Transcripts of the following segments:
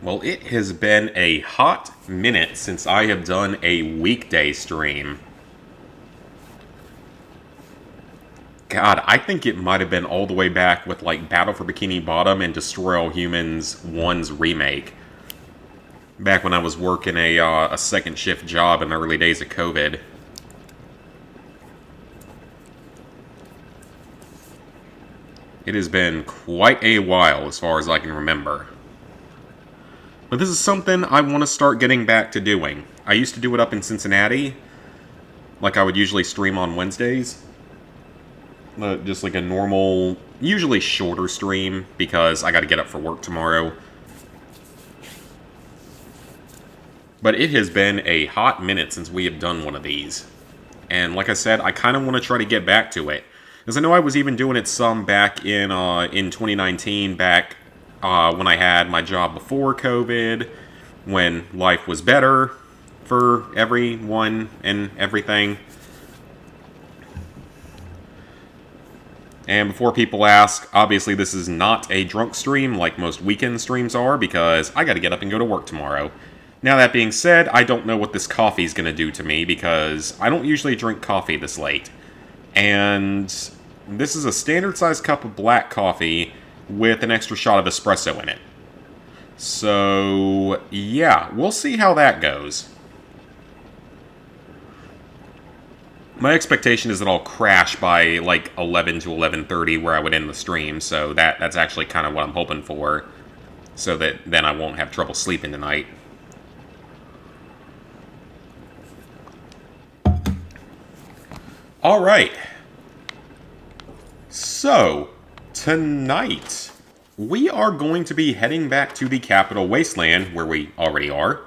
Well, it has been a hot minute since I have done a weekday stream. God, I think it might have been all the way back with like Battle for Bikini Bottom and Destroy All Humans 1's remake. Back when I was working a second shift job in the early days of COVID. It has been quite a while as far as I can remember. But this is something I want to start getting back to doing. I used to do it up in Cincinnati. Like I would usually stream on Wednesdays. Just like a normal, usually shorter stream because I got to get up for work tomorrow. But it has been a hot minute since we have done one of these. And like I said, I kind of want to try to get back to it. Because I know I was even doing it some back in 2019, back when I had my job before COVID, when life was better for everyone and everything. And before people ask, obviously this is not a drunk stream like most weekend streams are, because I gotta get up and go to work tomorrow. Now that being said, I don't know what this coffee is gonna do to me, because I don't usually drink coffee this late. And this is a standard sized cup of black coffee with an extra shot of espresso in it. So, yeah, we'll see how that goes. My expectation is that I'll crash by like 11 to 11:30 where I would end the stream, so that's actually kind of what I'm hoping for, so that then I won't have trouble sleeping tonight. Alright. So, tonight, we are going to be heading back to the Capital Wasteland, where we already are.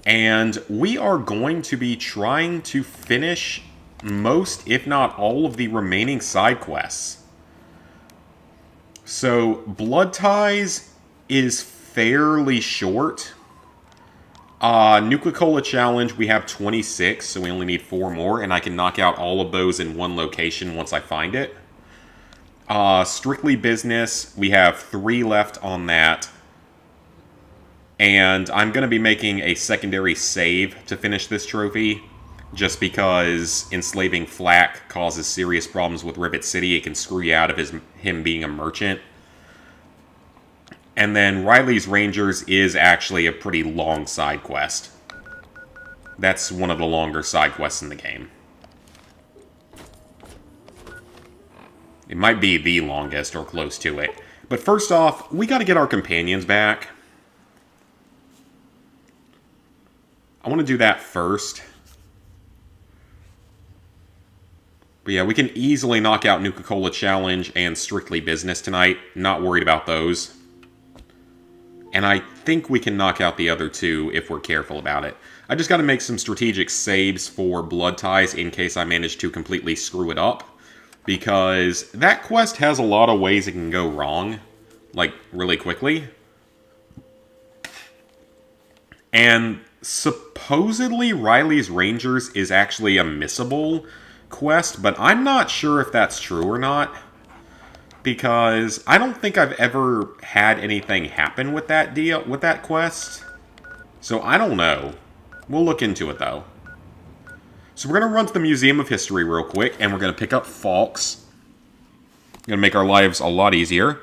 And we are going to be trying to finish most, if not all, of the remaining side quests. So, Blood Ties is fairly short. Nuka-Cola Challenge, we have 26, so we only need 4 more, and I can knock out all of those in one location once I find it. Strictly Business, we have 3 left on that. And I'm going to be making a secondary save to finish this trophy, just because enslaving Flack causes serious problems with Rivet City. It can screw you out of him being a merchant. And then Reilly's Rangers is actually a pretty long side quest. That's one of the longer side quests in the game. It might be the longest or close to it. But first off, we got to get our companions back. I want to do that first. But yeah, we can easily knock out Nuka-Cola Challenge and Strictly Business tonight. Not worried about those. And I think we can knock out the other 2 if we're careful about it. I just got to make some strategic saves for Blood Ties in case I manage to completely screw it up. Because that quest has a lot of ways it can go wrong. Like, really quickly. And supposedly Reilly's Rangers is actually a missable quest, but I'm not sure if that's true or not. Because I don't think I've ever had anything happen with that quest. So I don't know. We'll look into it though. So we're going to run to the Museum of History real quick, and we're going to pick up Falks. Going to make our lives a lot easier.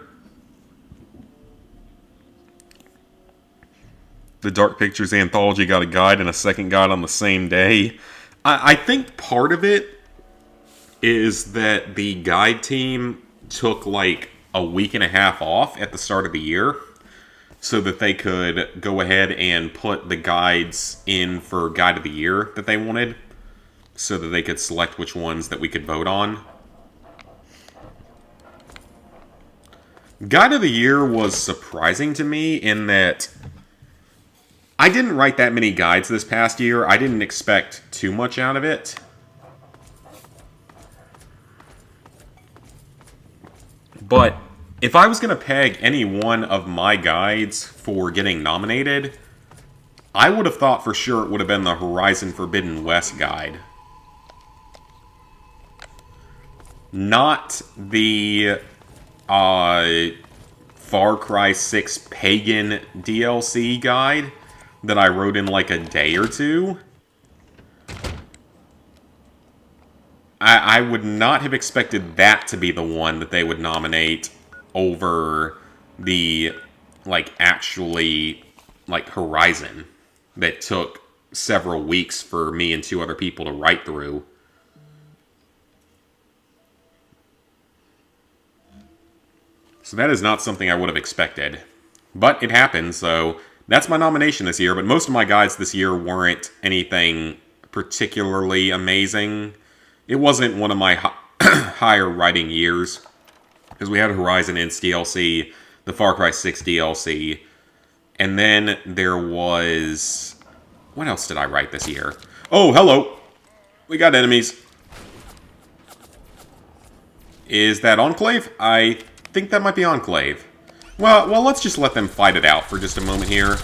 The Dark Pictures Anthology got a guide and a second guide on the same day. I think part of it is that the guide team took like a week and a half off at the start of the year so that they could go ahead and put the guides in for Guide of the Year that they wanted, so that they could select which ones that we could vote on. Guide of the Year was surprising to me in that I didn't write that many guides this past year. I didn't expect too much out of it. But if I was going to peg any one of my guides for getting nominated, I would have thought for sure it would have been the Horizon Forbidden West guide. Not the Far Cry 6 Pagan DLC guide that I wrote in like a day or two. I would not have expected that to be the one that they would nominate over the, like, actually, like, Horizon that took several weeks for me and 2 other people to write through. So that is not something I would have expected. But it happened, so that's my nomination this year. But most of my guides this year weren't anything particularly amazing. It wasn't one of my higher writing years, because we had Horizon Ends DLC, the Far Cry 6 DLC, and then there was... What else did I write this year? Oh, hello! We got enemies. Is that Enclave? I think that might be Enclave. Well, let's just let them fight it out for just a moment here.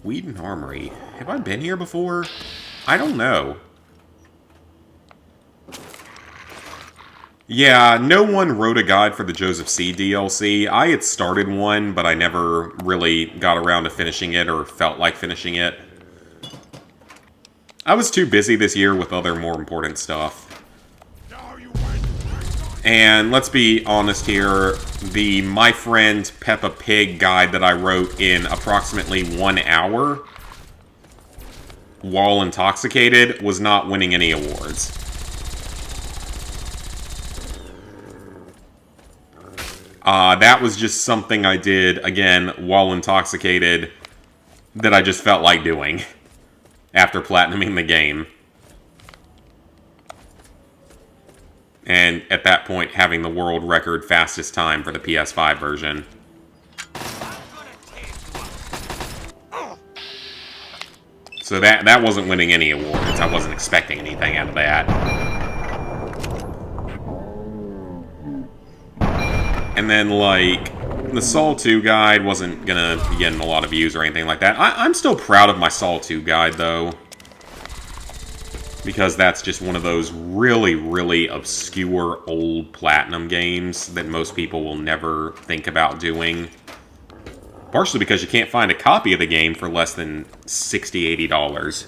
Wheaton Armory. Have I been here before? I don't know. Yeah, no one wrote a guide for the Joseph C. DLC. I had started one, but I never really got around to finishing it or felt like finishing it. I was too busy this year with other more important stuff. And let's be honest here, the My Friend Peppa Pig guide that I wrote in approximately 1 hour, while intoxicated, was not winning any awards. That was just something I did, again, while intoxicated, that I just felt like doing after platinuming the game. And at that point, having the world record fastest time for the PS5 version. So that wasn't winning any awards. I wasn't expecting anything out of that. And then, like, the Saw 2 guide wasn't gonna be getting a lot of views or anything like that. I'm still proud of my Saw 2 guide, though. Because that's just one of those really, really obscure old Platinum games that most people will never think about doing. Partially because you can't find a copy of the game for less than $60, $80.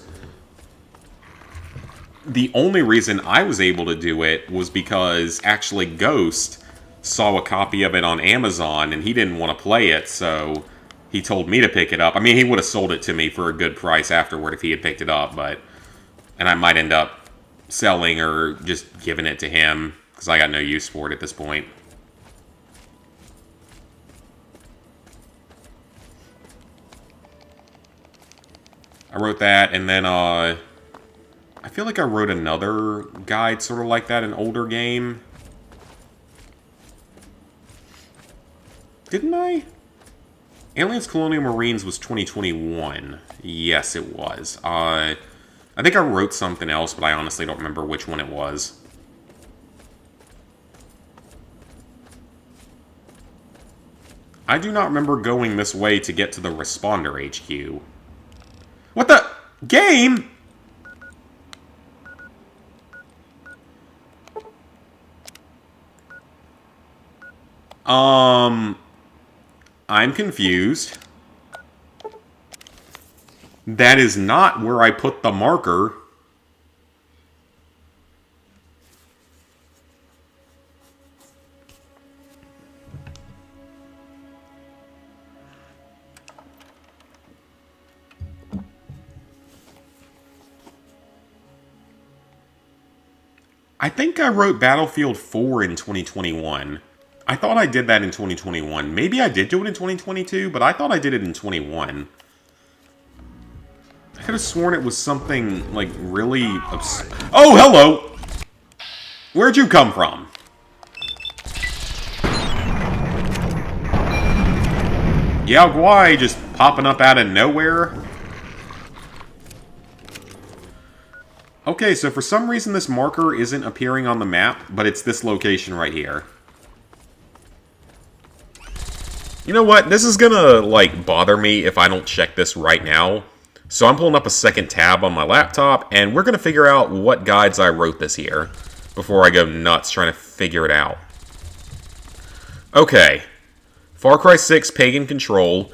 The only reason I was able to do it was because actually Ghost saw a copy of it on Amazon and he didn't want to play it, so he told me to pick it up. I mean, he would have sold it to me for a good price afterward if he had picked it up, but... And I might end up selling or just giving it to him, because I got no use for it at this point. I wrote that, and then, I feel like I wrote another guide sort of like that, an older game. Didn't I? Aliens Colonial Marines was 2021. Yes, it was. I think I wrote something else, but I honestly don't remember which one it was. I do not remember going this way to get to the Responder HQ. What the? Game? I'm confused. That is not where I put the marker. I think I wrote Battlefield 4 in 2021. I thought I did that in 2021. Maybe I did do it in 2022, but I thought I did it in 21. I could have sworn it was something, like, really Oh, hello! Where'd you come from? Yao Guai just popping up out of nowhere? Okay, so for some reason this marker isn't appearing on the map, but it's this location right here. You know what? This is gonna, like, bother me if I don't check this right now. So I'm pulling up a second tab on my laptop, and we're going to figure out what guides I wrote this year before I go nuts trying to figure it out. Okay. Far Cry 6 Pagan Control.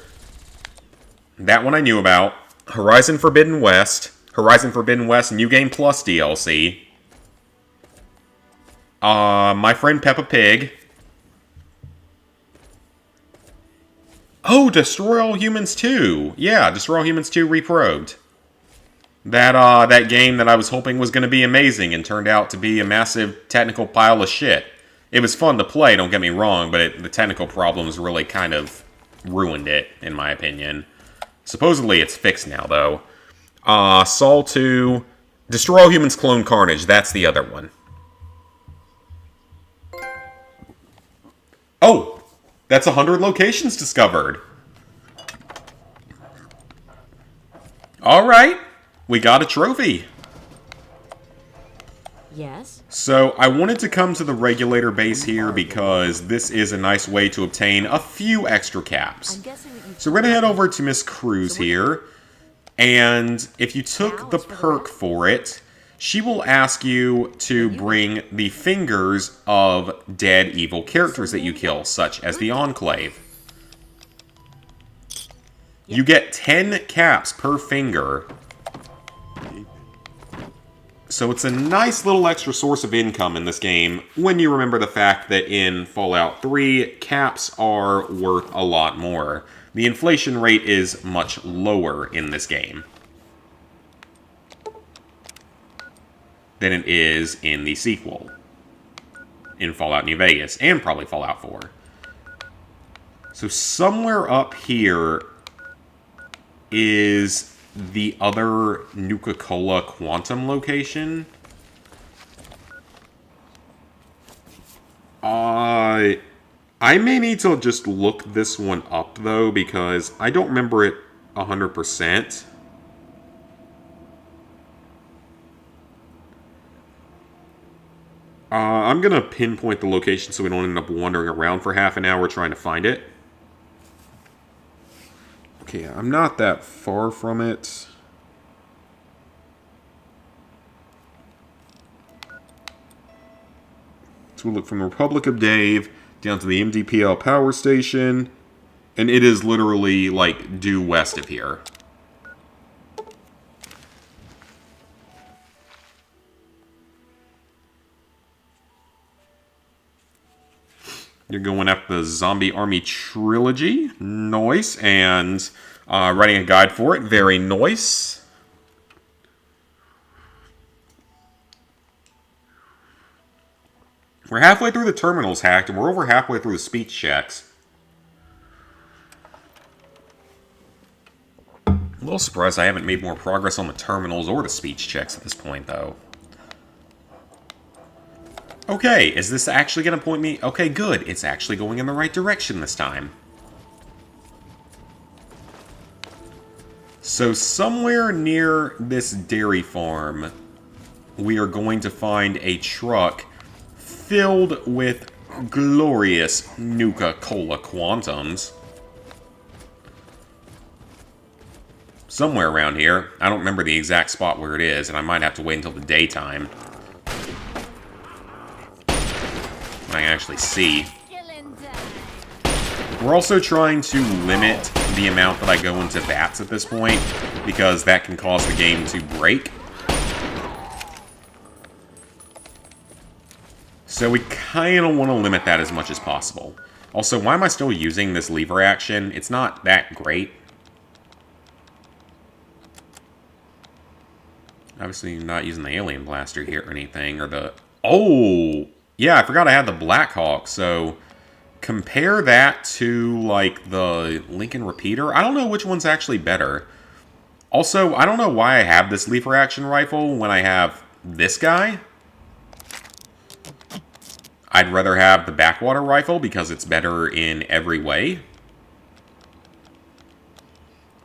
That one I knew about. Horizon Forbidden West. Horizon Forbidden West New Game Plus DLC. My Friend Peppa Pig. Oh, Destroy All Humans 2. Yeah, Destroy All Humans 2 Reprobed. That game that I was hoping was going to be amazing and turned out to be a massive technical pile of shit. It was fun to play, don't get me wrong, but the technical problems really kind of ruined it, in my opinion. Supposedly it's fixed now, though. Saw 2... Destroy All Humans Clone Carnage, that's the other one. Oh! That's 100 locations discovered! Alright! We got a trophy! Yes? So, I wanted to come to the regulator base here because this is a nice way to obtain a few extra caps. So we're going to head over to Miss Cruz here, and if you took the perk for it, she will ask you to bring the fingers of dead evil characters that you kill, such as the Enclave. You get 10 caps per finger. So it's a nice little extra source of income in this game when you remember the fact that in Fallout 3, caps are worth a lot more. The inflation rate is much lower in this game than it is in the sequel, in Fallout New Vegas, and probably Fallout 4. So somewhere up here is the other Nuka-Cola Quantum location. I may need to just look this one up, though, because I don't remember it 100%. I'm going to pinpoint the location so we don't end up wandering around for half an hour trying to find it. Okay, I'm not that far from it. So we'll look from the Republic of Dave down to the MDPL power station, and it is literally, like, due west of here. You're going after the Zombie Army Trilogy. Nice. And writing a guide for it. Very nice. We're halfway through the terminals hacked, and we're over halfway through the speech checks. A little surprised I haven't made more progress on the terminals or the speech checks at this point, though. Okay, is this actually going to point me? Okay, good. It's actually going in the right direction this time. So somewhere near this dairy farm, we are going to find a truck filled with glorious Nuka-Cola Quantums. Somewhere around here. I don't remember the exact spot where it is, and I might have to wait until the daytime. I can actually see. We're also trying to limit the amount that I go into VATS at this point, because that can cause the game to break. So we kind of want to limit that as much as possible. Also, why am I still using this lever action? It's not that great. Obviously not using the alien blaster here or anything, or the... Oh! Yeah, I forgot I had the Blackhawk, so compare that to, like, the Lincoln Repeater. I don't know which one's actually better. Also, I don't know why I have this lever action rifle when I have this guy. I'd rather have the Backwater rifle because it's better in every way.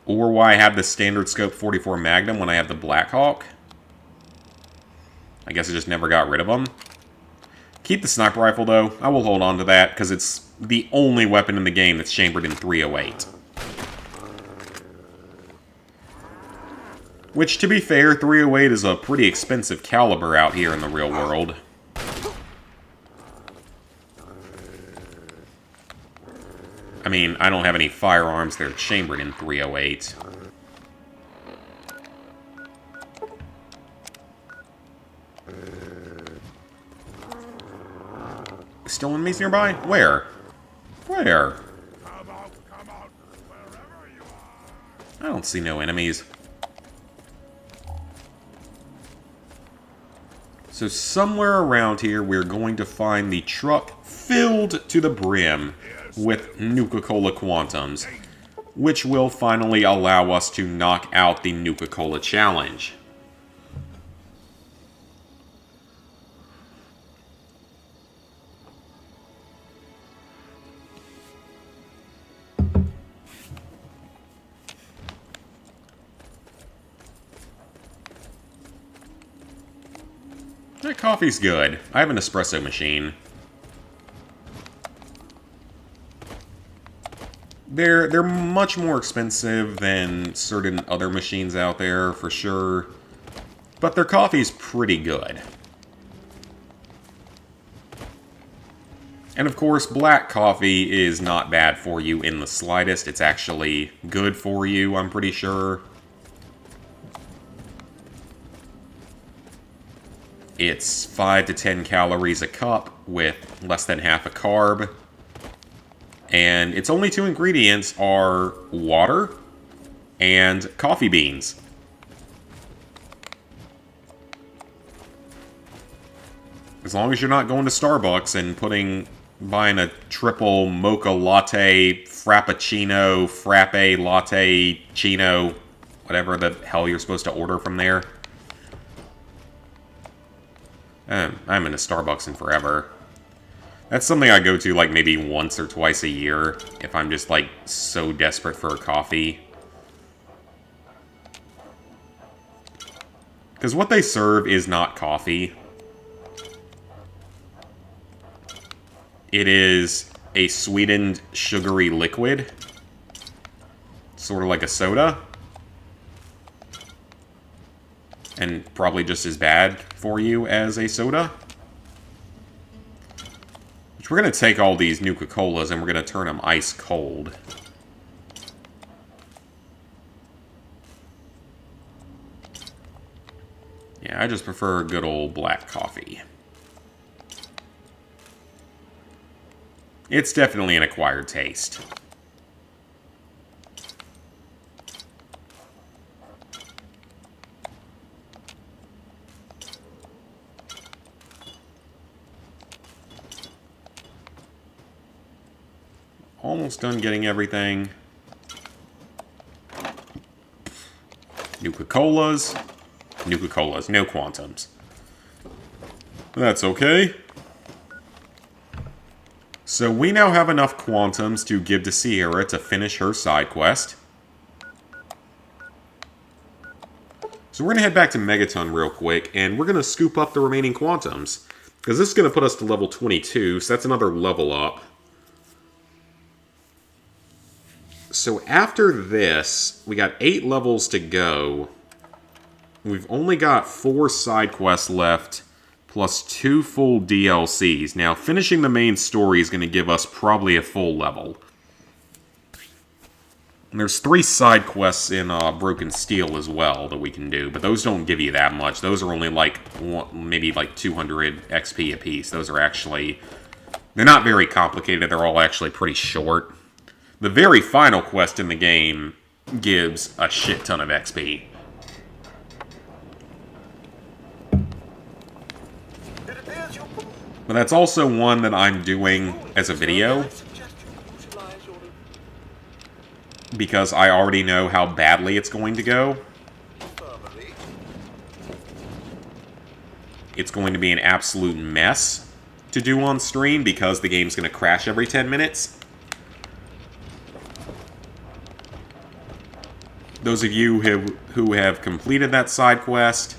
Or why I have the Standard Scope 44 Magnum when I have the Blackhawk. I guess I just never got rid of them. Keep the sniper rifle, though. I will hold on to that, because it's the only weapon in the game that's chambered in .308. Which, to be fair, .308 is a pretty expensive caliber out here in the real world. I mean, I don't have any firearms that are chambered in 308. Still enemies nearby? Where? Where? I don't see no enemies. So somewhere around here, we're going to find the truck filled to the brim with Nuka-Cola Quantums, which will finally allow us to knock out the Nuka-Cola challenge. That coffee's good. I have an espresso machine. They're much more expensive than certain other machines out there, for sure. But their coffee's pretty good. And of course, black coffee is not bad for you in the slightest. It's actually good for you, I'm pretty sure. It's 5 to 10 calories a cup with less than half a carb. And its only two ingredients are water and coffee beans. As long as you're not going to Starbucks and buying a triple mocha latte, frappuccino, frappe latte, chino, whatever the hell you're supposed to order from there. I haven't been to Starbucks in forever. That's something I go to like maybe once or twice a year if I'm just like so desperate for a coffee. Because what they serve is not coffee. It is a sweetened, sugary liquid. Sort of like a soda. And probably just as bad for you as a soda. Which we're going to take all these Nuka-Colas and we're going to turn them ice cold. Yeah, I just prefer good old black coffee. It's definitely an acquired taste. Almost done getting everything. Nuka-Colas. Nuka-Colas, no Quantums. That's okay. So we now have enough Quantums to give to Sierra to finish her side quest. So we're going to head back to Megaton real quick, and we're going to scoop up the remaining Quantums. Because this is going to put us to level 22, so that's another level up. So after this, we got 8 levels to go. We've only got 4 side quests left, plus 2 full DLCs. Now, finishing the main story is going to give us probably a full level. And there's 3 side quests in Broken Steel as well that we can do, but those don't give you that much. Those are only like, maybe like 200 XP apiece. Those are actually, they're not very complicated. They're all actually pretty short. The very final quest in the game gives a shit ton of XP. But that's also one that I'm doing as a video. Because I already know how badly it's going to go. It's going to be an absolute mess to do on stream because the game's going to crash every 10 minutes. Those of you who have completed that side quest,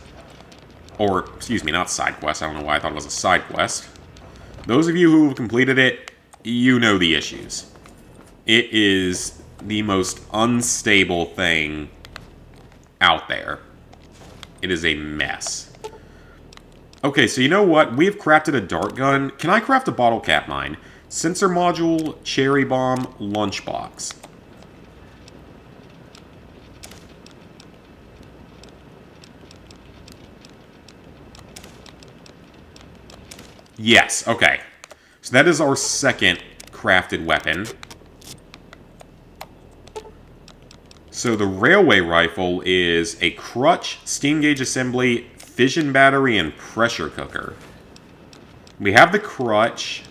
or, excuse me, not side quest, I don't know why I thought it was a side quest. Those of you who have completed it, you know the issues. It is the most unstable thing out there. It is a mess. Okay, so you know what? We've crafted a dart gun. Can I craft a bottle cap mine? Sensor module, cherry bomb, lunchbox. Yes, okay. So that is our second crafted weapon. So the railway rifle is a crutch, steam gauge assembly, fission battery, and pressure cooker. We have the crutch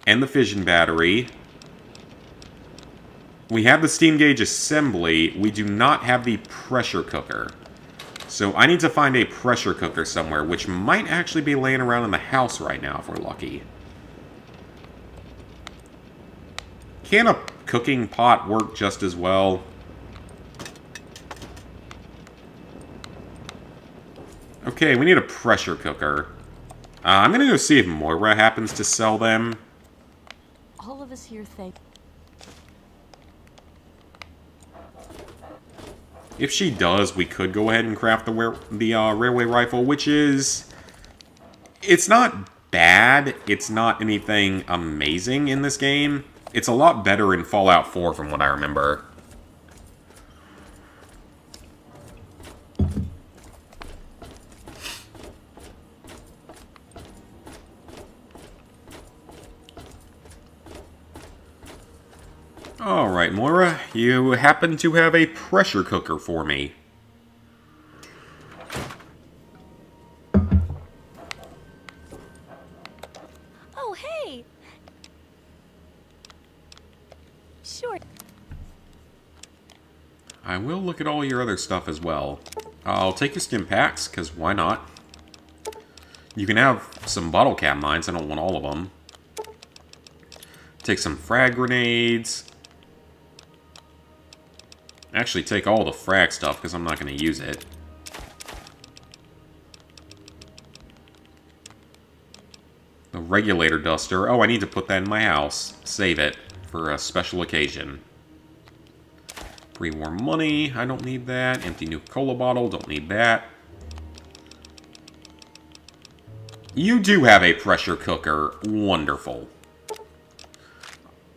and the fission battery. We have the steam gauge assembly. We do not have the pressure cooker. So I need to find a pressure cooker somewhere, which might actually be laying around in the house right now if we're lucky. Can a cooking pot work just as well? Okay, we need a pressure cooker. I'm going to go see if Moira happens to sell them. All of us here think... If she does, we could go ahead and craft the railway rifle, which is... It's not bad. It's not anything amazing in this game. It's a lot better in Fallout 4 from what I remember. Alright, Moira, you happen to have a pressure cooker for me. Oh, hey! Sure. I will look at all your other stuff as well. I'll take your stim packs, because why not? You can have some bottle cap mines, I don't want all of them. Take some frag grenades. Actually, take all the frag stuff, because I'm not going to use it. The regulator duster. Oh, I need to put that in my house. Save it for a special occasion. Pre-war money. I don't need that. Empty Nuka-Cola bottle. Don't need that. You do have a pressure cooker. Wonderful.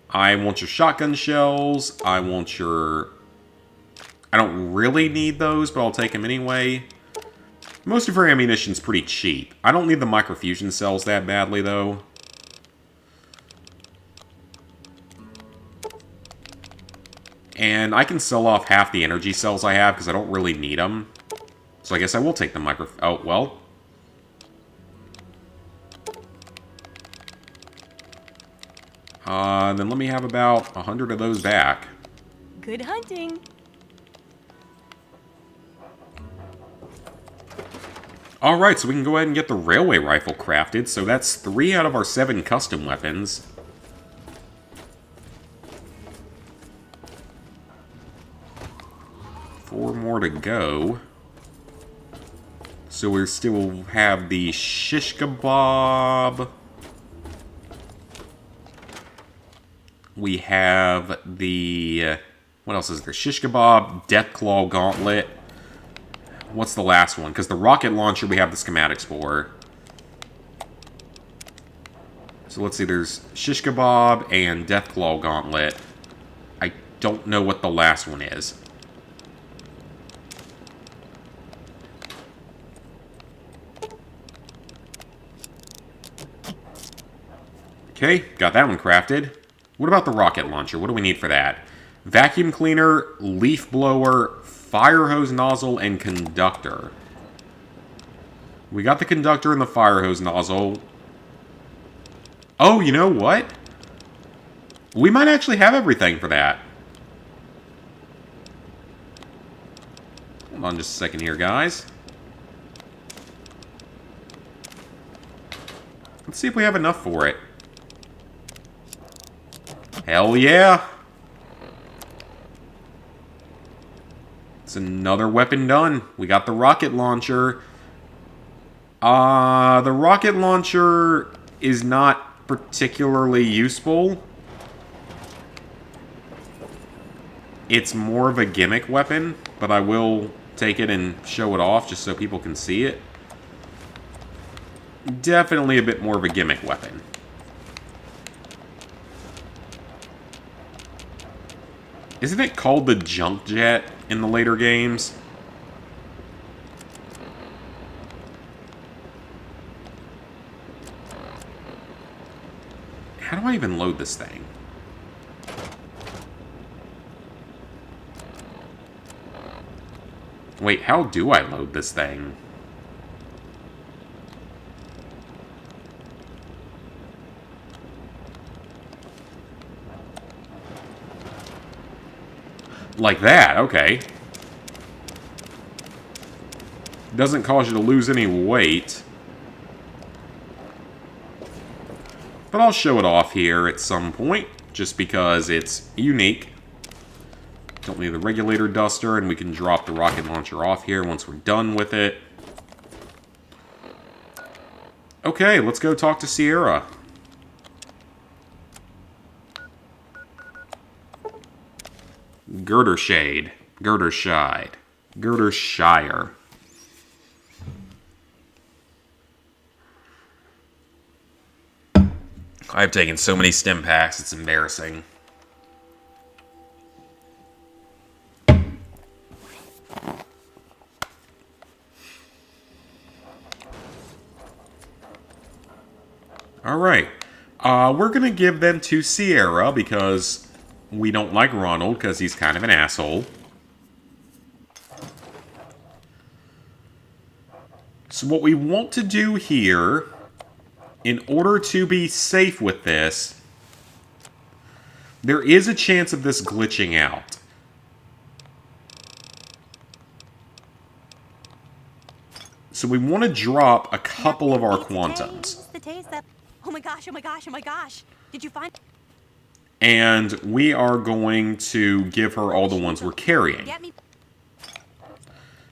I want your shotgun shells. I want your... I don't really need those, but I'll take them anyway. Most of her ammunition's pretty cheap. I don't need the microfusion cells that badly, though. And I can sell off half the energy cells I have, because I don't really need them. So I guess I will take the micro... Oh, well. Then let me have about 100 of those back. Good hunting. Alright, so we can go ahead and get the railway rifle crafted. So that's 3 out of our 7 custom weapons. Four more to go. So we still have the shish kebab. We have the... what else is there? Shish kebab, Deathclaw gauntlet. What's the last one? Because the rocket launcher we have the schematics for. So let's see, there's shish kebab and Deathclaw gauntlet. I don't know what the last one is. Okay, got that one crafted. What about the rocket launcher? What do we need for that? Vacuum cleaner, leaf blower, fire hose nozzle, and conductor. We got the conductor and the fire hose nozzle. Oh, you know what? We might actually have everything for that. Hold on just a second here, guys. Let's see if we have enough for it. Hell yeah! It's another weapon done. We got the rocket launcher. The rocket launcher is not particularly useful. It's more of a gimmick weapon, but I will take it and show it off just so people can see it. Definitely a bit more of a gimmick weapon. Isn't it called the junk jet in the later games? How do I even load this thing? Wait, how do I load this thing? Like that, okay. Doesn't cause you to lose any weight. But I'll show it off here at some point, just because it's unique. Don't need the regulator duster, and we can drop the rocket launcher off here once we're done with it. Okay, let's go talk to Sierra. Girdershade. Girdershide. Girdershire. I've taken so many stim packs, it's embarrassing. Alright. We're going to give them to Sierra because we don't like Ronald because he's kind of an asshole. So what we want to do here, in order to be safe with this, there is a chance of this glitching out. So we want to drop a couple of our quantums. Oh my gosh, oh my gosh, oh my gosh. Did you find... And we are going to give her all the ones we're carrying.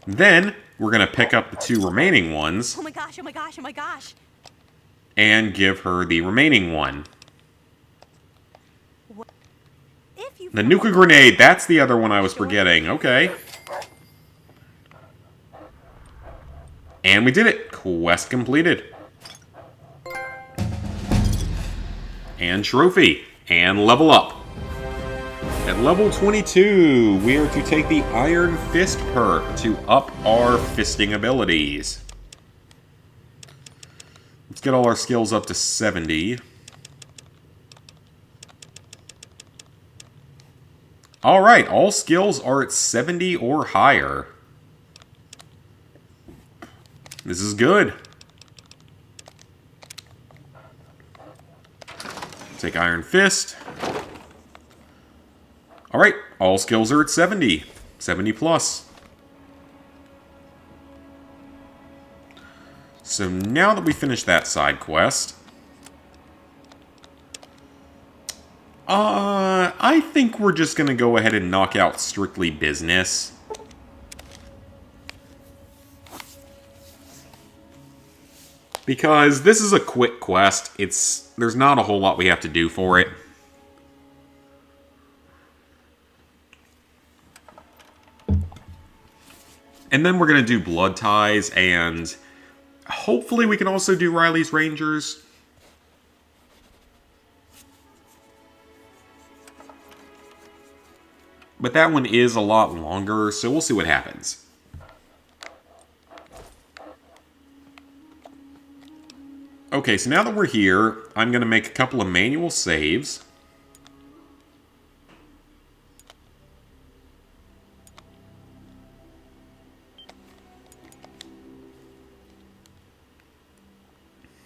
Then, we're going to pick up the 2 remaining ones. Oh my gosh, oh my gosh, oh my gosh. And give her the remaining one. The Nuka grenade, that's the other one I was forgetting. Okay. And we did it. Quest completed. And trophy. And level up. At level 22, we are to take the Iron Fist perk to up our fisting abilities. Let's get all our skills up to 70. Alright, all skills are at 70 or higher. This is good. Take Iron Fist. Alright, all skills are at 70. 70 plus. So now that we finished that side quest, I think we're just going to go ahead and knock out Strictly Business. Because this is a quick quest. There's not a whole lot we have to do for it. And then we're going to do Blood Ties, and hopefully we can also do Reilly's Rangers. But that one is a lot longer, so we'll see what happens. Okay, so now that we're here, I'm going to make a couple of manual saves.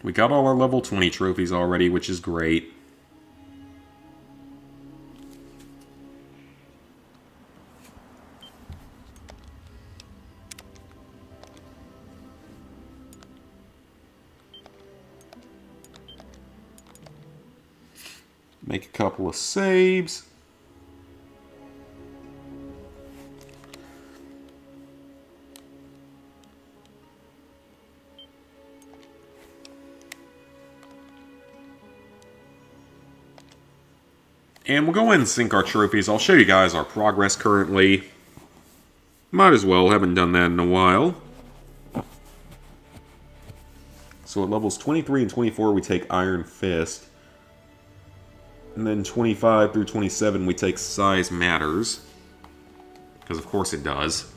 We got all our level 20 trophies already, which is great. Make a couple of saves. And we'll go ahead and sync our trophies. I'll show you guys our progress currently. Might as well, haven't done that in a while. So at levels 23 and 24 we take Iron Fist. And then 25 through 27, we take size matters. Because of course it does.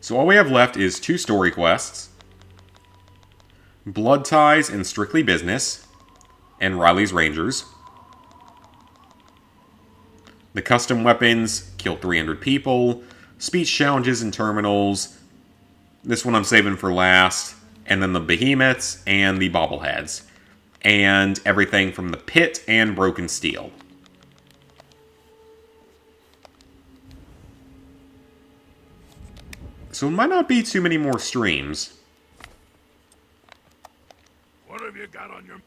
So all we have left is 2 story quests. Blood Ties and Strictly Business. And Reilly's Rangers. The custom weapons, kill 300 people. Speech challenges and terminals. This one I'm saving for last. And then the behemoths and the bobbleheads. And everything from the pit and broken steel. So it might not be too many more streams. What have you got on your...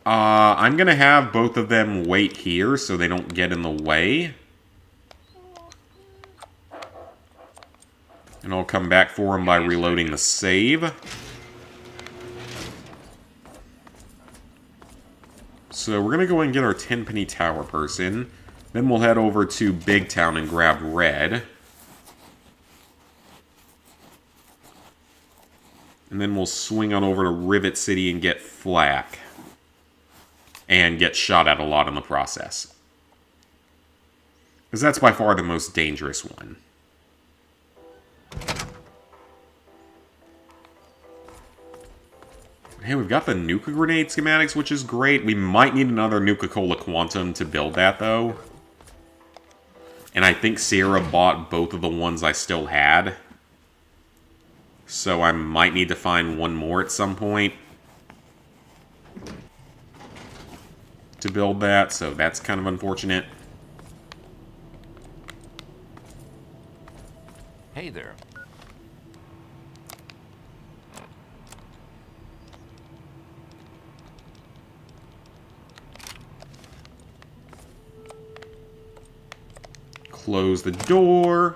I'm gonna have both of them wait here so they don't get in the way. And I'll come back for them by reloading the save. So we're gonna go and get our 10-penny tower person. Then we'll head over to Big Town and grab Red. And then we'll swing on over to Rivet City and get Flak. And get shot at a lot in the process. Because that's by far the most dangerous one. Hey, we've got the Nuka Grenade schematics, which is great. We might need another Nuka-Cola Quantum to build that, though. And I think Sierra bought both of the ones I still had. So I might need to find one more at some point to build that, so that's kind of unfortunate. Hey there. Close the door.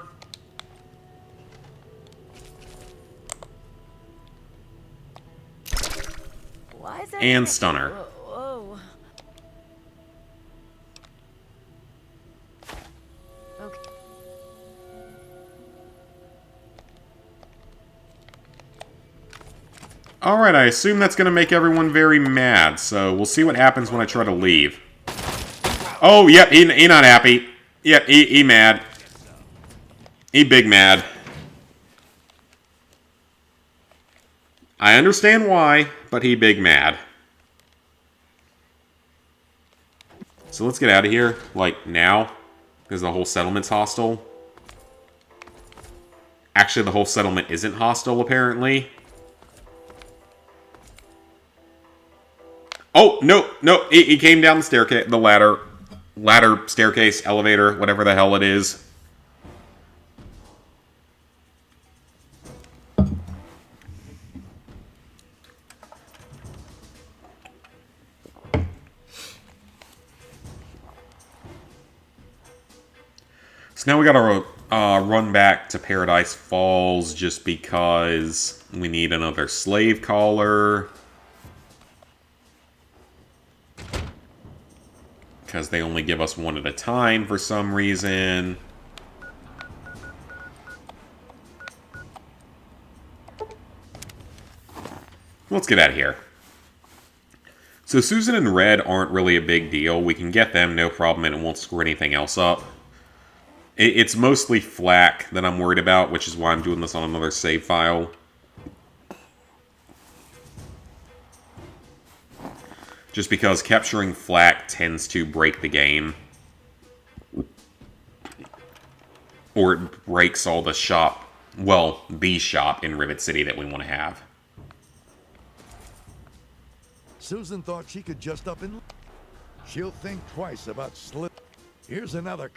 Why is that? And Stunner. Whoa. Okay. Alright, I assume that's going to make everyone very mad, so we'll see what happens when I try to leave. Oh, yep, he not happy. Yep, he mad. He big mad. I understand why, but he big mad. So let's get out of here, like, now. Because the whole settlement's hostile. Actually, the whole settlement isn't hostile, apparently. Oh, no, he came down the staircase, the ladder, staircase, elevator, whatever the hell it is. So now we gotta run back to Paradise Falls just because we need another slave caller. Because they only give us one at a time for some reason. Let's get out of here. So Susan and Red aren't really a big deal. We can get them, no problem, and it won't screw anything else up. It's mostly Flak that I'm worried about, which is why I'm doing this on another save file. Just because capturing Flak tends to break the game. Or it breaks all the shop, well, the shop in Rivet City that we want to have. Susan thought she could just up and... She'll think twice about slip. Here's another...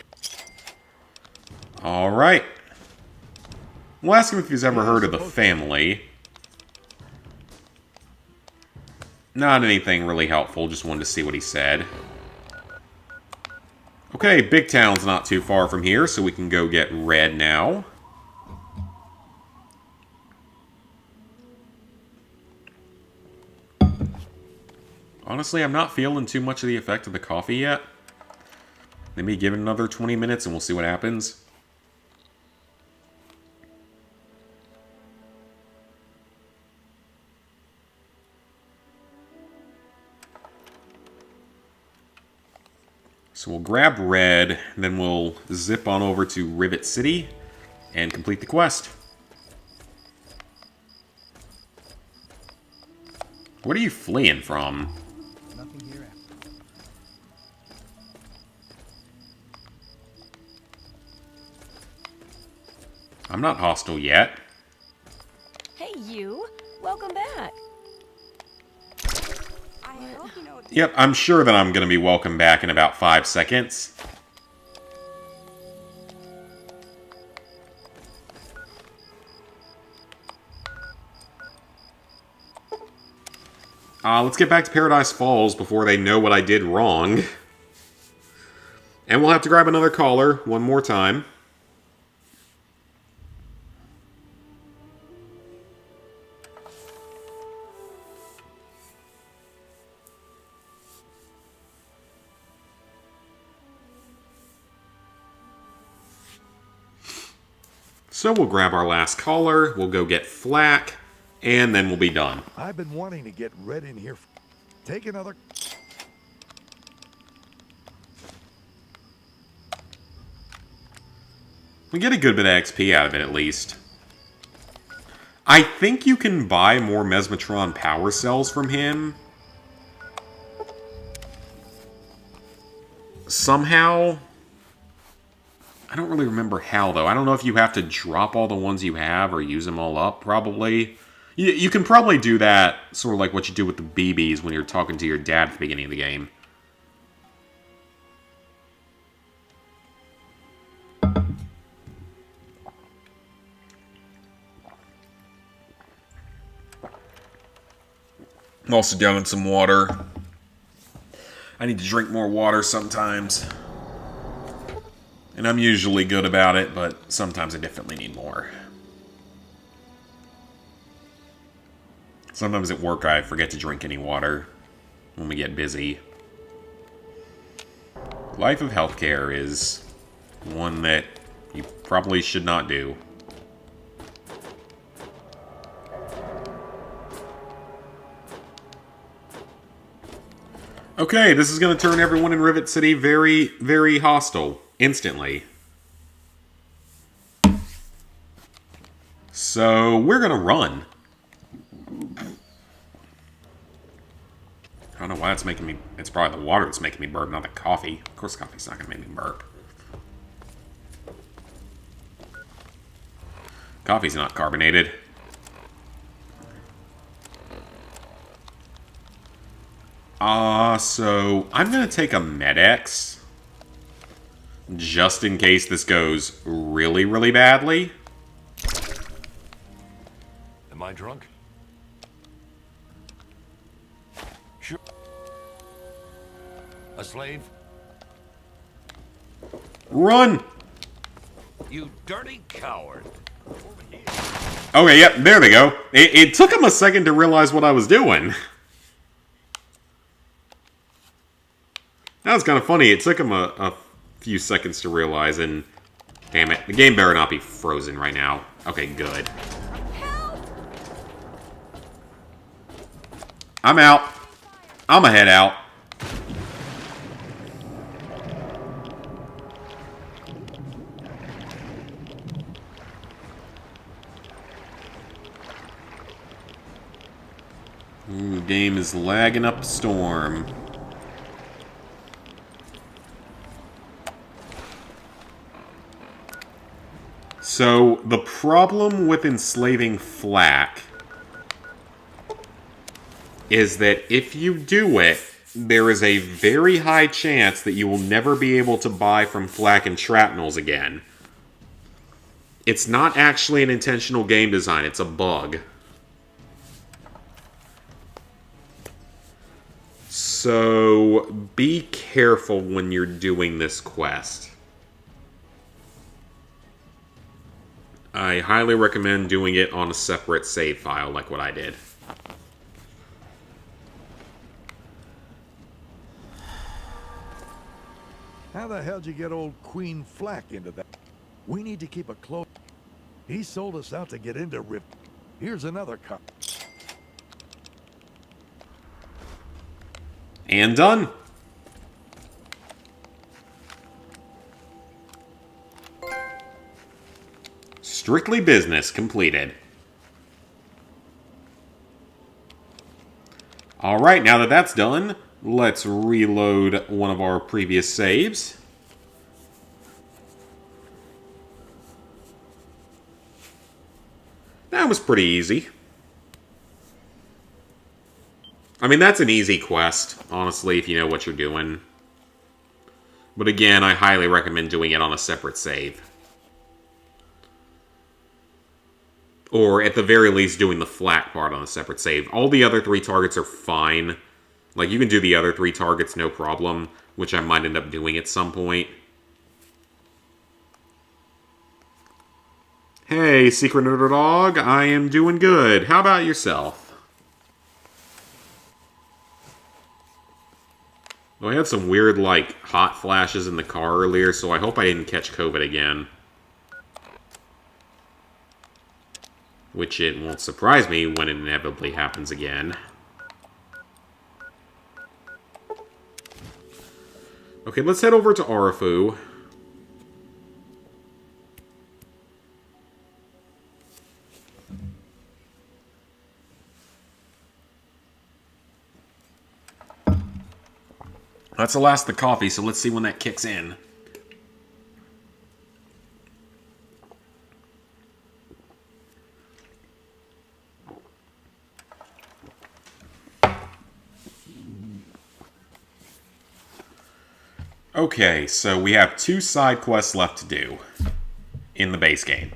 Alright. We'll ask him if he's ever heard of the family. Not anything really helpful, just wanted to see what he said. Okay, Big Town's not too far from here, so we can go get Red now. Honestly, I'm not feeling too much of the effect of the coffee yet. Maybe give it another 20 minutes and we'll see what happens. So we'll grab red, and then we'll zip on over to Rivet City and complete the quest. What are you fleeing from? Nothing here after. I'm not hostile yet. Hey, you. Welcome back. I hope you know. Yep, I'm sure that I'm going to be welcome back in about 5 seconds. Let's get back to Paradise Falls before they know what I did wrong. And we'll have to grab another collar one more time. So we'll grab our last collar, we'll go get flak, and then we'll be done. I've been wanting to get red in here. Take another. We get a good bit of XP out of it, at least. I think you can buy more Mesmetron power cells from him. Somehow. I don't really remember how, though. I don't know if you have to drop all the ones you have or use them all up, probably. You can probably do that, sort of like what you do with the BBs when you're talking to your dad at the beginning of the game. I'm also down in some water. I need to drink more water sometimes. And I'm usually good about it, but sometimes I definitely need more. Sometimes at work I forget to drink any water when we get busy. Life of healthcare is one that you probably should not do. Okay, this is going to turn everyone in Rivet City very, very hostile. Instantly. So, we're going to run. I don't know why it's making me... It's probably the water that's making me burp, not the coffee. Of course coffee's not going to make me burp. Coffee's not carbonated. So I'm going to take a Med-X. Just in case this goes really, really badly. Am I drunk? Sure. A slave? Run! You dirty coward. Okay, yep, there they go. It took him a second to realize what I was doing. That was kind of funny. It took him a few seconds to realize, and damn it, the game better not be frozen right now. Okay, good. I'm out. I'ma head out. Ooh, game is lagging up a storm. So, the problem with enslaving flak is that if you do it, there is a very high chance that you will never be able to buy from flak and shrapnels again. It's not actually an intentional game design, it's a bug. So, be careful when you're doing this quest. I highly recommend doing it on a separate save file, like what I did. How the hell did you get old Queen Flack into that? We need to keep a close... He sold us out to get into Rip. Here's another cup. And done. Strictly business completed. Alright, now that that's done, let's reload one of our previous saves. That was pretty easy. I mean, that's an easy quest, honestly, if you know what you're doing. But again, I highly recommend doing it on a separate save. Or, at the very least, doing the flat part on a separate save. All the other 3 targets are fine. Like, you can do the other 3 targets, no problem, which I might end up doing at some point. Hey, Secret Underdog, I am doing good. How about yourself? Well, I had some weird, like, hot flashes in the car earlier, so I hope I didn't catch COVID again. Which it won't surprise me when it inevitably happens again. Okay, let's head over to Arafu. That's the last of the coffee, so let's see when that kicks in. Okay, so we have 2 side quests left to do in the base game.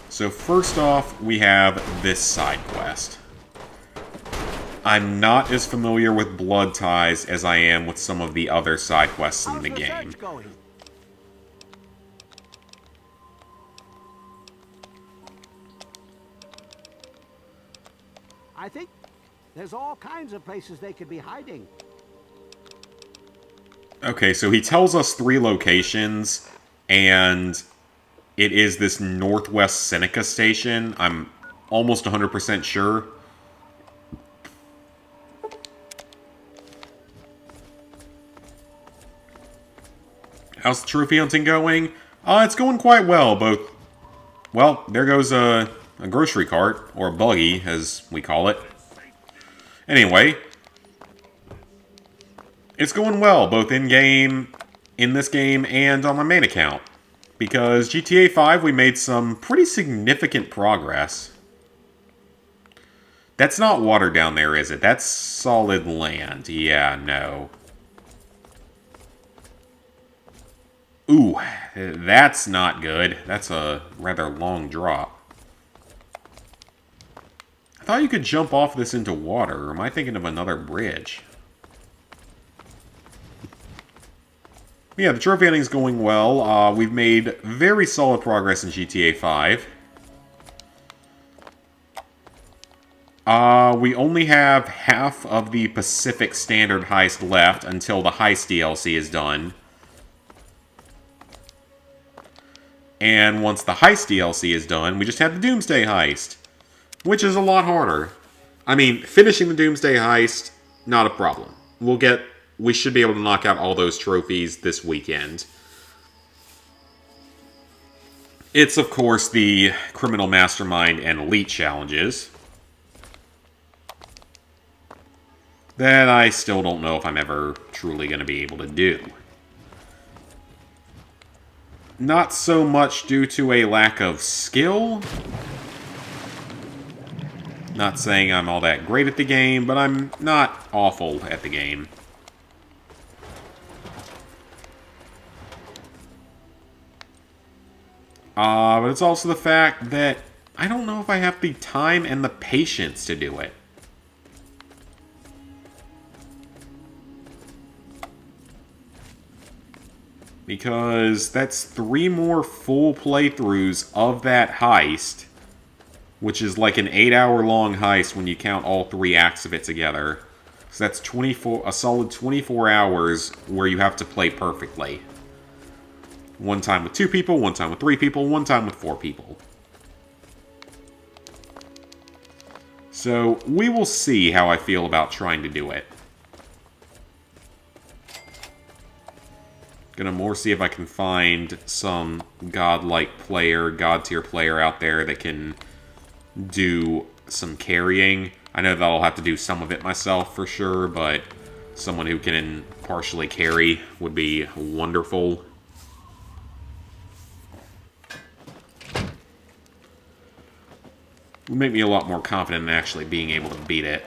So first off, we have this side quest. I'm not as familiar with Blood Ties as I am with some of the other side quests in the game. I think there's all kinds of places they could be hiding. Okay, so he tells us 3 locations, and it is this Northwest Seneca station. I'm almost 100% sure. How's the trophy hunting going? It's going quite well, both... Well, there goes a grocery cart, or a buggy, as we call it. Anyway, it's going well, both in-game, in this game, and on my main account. Because GTA 5, we made some pretty significant progress. That's not water down there, is it? That's solid land. Yeah, no. Ooh, that's not good. That's a rather long drop. I thought you could jump off this into water, or am I thinking of another bridge? Yeah, the trophy hunting is going well. We've made very solid progress in GTA 5. We only have half of the Pacific Standard heist left until the heist DLC is done. And once the heist DLC is done, we just have the Doomsday heist, which is a lot harder. I mean, finishing the Doomsday heist, not a problem. We should be able to knock out all those trophies this weekend. It's, of course, the Criminal Mastermind and Elite challenges that I still don't know if I'm ever truly going to be able to do. Not so much due to a lack of skill. Not saying I'm all that great at the game, but I'm not awful at the game. But it's also the fact that I don't know if I have the time and the patience to do it. Because that's 3 more full playthroughs of that heist, which is like an 8-hour-long heist when you count all 3 acts of it together. So that's a solid 24 hours where you have to play perfectly. 1 time with 2 people, 1 time with 3 people, 1 time with 4 people. So we will see how I feel about trying to do it. Gonna more see if I can find some god-like player, god-tier player out there that can do some carrying. I know that I'll have to do some of it myself for sure, but someone who can partially carry would be wonderful. Would make me a lot more confident in actually being able to beat it.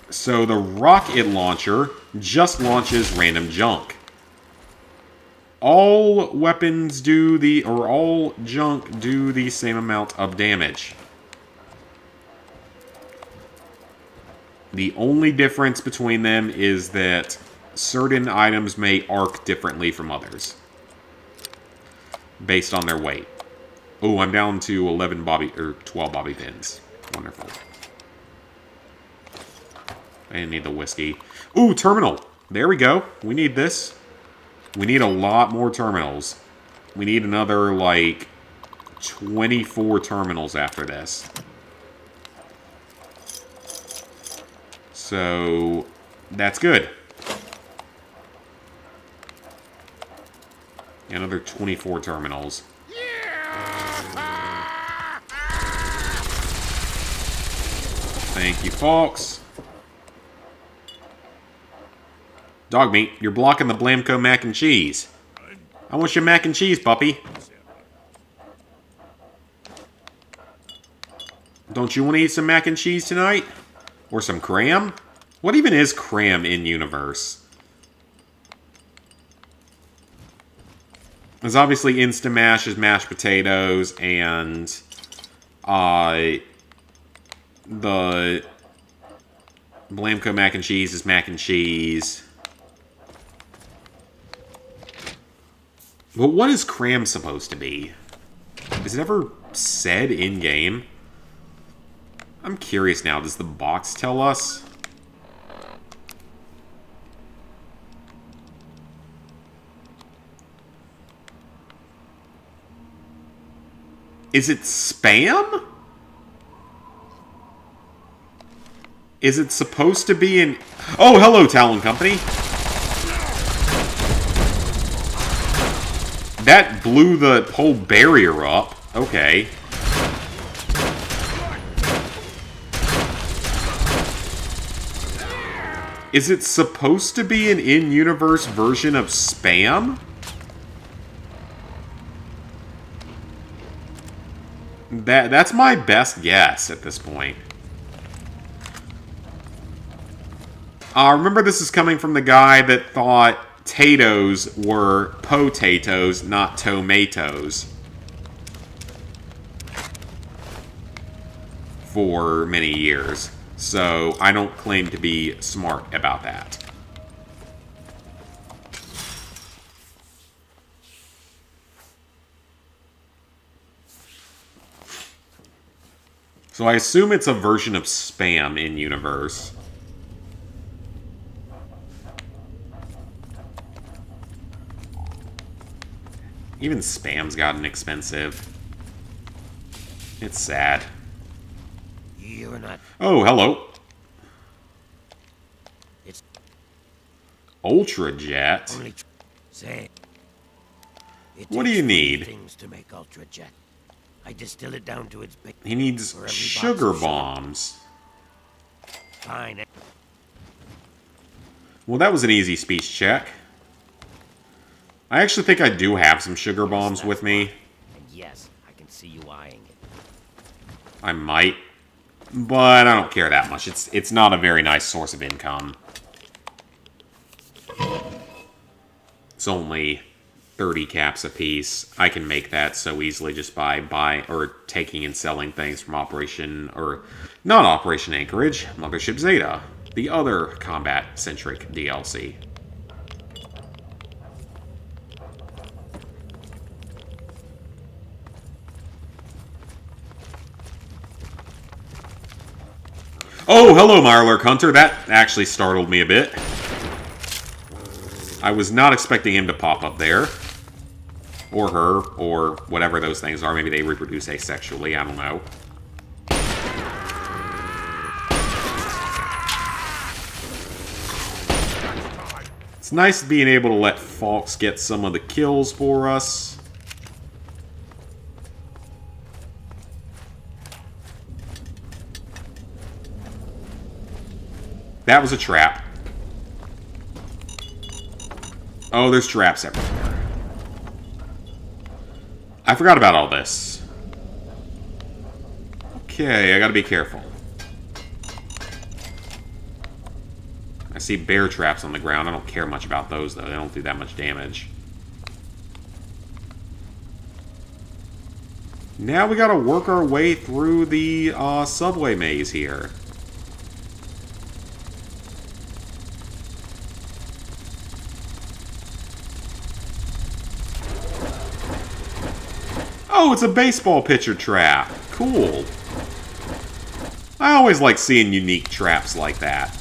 So the rocket launcher just launches random junk. All weapons do the, or all junk do the same amount of damage. The only difference between them is that certain items may arc differently from others, based on their weight. Oh, I'm down to 11 bobby, or 12 bobby pins. Wonderful. I didn't need the whiskey. Ooh, terminal. There we go. We need this. We need a lot more terminals. We need another, like, 24 terminals after this. So, that's good. Another 24 terminals. Thank you, folks. Dog meat, you're blocking the Blamco mac and cheese. I want your mac and cheese, puppy. Don't you want to eat some mac and cheese tonight? Or some cram? What even is cram in universe? There's obviously Instamash is mashed potatoes, and the Blamco mac and cheese is mac and cheese. But what is cram supposed to be? Is it ever said in-game? I'm curious now. Does the box tell us? Is it spam? Is it supposed to be in... Oh, hello, Talon Company. That blew the whole barrier up. Okay. Is it supposed to be an in-universe version of spam? That's my best guess at this point. Remember, this is coming from the guy that thought potatoes were potatoes, not tomatoes. For many years. So, I don't claim to be smart about that. So I assume it's a version of spam in universe. Even spam's gotten expensive. It's sad. You're not. Oh, hello. It's Ultra Jet. only say. What do you need? Things to make Ultra Jet. I distill it down to its base. He needs For every box sugar of sugar. bombs. Fine. Well, that was an easy speech check. I actually think I do have some sugar bombs with me. And yes, I can see you eyeing it. I might. But I don't care that much. It's not a very nice source of income. It's only 30 caps a piece. I can make that so easily just by buying or taking and selling things from Operation, or not Operation Anchorage, Mothership Zeta, the other combat-centric DLC. Oh, hello, Mirelurk Hunter. That actually startled me a bit. I was not expecting him to pop up there. Or her, or whatever those things are. Maybe they reproduce asexually, I don't know. It's nice being able to let Fox get some of the kills for us. That was a trap. Oh, there's traps everywhere. I forgot about all this. Okay, I gotta be careful. I see bear traps on the ground. I don't care much about those, though. They don't do that much damage. Now we gotta work our way through the subway maze here. Oh, it's a baseball pitcher trap. Cool. I always like seeing unique traps like that.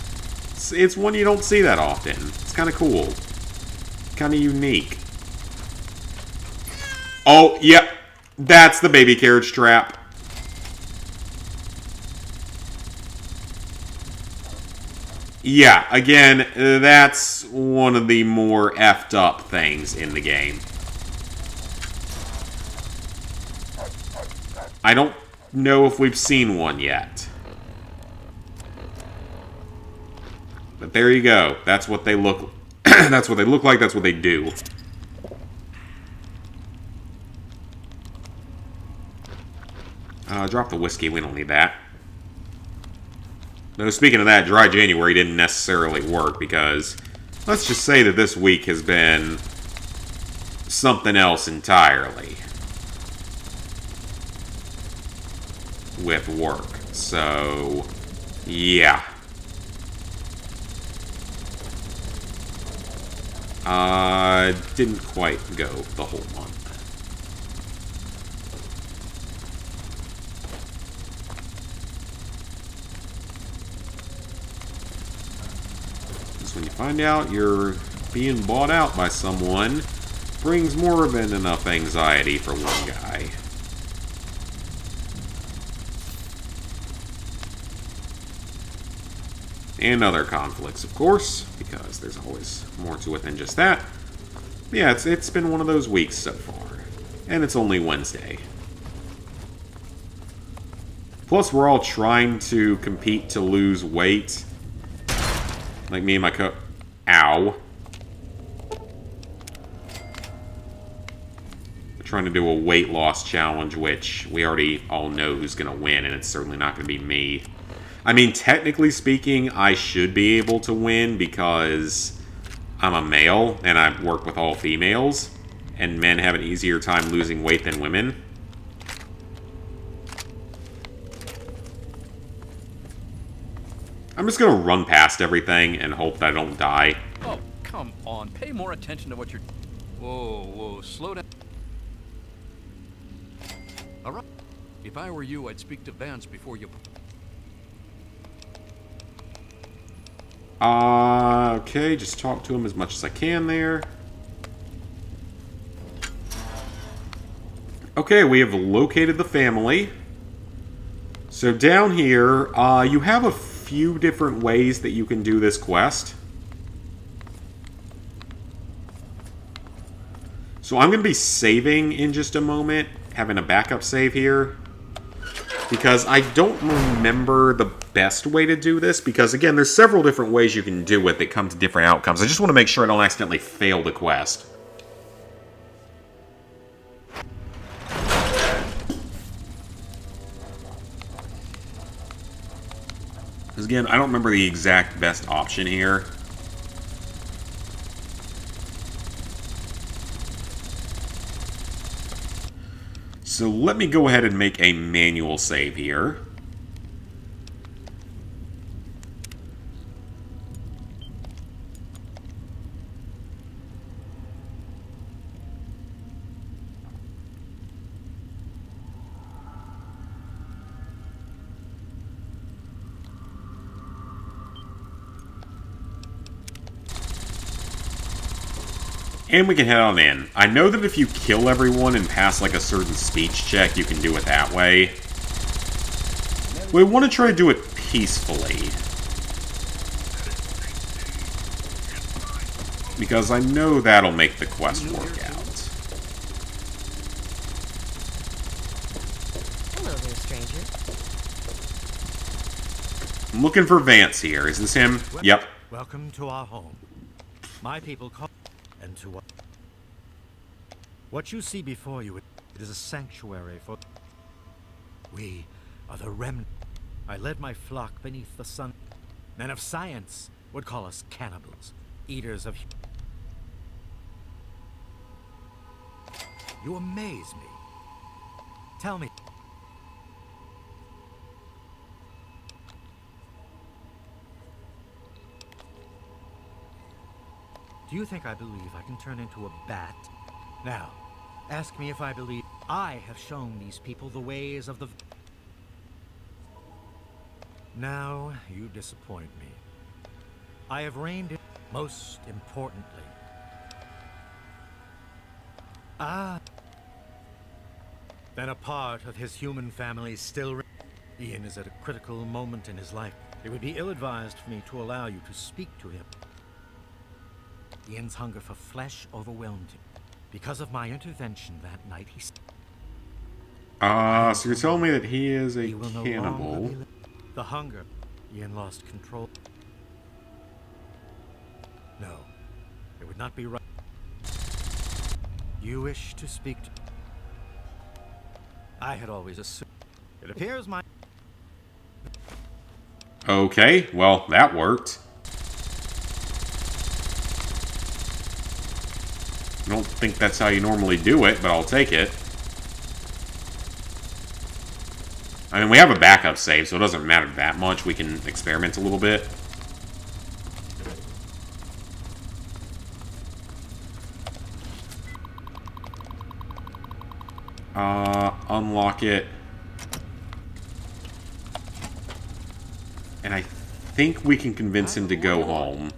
It's one you don't see that often. It's kind of cool. Kind of unique. Oh, yep. That's the baby carriage trap. Yeah, again, that's one of the more effed up things in the game. I don't know if we've seen one yet. But there you go. That's what they look that's what they look like, that's what they do. Drop the whiskey, we don't need that. No, speaking of that, Dry January didn't necessarily work because let's just say that this week has been something else entirely with work. So, yeah. Didn't quite go the whole month. Just when you find out you're being bought out by someone, brings more than enough anxiety for one guy. And other conflicts, of course, because there's always more to it than just that. Yeah, it's been one of those weeks so far. And it's only Wednesday. Plus, we're all trying to compete to lose weight. Like me and my Ow. We're trying to do a weight loss challenge, which we already all know who's going to win, and it's certainly not going to be me. I mean, technically speaking, I should be able to win because I'm a male and I work with all females, and men have an easier time losing weight than women. I'm just going to run past everything and hope that I don't die. Oh, come on. Pay more attention to what you're... Whoa, slow down. All right. If I were you, I'd speak to Vance before you... Okay, just talk to him as much as I can there. Okay, we have located the family. So down here, you have a few different ways that you can do this quest. So I'm going to be saving in just a moment, having a backup save here. Because I don't remember the best way to do this, because again, there's several different ways you can do it that come to different outcomes. I just want to make sure I don't accidentally fail the quest. Because again, I don't remember the exact best option here. So let me go ahead and make a manual save here. And we can head on in. I know that if you kill everyone and pass like a certain speech check, you can do it that way. We want to try to do it peacefully. Because I know that'll make the quest work out. Hello there, stranger. I'm looking for Vance here. Is this him? Yep. Welcome to our home. My people call and to what you see before you, it is a sanctuary for. We are the remnant. I led my flock beneath the sun. Men of science would call us cannibals, eaters of. You amaze me. Tell me. Do you think I believe I can turn into a bat? Now, ask me if I believe I have shown these people the ways of the. Now you disappoint me. I have reigned in. Most importantly. Then a part of his human family still. Ian is at a critical moment in his life. It would be ill-advised for me to allow you to speak to him. Ian's hunger for flesh overwhelmed him. Because of my intervention that night, he. So you're telling me that he is a will no cannibal? longer be the hunger. Ian lost control. No, it would not be right. You wish to speak to. I had always assumed. It appears my. Okay, well, that worked. I don't think that's how you normally do it, but I'll take it. I mean, we have a backup save, so it doesn't matter that much. We can experiment a little bit. Unlock it. And I think we can convince him to go home.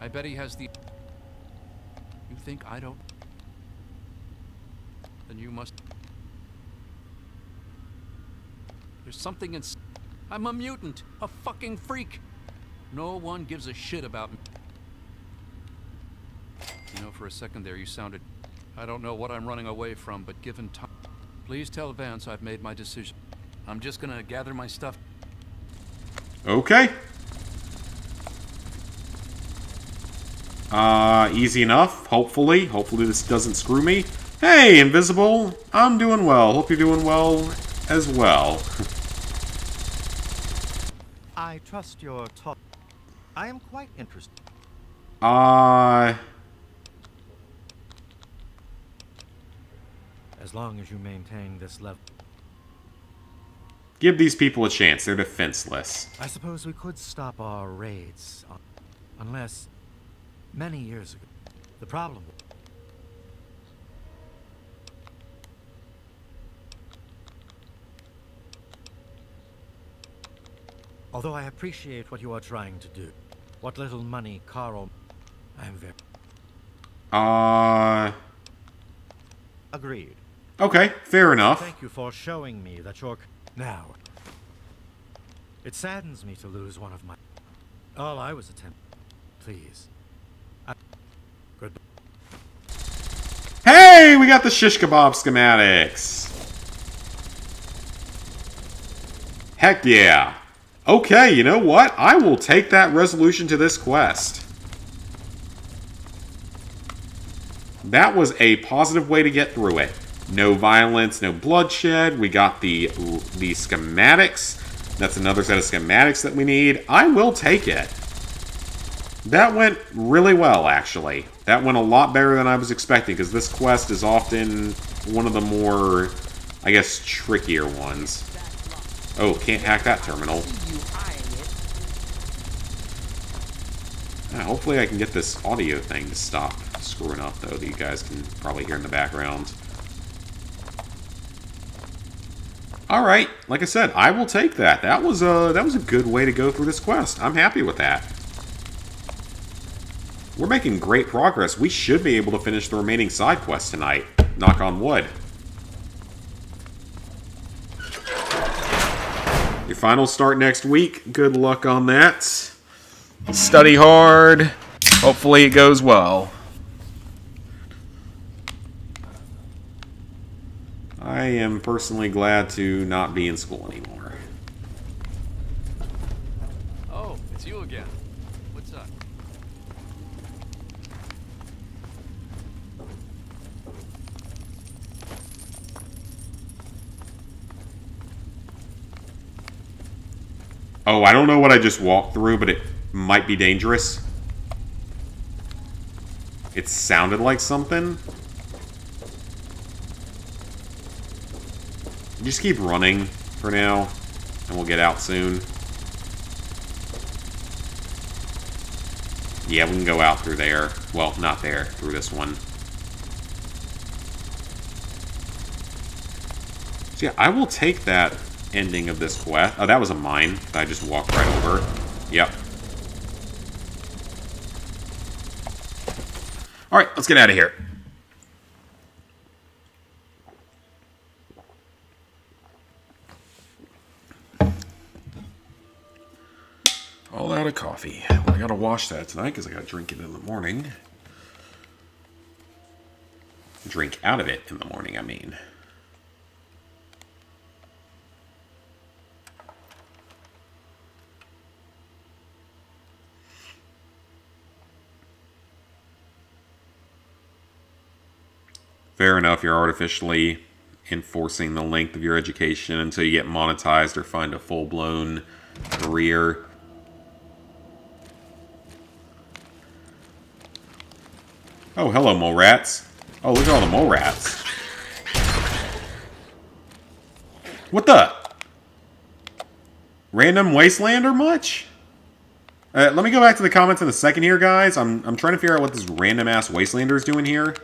I bet he has the... You think I don't? Then you must... There's something in... I'm a mutant! A fucking freak! No one gives a shit about me. You know, for a second there you sounded... I don't know what I'm running away from, but given time... Please tell Vance I've made my decision. I'm just gonna gather my stuff... Okay. Easy enough, hopefully. Hopefully this doesn't screw me. Hey, Invisible! I'm doing well. Hope you're doing well as well. I trust your talk. I am quite interested. As long as you maintain this level. Give these people a chance. They're defenseless. I suppose we could stop our raids, unless many years ago. The problem. Although I appreciate what you are trying to do, what little money Carl, I am very. Agreed. Okay, fair enough. Thank you for showing me that you're. Now, it saddens me to lose one of my. All I was attempting. Please. Good. Hey, we got the shish kebab schematics. Heck yeah. Okay, you know what? I will take that resolution to this quest. That was a positive way to get through it. No violence, no bloodshed. We got the schematics. That's another set of schematics that we need. I will take it. That went really well, actually. That went a lot better than I was expecting, because this quest is often one of the more, I guess, trickier ones. Oh, can't hack that terminal. Hopefully I can get this audio thing to stop screwing up, though, that you guys can probably hear in the background. Alright, like I said, I will take that. That was a good way to go through this quest. I'm happy with that. We're making great progress. We should be able to finish the remaining side quests tonight. Knock on wood. Your finals start next week. Good luck on that. Study hard. Hopefully it goes well. I am personally glad to not be in school anymore. Oh, it's you again. What's up? Oh, I don't know what I just walked through, but it might be dangerous. It sounded like something. Just keep running for now, and we'll get out soon. Yeah, we can go out through there. Well, not there, through this one. So yeah, I will take that ending of this quest. Oh, that was a mine that I just walked right over. Yep. Alright, let's get out of here. All out of coffee. Well, I gotta wash that tonight because I gotta drink it in the morning. Drink out of it in the morning, I mean. Fair enough, you're artificially enforcing the length of your education until you get monetized or find a full-blown career. Oh, hello, mole rats. Oh, look at all the mole rats. What the? Random Wastelander much? Let me go back to the comments in a second here, guys. I'm trying to figure out what this random-ass Wastelander is doing here.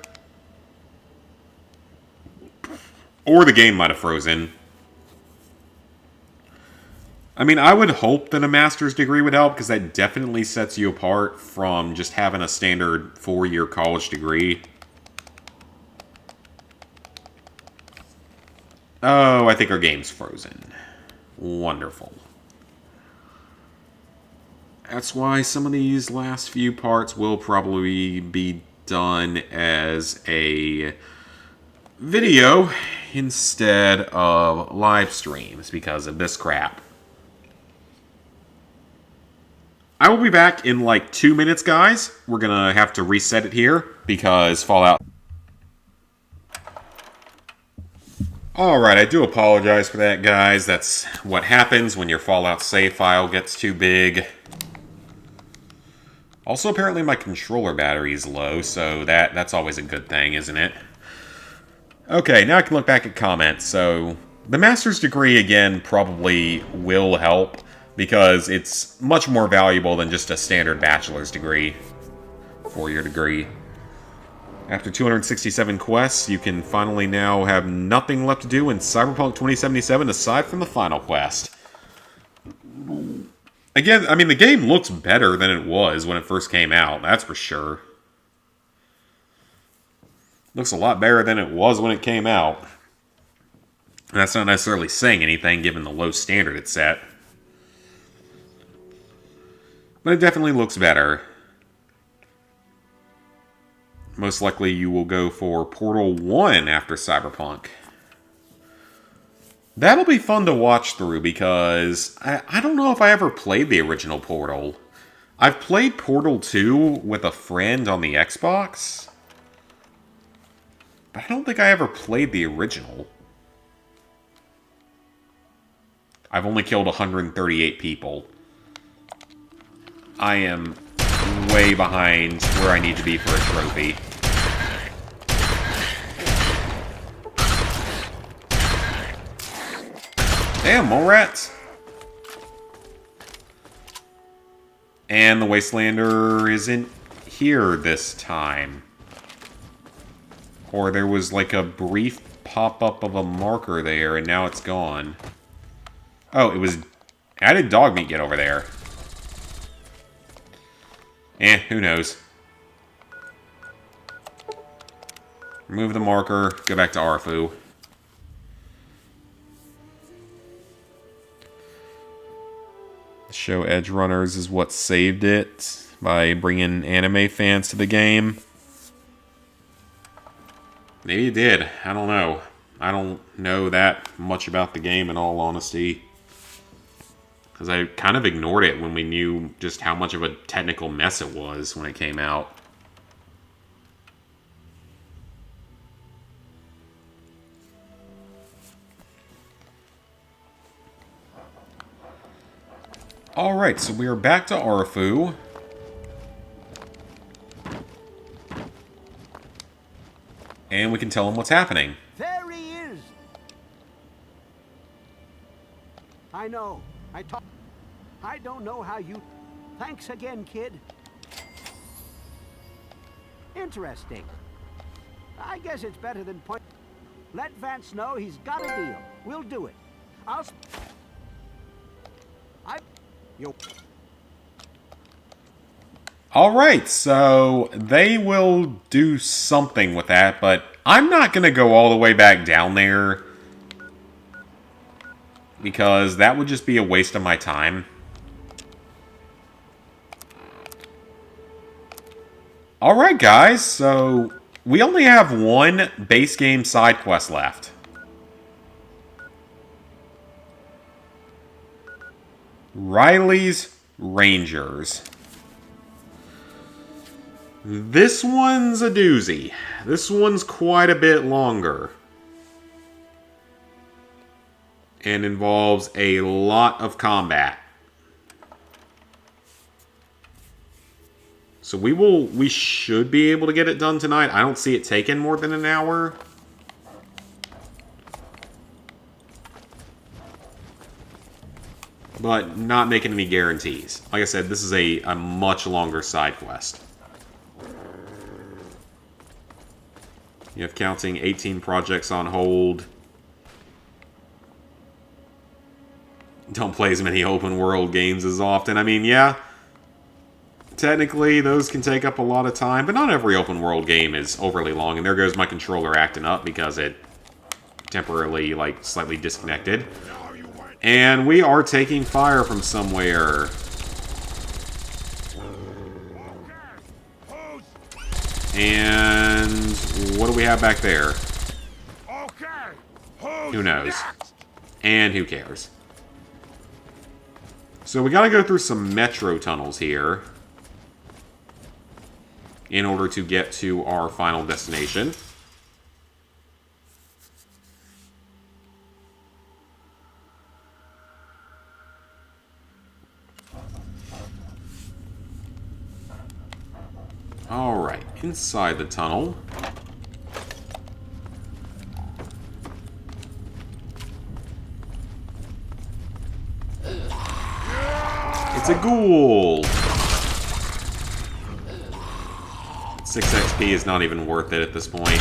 Or the game might have frozen. I mean, I would hope that a master's degree would help, because that definitely sets you apart from just having a standard 4-year college degree. Oh, I think our game's frozen. Wonderful. That's why some of these last few parts will probably be done as a video instead of live streams because of this crap. I will be back in like 2 minutes, guys. We're gonna have to reset it here because Fallout. Alright, I do apologize for that, guys. That's what happens when your Fallout save file gets too big. Also, apparently my controller battery is low, so that's always a good thing, isn't it? Okay, now I can look back at comments. So, the master's degree, again, probably will help because it's much more valuable than just a standard bachelor's degree. 4-year degree. After 267 quests, you can finally now have nothing left to do in Cyberpunk 2077 aside from the final quest. Again, I mean, the game looks better than it was when it first came out, that's for sure. Looks a lot better than it was when it came out. And that's not necessarily saying anything given the low standard it's set. But it definitely looks better. Most likely you will go for Portal 1 after Cyberpunk. That'll be fun to watch through because I don't know if I ever played the original Portal. I've played Portal 2 with a friend on the Xbox. But I don't think I ever played the original. I've only killed 138 people. I am way behind where I need to be for a trophy. Damn, mole rats! And the Wastelander isn't here this time. Or there was like a brief pop-up of a marker there, and now it's gone. Oh, it was... How did dog meat get over there? Who knows. Remove the marker, go back to Arfu. Show Edge Runners is what saved it. by bringing anime fans to the game. Maybe it did. I don't know. I don't know that much about the game in all honesty. Because I kind of ignored it when we knew just how much of a technical mess it was when it came out. Alright, so we are back to Arfu. And we can tell him what's happening. There he is. I know. I don't know how you... Thanks again, kid. Interesting. I guess it's better than point... Let Vance know he's got a deal. We'll do it. Yo. Alright, so they will do something with that, but I'm not going to go all the way back down there. Because that would just be a waste of my time. Alright guys, so we only have one base game side quest left. Reilly's Rangers. This one's a doozy. This one's quite a bit longer. And involves a lot of combat. So we should be able to get it done tonight. I don't see it taking more than an hour. But not making any guarantees. Like I said, this is a much longer side quest. You have counting 18 projects on hold. Don't play as many open world games as often. I mean, yeah, technically those can take up a lot of time, but not every open world game is overly long. And there goes my controller acting up because it temporarily, like, slightly disconnected. And we are taking fire from somewhere. And what do we have back there? Who knows? And who cares? So we gotta go through some metro tunnels here in order to get to our final destination. Alright, inside the tunnel. It's a ghoul! 6 XP is not even worth it at this point.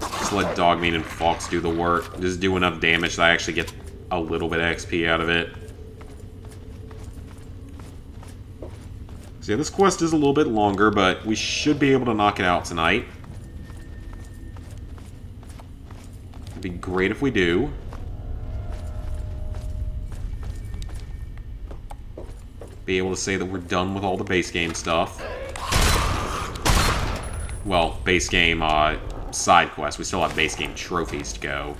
Just let Dogmeat and Fox do the work. Just do enough damage that I actually get a little bit of XP out of it. So yeah, this quest is a little bit longer, but we should be able to knock it out tonight. It'd be great if we do. Be able to say that we're done with all the base game stuff. Well, base game side quests. We still have base game trophies to go.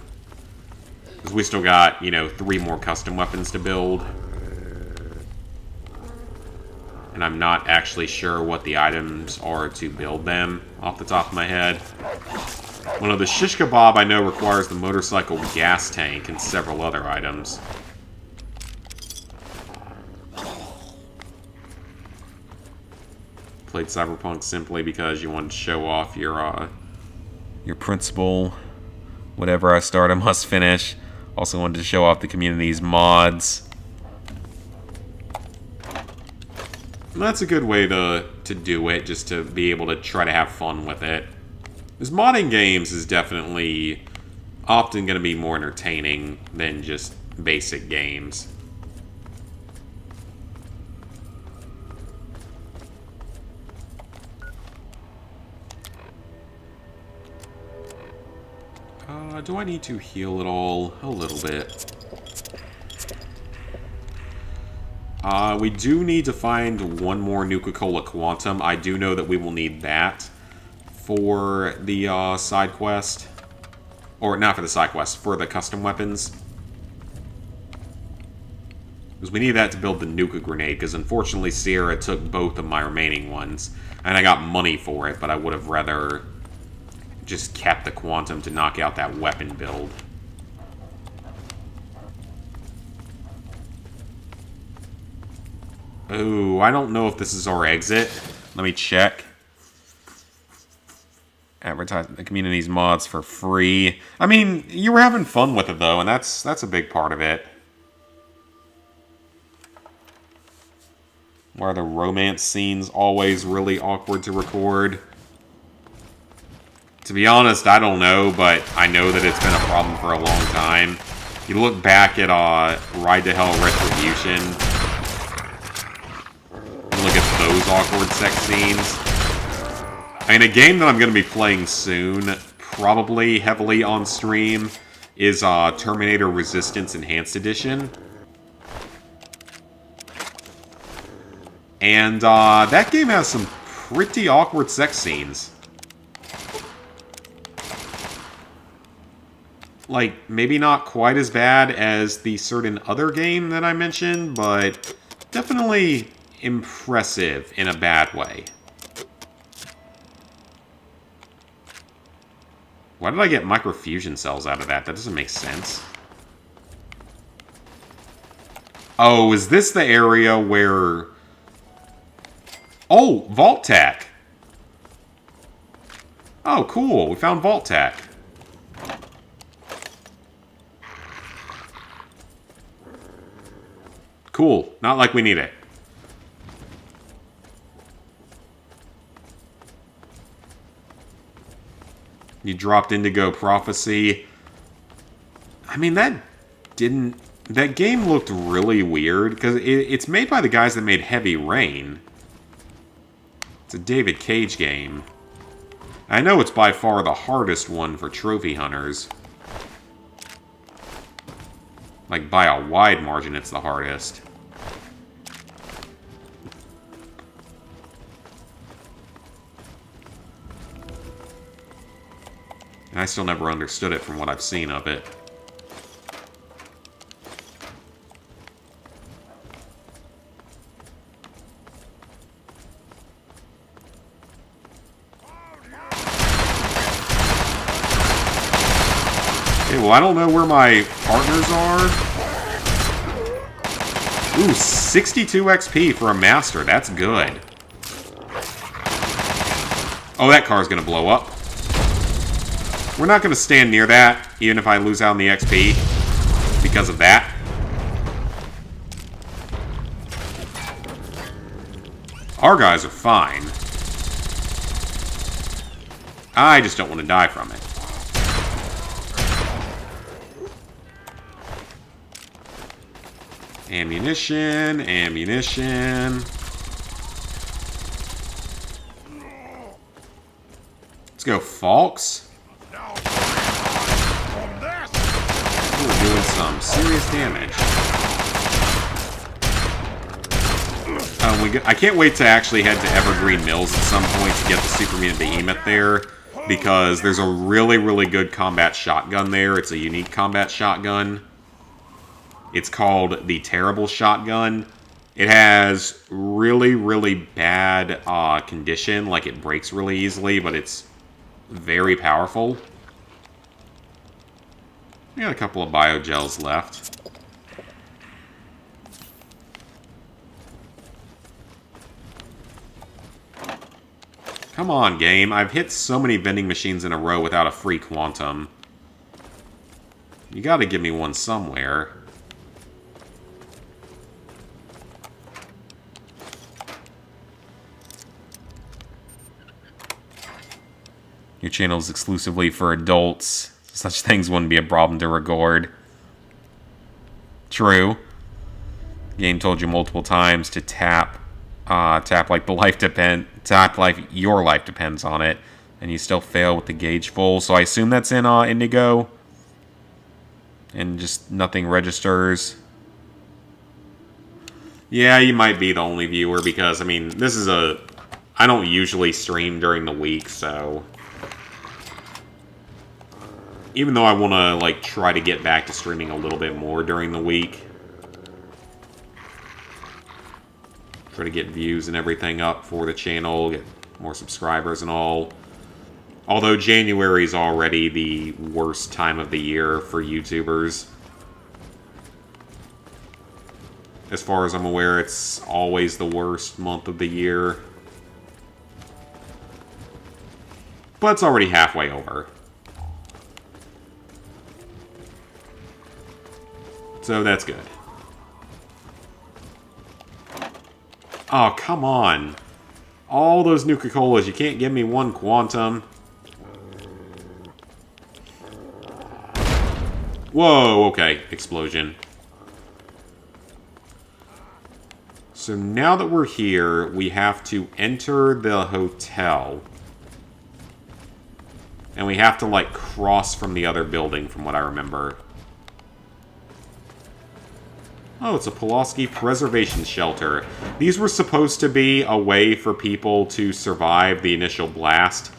Because we still got, you know, 3 more custom weapons to build. And I'm not actually sure what the items are to build them off the top of my head. One of the shish kebab I know requires the motorcycle gas tank and several other items. Played Cyberpunk simply because you wanted to show off your principal. Whatever I start, I must finish. Also wanted to show off the community's mods. And that's a good way to do it, just to be able to try to have fun with it. Because modding games is definitely often going to be more entertaining than just basic games. Do I need to heal at all? A little bit. We do need to find one more Nuka-Cola Quantum. I do know that we will need that for the side quest. Or not for the side quest, for the custom weapons. Because we need that to build the Nuka Grenade, because unfortunately Sierra took both of my remaining ones. And I got money for it, but I would have rather just kept the Quantum to knock out that weapon build. Ooh, I don't know if this is our exit. Let me check. Advertise the community's mods for free. I mean, you were having fun with it though, and that's a big part of it. Why are the romance scenes always really awkward to record? To be honest, I don't know, but I know that it's been a problem for a long time. You look back at Ride to Hell Retribution, and look at those awkward sex scenes. I mean, a game that I'm going to be playing soon, probably heavily on stream, is Terminator Resistance Enhanced Edition. And that game has some pretty awkward sex scenes. Like, maybe not quite as bad as the certain other game that I mentioned, but definitely impressive in a bad way. Why did I get microfusion cells out of that? That doesn't make sense. Oh, is this the area where... Oh, Vault Tech! Oh, cool. We found Vault Tech. Cool. Not like we need it. You dropped Indigo Prophecy. I mean, that game looked really weird, because it's made by the guys that made Heavy Rain. It's a David Cage game. I know it's by far the hardest one for trophy hunters. Like, by a wide margin, it's the hardest. And I still never understood it from what I've seen of it. Okay, well, I don't know where my partners are. Ooh, 62 XP for a master. That's good. Oh, that car's gonna blow up. We're not going to stand near that, even if I lose out on the XP, because of that. Our guys are fine. I just don't want to die from it. Ammunition, ammunition. Let's go, Falks. We're doing some serious damage. I can't wait to actually head to Evergreen Mills at some point to get the Super Mutant Behemoth there, because there's a really, really good combat shotgun there. It's a unique combat shotgun. It's called the Terrible Shotgun. It has really, really bad condition, like it breaks really easily, but it's very powerful. We got a couple of biogels left. Come on, game. I've hit so many vending machines in a row without a free quantum. You gotta give me one somewhere. Your channel is exclusively for adults. Such things wouldn't be a problem to record. True. Game told you multiple times to tap like your life depends on it, and you still fail with the gauge full. So I assume that's in Indigo, and just nothing registers. Yeah, you might be the only viewer because, I mean, this is a... I don't usually stream during the week, so... Even though I want to, like, try to get back to streaming a little bit more during the week. Try to get views and everything up for the channel, get more subscribers and all. Although January is already the worst time of the year for YouTubers. As far as I'm aware, it's always the worst month of the year. But it's already halfway over. So that's good. Oh, come on. All those Nuka-Colas, you can't give me one Quantum. Whoa, okay. Explosion. So now that we're here, we have to enter the hotel. And we have to, like, cross from the other building, from what I remember. Oh, it's a Pulaski Preservation Shelter. These were supposed to be a way for people to survive the initial blast.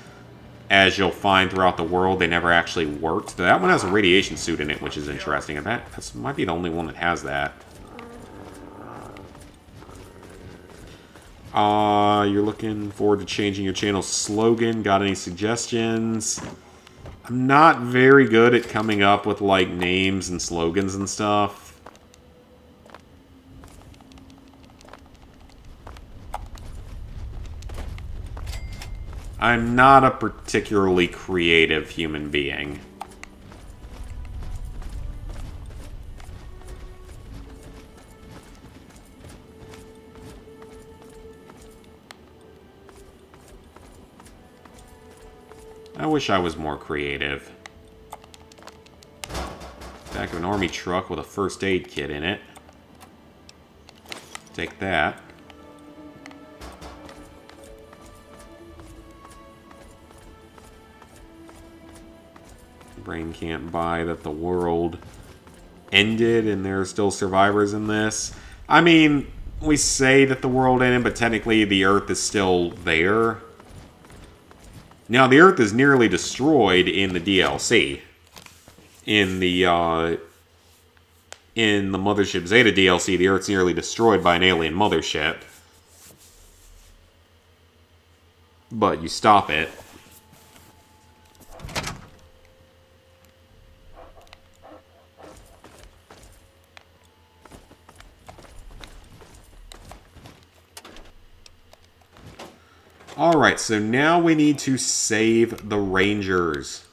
As you'll find throughout the world, they never actually worked. That one has a radiation suit in it, which is interesting. And that might be the only one that has that. You're looking forward to changing your channel's slogan. Got any suggestions? I'm not very good at coming up with, like, names and slogans and stuff. I'm not a particularly creative human being. I wish I was more creative. Back of an army truck with a first aid kit in it. Take that. Brain can't buy that the world ended and there are still survivors in this. I mean, we say that the world ended, but technically the Earth is still there. Now, the Earth is nearly destroyed in the DLC. In the Mothership Zeta DLC, the Earth's nearly destroyed by an alien mothership. But you stop it. Alright, so now we need to save the Rangers.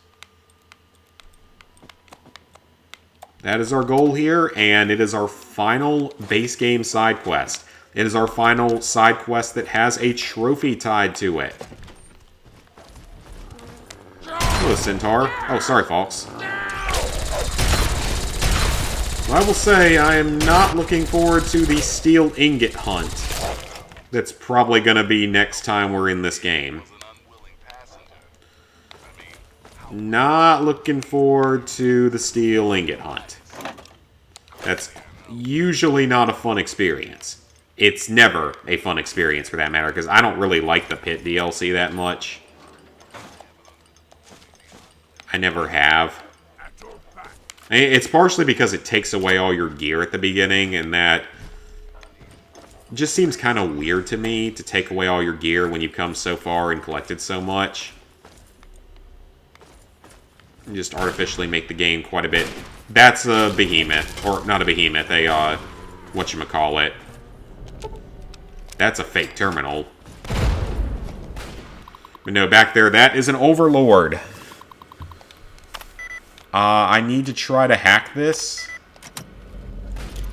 That is our goal here, and it is our final base game side quest. It is our final side quest that has a trophy tied to it. Hello, Centaur. Oh, sorry, Fox. Well, I will say I am not looking forward to the steel ingot hunt. That's probably going to be next time we're in this game. Not looking forward to the steel ingot hunt. That's usually not a fun experience. It's never a fun experience for that matter, because I don't really like the Pit DLC that much. I never have. It's partially because it takes away all your gear at the beginning, and that just seems kind of weird to me to take away all your gear when you've come so far and collected so much. And just artificially make the game quite a bit. That's a behemoth. Or, not a behemoth, a, whatchamacallit. That's a fake terminal. But no, back there, that is an overlord. I need to try to hack this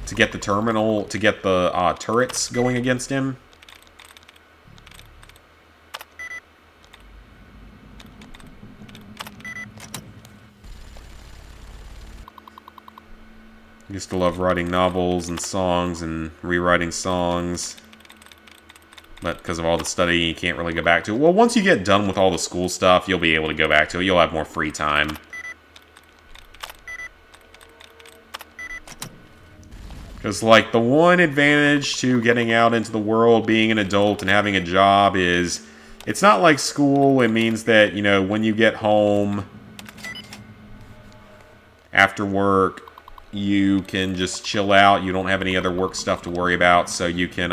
to get the terminal, to get the turrets going against him. I used to love writing novels and songs and rewriting songs. But because of all the studying, you can't really go back to it. Well, once you get done with all the school stuff, you'll be able to go back to it. You'll have more free time. Because, like, the one advantage to getting out into the world, being an adult, and having a job is... It's not like school. It means that, you know, when you get home after work, you can just chill out. You don't have any other work stuff to worry about, so you can,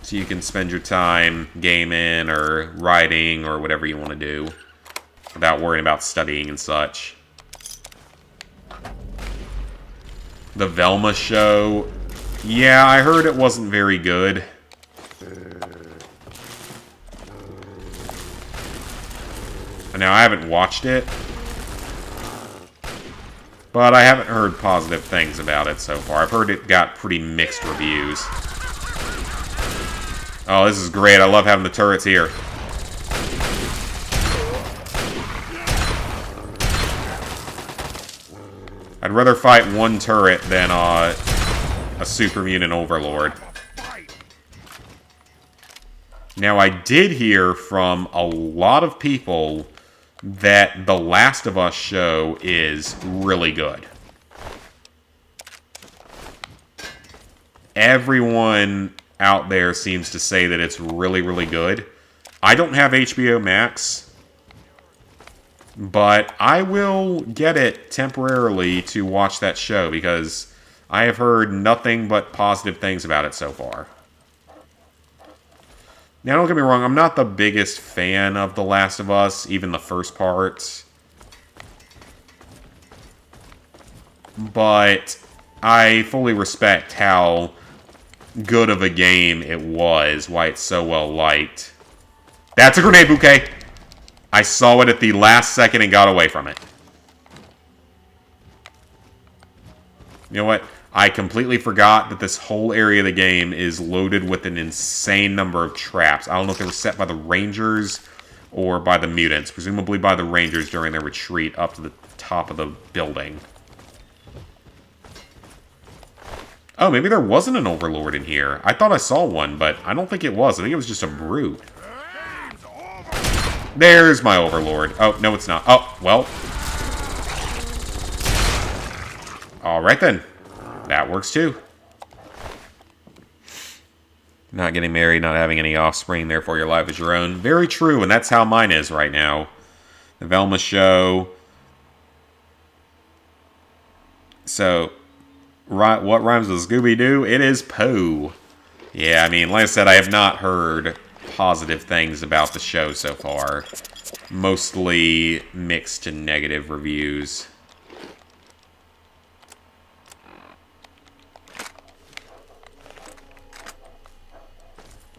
So you can spend your time gaming or writing or whatever you want to do without worrying about studying and such. The Velma show. Yeah, I heard it wasn't very good. Now, I haven't watched it, but I haven't heard positive things about it so far. I've heard it got pretty mixed reviews. Oh, this is great. I love having the turrets here. I'd rather fight one turret than a super mutant overlord. Now, I did hear from a lot of people that The Last of Us show is really good. Everyone out there seems to say that it's really, really good. I don't have HBO Max, but I will get it temporarily to watch that show because I have heard nothing but positive things about it so far. Now, don't get me wrong, I'm not the biggest fan of The Last of Us, even the first part. But I fully respect how good of a game it was, why it's so well liked. That's a grenade bouquet! I saw it at the last second and got away from it. You know what? I completely forgot that this whole area of the game is loaded with an insane number of traps. I don't know if they were set by the Rangers or by the mutants. Presumably by the Rangers during their retreat up to the top of the building. Oh, maybe there wasn't an Overlord in here. I thought I saw one, but I don't think it was. I think it was just a brute. There's my Overlord. Oh, no, it's not. Oh, well. Alright then. That works too. Not getting married, not having any offspring, therefore your life is your own. Very true, and that's how mine is right now. The Velma show. So... what rhymes with Scooby-Doo? It is Pooh. Yeah, I mean, like I said, I have not heard positive things about the show so far. Mostly mixed to negative reviews.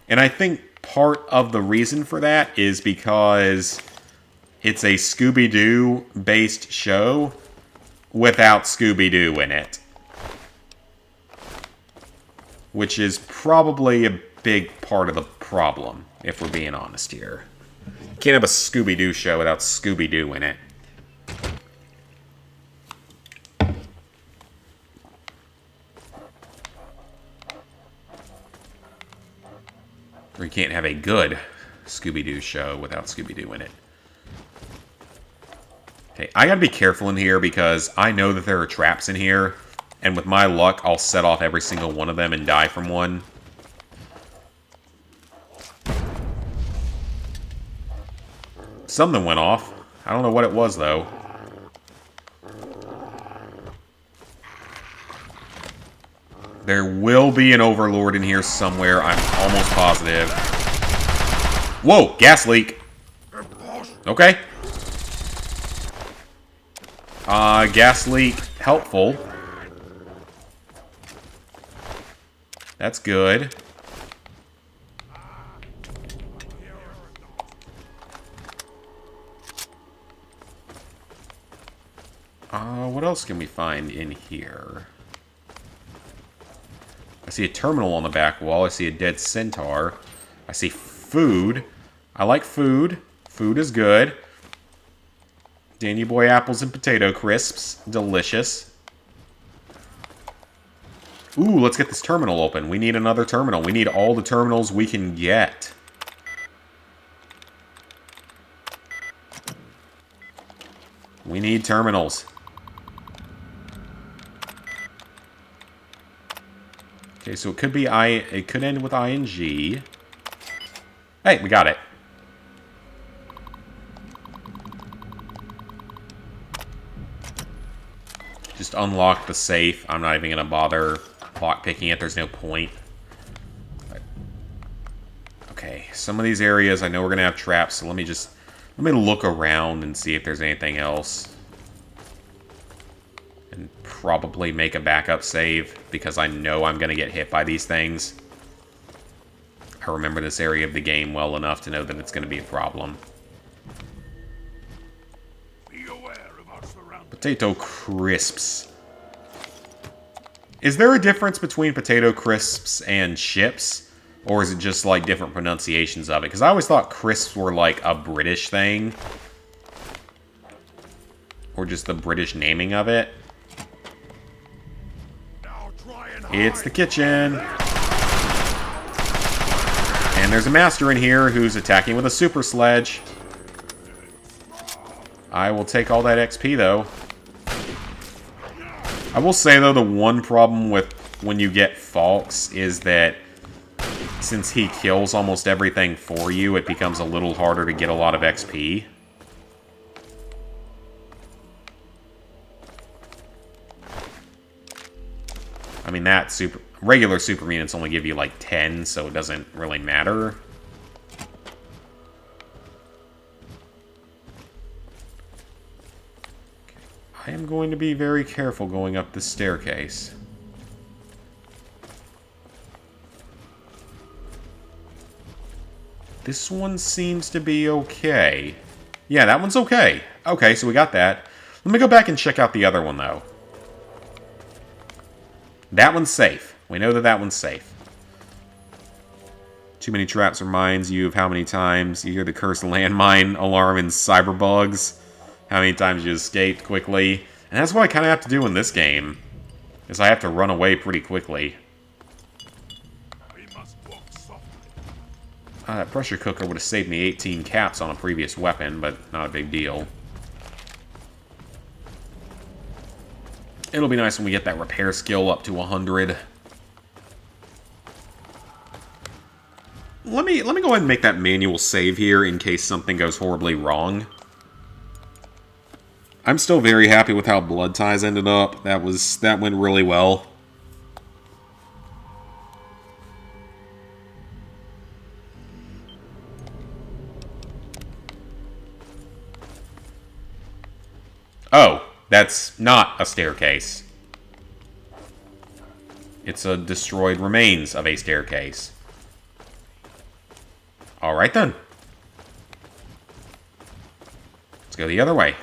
And I think part of the reason for that is because it's a Scooby-Doo-based show without Scooby-Doo in it. Which is probably a big part of the problem, if we're being honest here. You can't have a Scooby-Doo show without Scooby-Doo in it. Or you can't have a good Scooby-Doo show without Scooby-Doo in it. Okay, I gotta be careful in here because I know that there are traps in here. And with my luck, I'll set off every single one of them and die from one. Something went off. I don't know what it was, though. There will be an Overlord in here somewhere, I'm almost positive. Whoa! Gas leak! Okay. Gas leak helpful. That's good. What else can we find in here? I see a terminal on the back wall. I see a dead centaur. I see food. I like food. Food is good. Danny Boy apples and potato crisps. Delicious. Ooh, let's get this terminal open. We need another terminal. We need all the terminals we can get. We need terminals. Okay, so it could be it could end with ing. Hey, we got it. Just unlock the safe. I'm not even going to bother lockpicking it. There's no point. Okay, some of these areas I know we're going to have traps, so let me look around and see if there's anything else. And probably make a backup save, because I know I'm going to get hit by these things. I remember this area of the game well enough to know that it's going to be a problem. Potato crisps. Is there a difference between potato crisps and chips? Or is it just like different pronunciations of it? Because I always thought crisps were like a British thing. Or just the British naming of it. It's the kitchen. And there's a master in here who's attacking with a super sledge. I will take all that XP though. I will say though, the one problem with when you get Falks is that since he kills almost everything for you, it becomes a little harder to get a lot of XP. I mean, that regular super units only give you like 10, so it doesn't really matter. I am going to be very careful going up this staircase. This one seems to be okay. Yeah, that one's okay. Okay, so we got that. Let me go back and check out the other one, though. That one's safe. We know that that one's safe. Too many traps or mines. You have how many times? You hear the cursed landmine alarm in Cyberbugs. How many times you escaped quickly. And that's what I kind of have to do in this game. Is I have to run away pretty quickly. That pressure cooker would have saved me 18 caps on a previous weapon, but not a big deal. It'll be nice when we get that repair skill up to 100. Let me go ahead and make that manual save here in case something goes horribly wrong. I'm still very happy with how Blood Ties ended up. That went really well. Oh, that's not a staircase. It's a destroyed remains of a staircase. Alright then. Let's go the other way.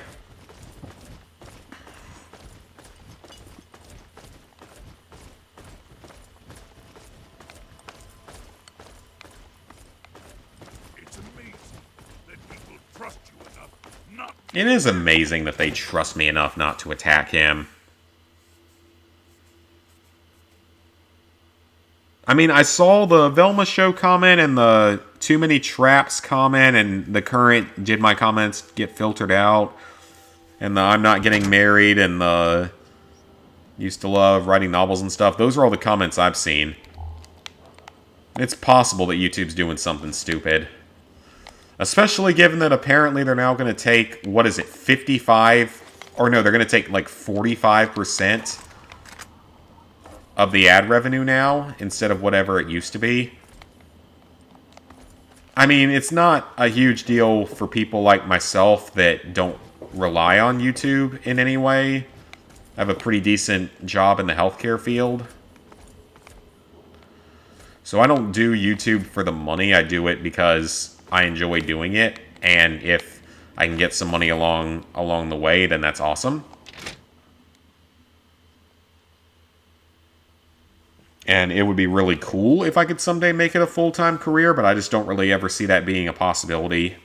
It is amazing that they trust me enough not to attack him. I mean, I saw the Velma show comment and the too many traps comment and the current did my comments get filtered out and the I'm not getting married and the used to love writing novels and stuff. Those are all the comments I've seen. It's possible that YouTube's doing something stupid. Especially given that apparently they're now going to take, what is it, 55? Or no, they're going to take like 45% of the ad revenue now, instead of whatever it used to be. I mean, it's not a huge deal for people like myself that don't rely on YouTube in any way. I have a pretty decent job in the healthcare field. So I don't do YouTube for the money, I do it because I enjoy doing it, and if I can get some money along the way, then that's awesome. And it would be really cool if I could someday make it a full-time career, but I just don't really ever see that being a possibility.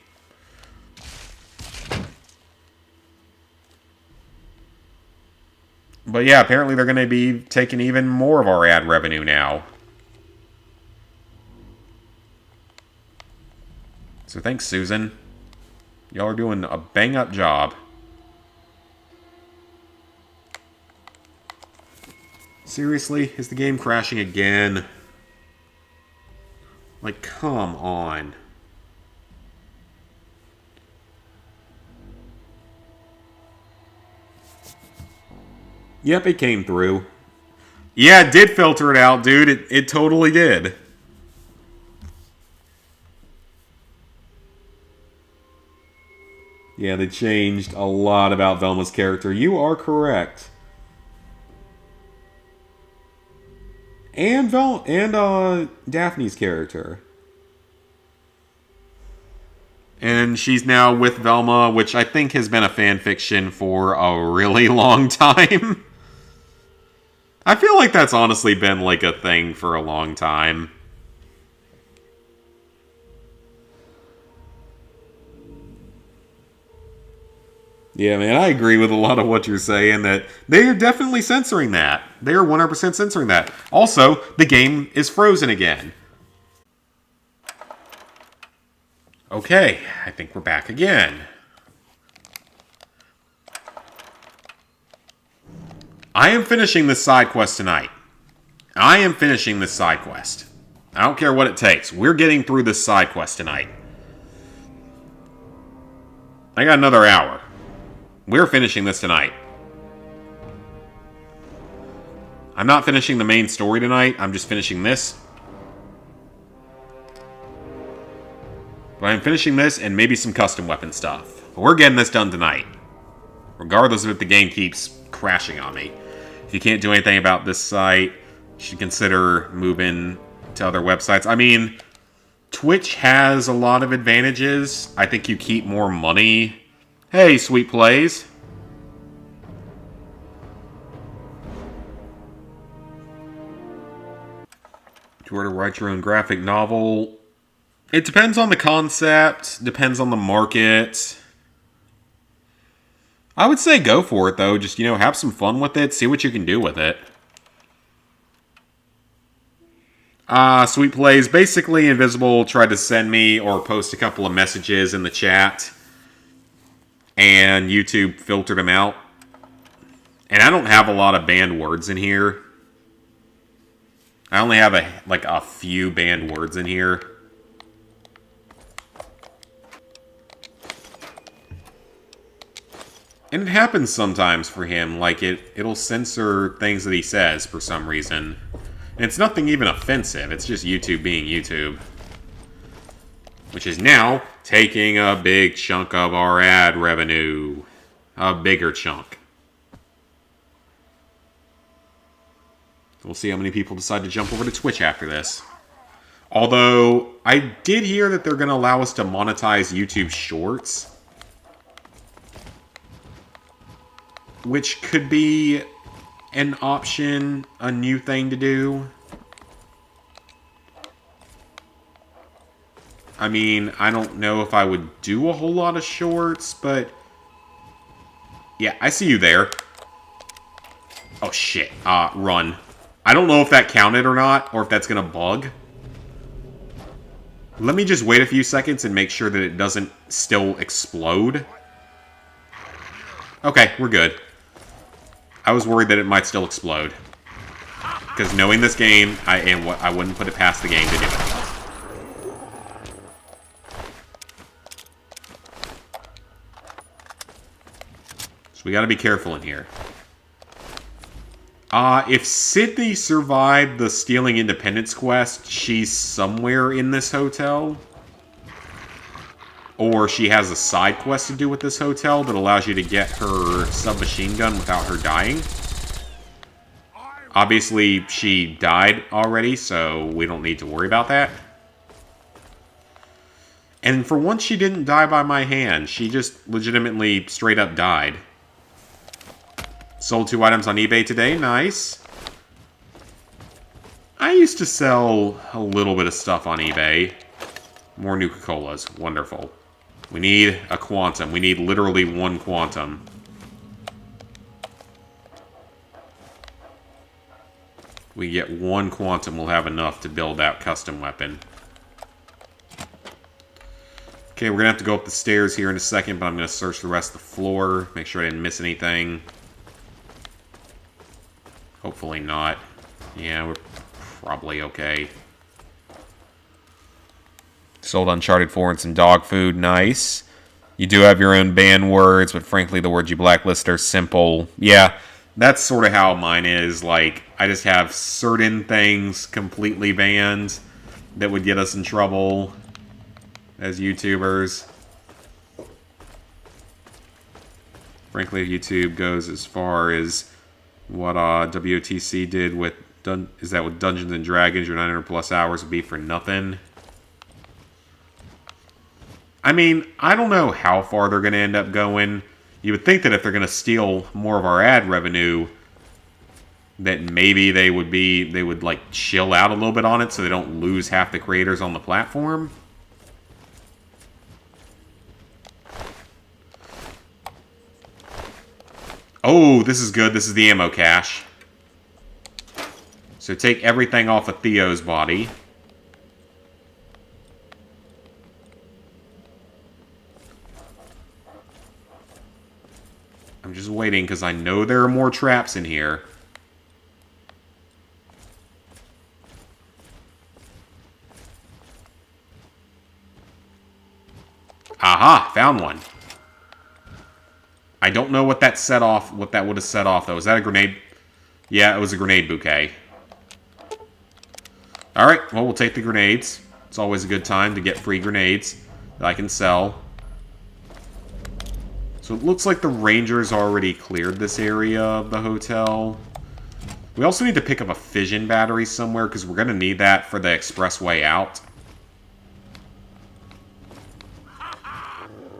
But yeah, apparently they're going to be taking even more of our ad revenue now. So thanks, Susan. Y'all are doing a bang-up job. Seriously? Is the game crashing again? Like, come on. Yep, it came through. Yeah, it did filter it out, dude. It totally did. Yeah, they changed a lot about Velma's character. You are correct. And Daphne's character. And she's now with Velma, which I think has been a fanfiction for a really long time. I feel like that's honestly been like a thing for a long time. Yeah, man, I agree with a lot of what you're saying, that they are definitely censoring that. They are 100% censoring that. Also, the game is frozen again. Okay, I think we're back again. I am finishing this side quest tonight. I am finishing this side quest. I don't care what it takes. We're getting through this side quest tonight. I got another hour. We're finishing this tonight. I'm not finishing the main story tonight. I'm just finishing this. But I'm finishing this and maybe some custom weapon stuff. But we're getting this done tonight. Regardless of if the game keeps crashing on me. If you can't do anything about this site, you should consider moving to other websites. I mean, Twitch has a lot of advantages. I think you keep more money. Hey, Sweet Plays. To where to write your own graphic novel. It depends on the concept, depends on the market. I would say go for it, though. Just, have some fun with it. See what you can do with it. Sweet Plays. Basically, Invisible tried to send me or post a couple of messages in the chat. And YouTube filtered them out. And I don't have a lot of banned words in here. I only have a few banned words in here. And it happens sometimes for him, like it'll censor things that he says for some reason. And it's nothing even offensive, it's just YouTube being YouTube. Which is now taking a big chunk of our ad revenue. A bigger chunk. We'll see how many people decide to jump over to Twitch after this. Although, I did hear that they're going to allow us to monetize YouTube Shorts. Which could be an option, a new thing to do. I mean, I don't know if I would do a whole lot of shorts, but... Yeah, I see you there. Oh, shit. Run. I don't know if that counted or not, or if that's gonna bug. Let me just wait a few seconds and make sure that it doesn't still explode. Okay, we're good. I was worried that it might still explode. Because knowing this game, I wouldn't put it past the game to do it. So we gotta be careful in here. If Sydney survived the Stealing Independence quest, she's somewhere in this hotel. Or she has a side quest to do with this hotel that allows you to get her submachine gun without her dying. Obviously, she died already, so we don't need to worry about that. And for once, she didn't die by my hand. She just legitimately straight up died. Sold 2 items on eBay today. Nice. I used to sell a little bit of stuff on eBay. More Nuka-Colas. Wonderful. We need a quantum. We need literally 1 quantum. We get 1 quantum, we'll have enough to build that custom weapon. Okay, we're going to have to go up the stairs here in a second, but I'm going to search the rest of the floor. Make sure I didn't miss anything. Hopefully not. Yeah, we're probably okay. Sold Uncharted 4 and some dog food. Nice. You do have your own banned words, but frankly, the words you blacklist are simple. Yeah, that's sort of how mine is. Like, I just have certain things completely banned that would get us in trouble as YouTubers. Frankly, if YouTube goes as far as what WOTC did with... Is that with Dungeons and Dragons, your 900 plus hours would be for nothing? I mean, I don't know how far they're going to end up going. You would think that if they're going to steal more of our ad revenue, that maybe they would like chill out a little bit on it so they don't lose half the creators on the platform. Oh, this is good. This is the ammo cache. So take everything off of Theo's body. I'm just waiting because I know there are more traps in here. Aha! Found one. I don't know what that set off, what that would have set off though. Is that a grenade? Yeah, it was a grenade bouquet. Alright, well, we'll take the grenades. It's always a good time to get free grenades that I can sell. So it looks like the Rangers already cleared this area of the hotel. We also need to pick up a fission battery somewhere because we're going to need that for the expressway out.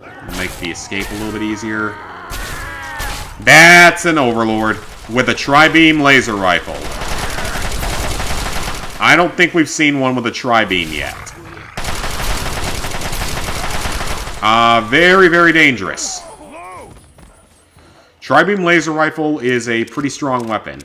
We'll make the escape a little bit easier. That's an Overlord with a tri-beam laser rifle. I don't think we've seen one with a tri-beam yet. Very, very dangerous. Tri-beam laser rifle is a pretty strong weapon.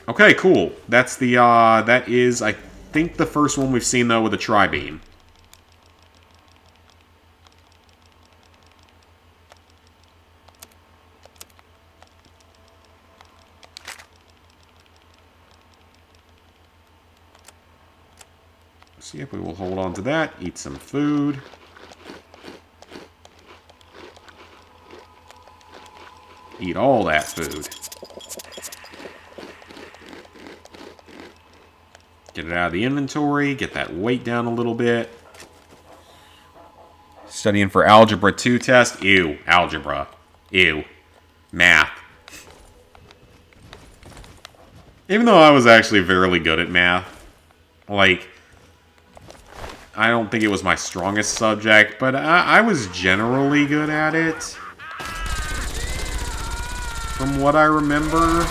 Okay, cool. That's the, that is, I think, the first one we've seen, though, with a tri-beam. So, yep, we will hold on to that, eat some food. Eat all that food. Get it out of the inventory, get that weight down a little bit. Studying for Algebra 2 test. Ew, algebra. Ew. Math. Even though I was actually fairly good at math. Like, I don't think it was my strongest subject, but I was generally good at it. From what I remember.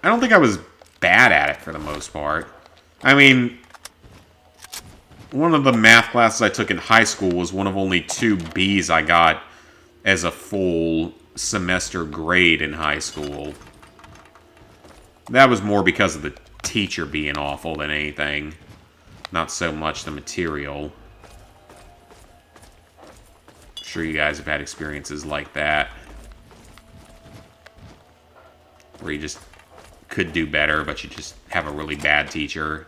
I don't think I was bad at it for the most part. I mean, one of the math classes I took in high school was one of only 2 B's I got as a full semester grade in high school. That was more because of the teacher being awful than anything. Not so much the material. I'm sure you guys have had experiences like that. Where you just could do better, but you just have a really bad teacher.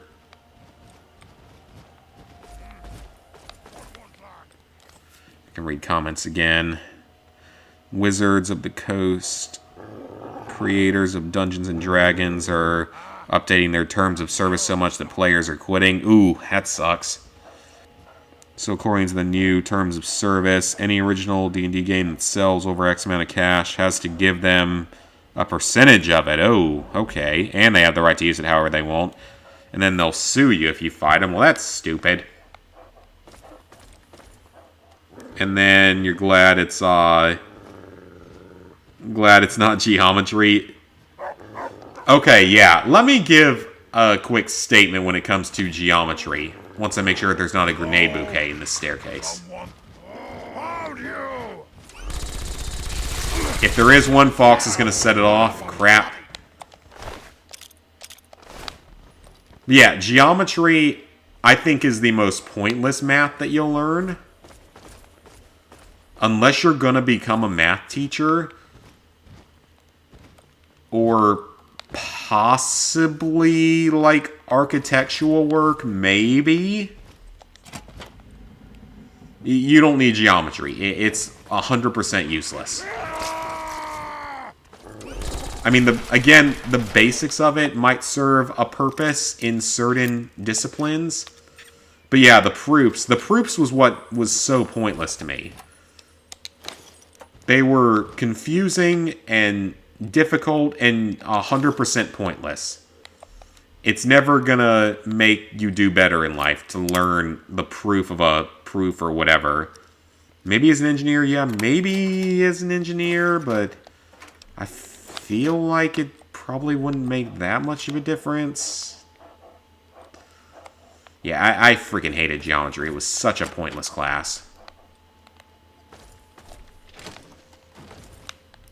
I can read comments again. Wizards of the Coast, creators of Dungeons and Dragons, are updating their terms of service so much that players are quitting. Ooh, that sucks. So according to the new terms of service, any original D&D game that sells over X amount of cash has to give them a percentage of it. Oh, okay. And they have the right to use it however they want. And then they'll sue you if you fight them. Well, that's stupid. And then you're glad it's not geometry. Okay, yeah. Let me give a quick statement when it comes to geometry. Once I make sure that there's not a grenade bouquet in this staircase. If there is one, Fox is going to set it off. Crap. Yeah, geometry, I think, is the most pointless math that you'll learn. Unless you're going to become a math teacher. Or possibly, like, architectural work, maybe. You don't need geometry. It's 100% useless. I mean, again, the basics of it might serve a purpose in certain disciplines. But yeah, the proofs was what was so pointless to me. They were confusing and difficult and 100% pointless. It's never gonna make you do better in life to learn the proof of a proof or whatever. Maybe as an engineer, yeah, maybe as an engineer, but I feel like it probably wouldn't make that much of a difference. Yeah, I freaking hated geometry. It was such a pointless class.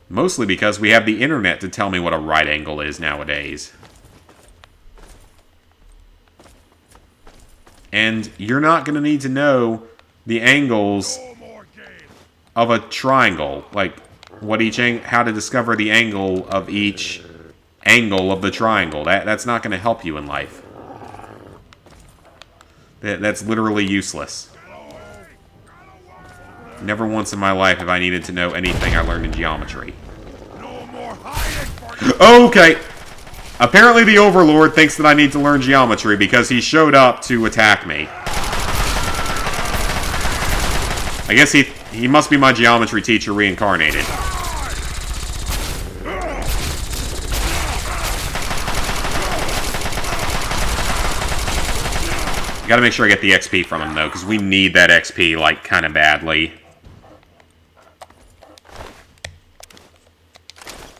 Mostly because we have the internet to tell me what a right angle is nowadays. And you're not going to need to know the angles of a triangle. Like, how to discover the angle of each angle of the triangle. That's not going to help you in life. That's literally useless. Never once in my life have I needed to know anything I learned in geometry. Okay. Apparently the Overlord thinks that I need to learn geometry because he showed up to attack me. I guess he must be my geometry teacher reincarnated. Gotta make sure I get the XP from him, though, because we need that XP, like, kind of badly.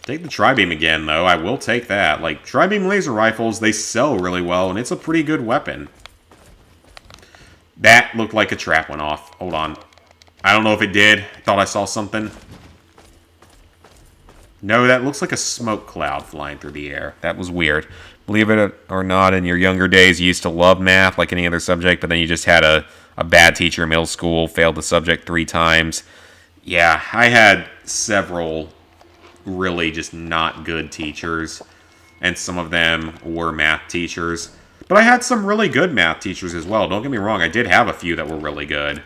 Take the Tri-Beam again, though. I will take that. Like, Tri-Beam laser rifles, they sell really well, and it's a pretty good weapon. That looked like a trap went off. Hold on. I don't know if it did. Thought I saw something. No, that looks like a smoke cloud flying through the air. That was weird. Believe it or not, in your younger days, you used to love math like any other subject, but then you just had a bad teacher in middle school, failed the subject 3 times. Yeah, I had several really just not good teachers, and some of them were math teachers. But I had some really good math teachers as well. Don't get me wrong, I did have a few that were really good.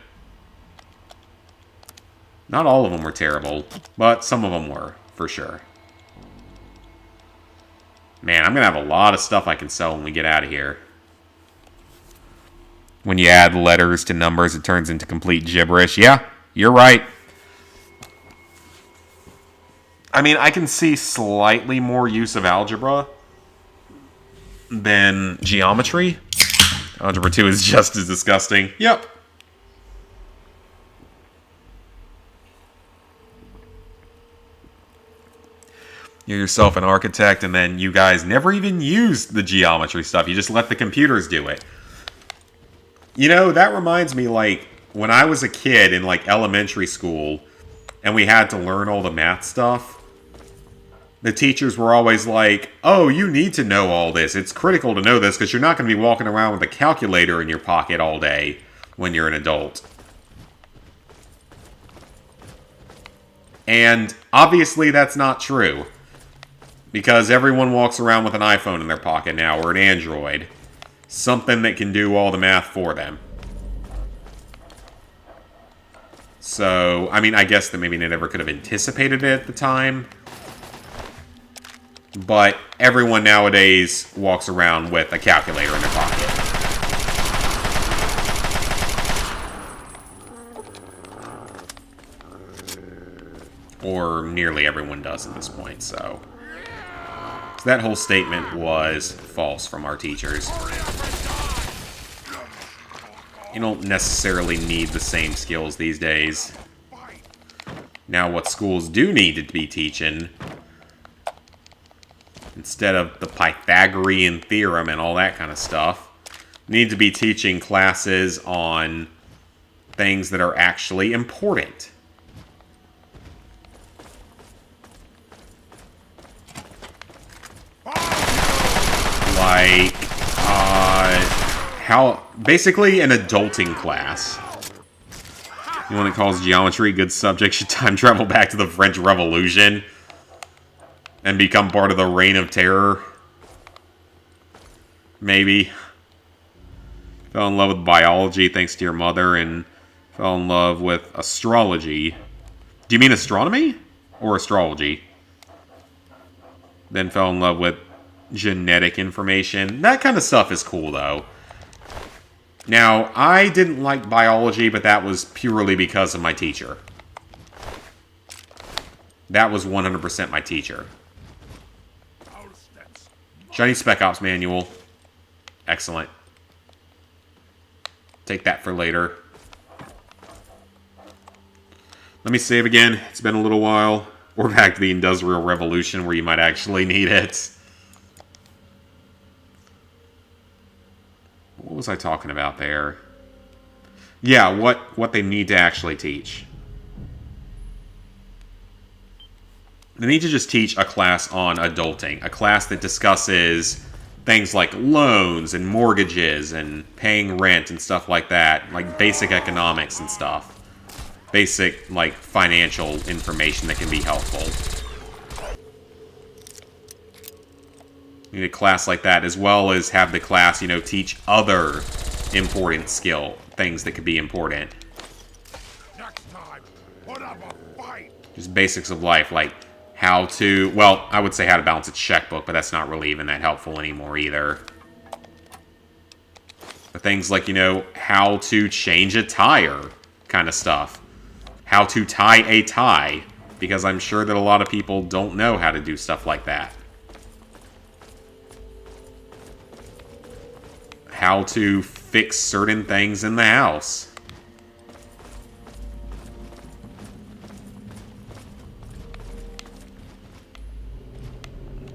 Not all of them were terrible, but some of them were, for sure. Man, I'm going to have a lot of stuff I can sell when we get out of here. When you add letters to numbers, it turns into complete gibberish. Yeah, you're right. I mean, I can see slightly more use of algebra than geometry. Algebra 2 is just as disgusting. Yep. You're yourself an architect, and then you guys never even use the geometry stuff. You just let the computers do it. You know, that reminds me, like, when I was a kid in, like, elementary school, and we had to learn all the math stuff, the teachers were always like, oh, you need to know all this. It's critical to know this, because you're not going to be walking around with a calculator in your pocket all day when you're an adult. And obviously that's not true. Because everyone walks around with an iPhone in their pocket now, or an Android. Something that can do all the math for them. So, I mean, I guess that maybe they never could have anticipated it at the time. But everyone nowadays walks around with a calculator in their pocket. Or nearly everyone does at this point, so that whole statement was false from our teachers. You don't necessarily need the same skills these days. Now, what schools do need to be teaching, instead of the Pythagorean theorem and all that kind of stuff, need to be teaching classes on things that are actually important. Like, basically an adulting class. The one that calls geometry good subject should time travel back to the French Revolution and become part of the Reign of Terror. Maybe. Fell in love with biology thanks to your mother, and fell in love with astrology. Do you mean astronomy? Or astrology? Then fell in love with genetic information. That kind of stuff is cool, though. Now, I didn't like biology, but that was purely because of my teacher. That was 100% my teacher. Shiny Spec Ops manual. Excellent. Take that for later. Let me save again. It's been a little while. We're back to the Industrial Revolution where you might actually need it. What was I talking about there? Yeah, what they need to actually teach. They need to just teach a class on adulting. A class that discusses things like loans and mortgages and paying rent and stuff like that. Like basic economics and stuff. Basic, like, financial information that can be helpful. You need a class like that, as well as have the class, you know, teach other important things that could be important. Next time, put up a fight. Just basics of life, like how to, well, I would say how to balance a checkbook, but that's not really even that helpful anymore either. But things like, you know, how to change a tire kind of stuff. How to tie a tie, because I'm sure that a lot of people don't know how to do stuff like that. How to fix certain things in the house.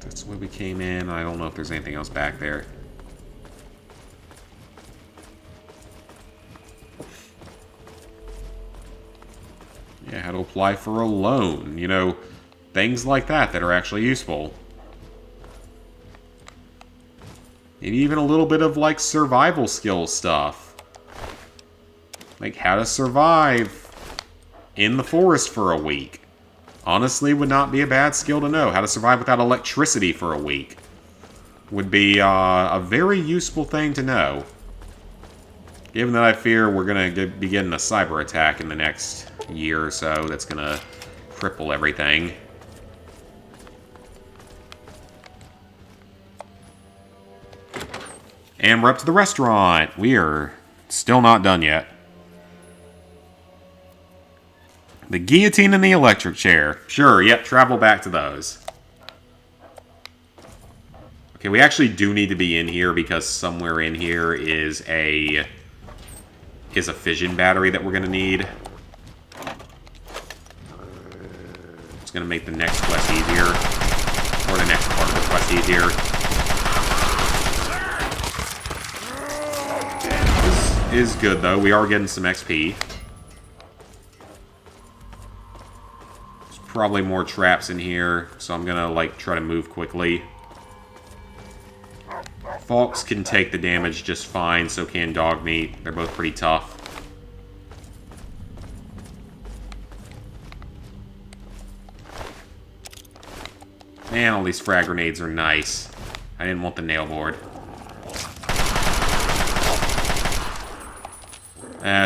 That's the way we came in. I don't know if there's anything else back there. Yeah, how to apply for a loan. You know, things like that that are actually useful. Maybe even a little bit of, like, survival skill stuff. Like, how to survive in the forest for a week. Honestly, would not be a bad skill to know. How to survive without electricity for a week. Would be a very useful thing to know. Given that I fear we're going to be getting a cyber attack in the next year or so that's going to cripple everything. And we're up to the restaurant. We are still not done yet. The guillotine and the electric chair. Sure, yep, travel back to those. Okay, we actually do need to be in here because somewhere in here is a fission battery that we're going to need. It's going to make the next quest easier. Or the next part of the quest easier. This is good, though. We are getting some XP. There's probably more traps in here, so I'm going to, like, try to move quickly. Fox can take the damage just fine, so can Dogmeat. They're both pretty tough. Man, all these frag grenades are nice. I didn't want the nail board.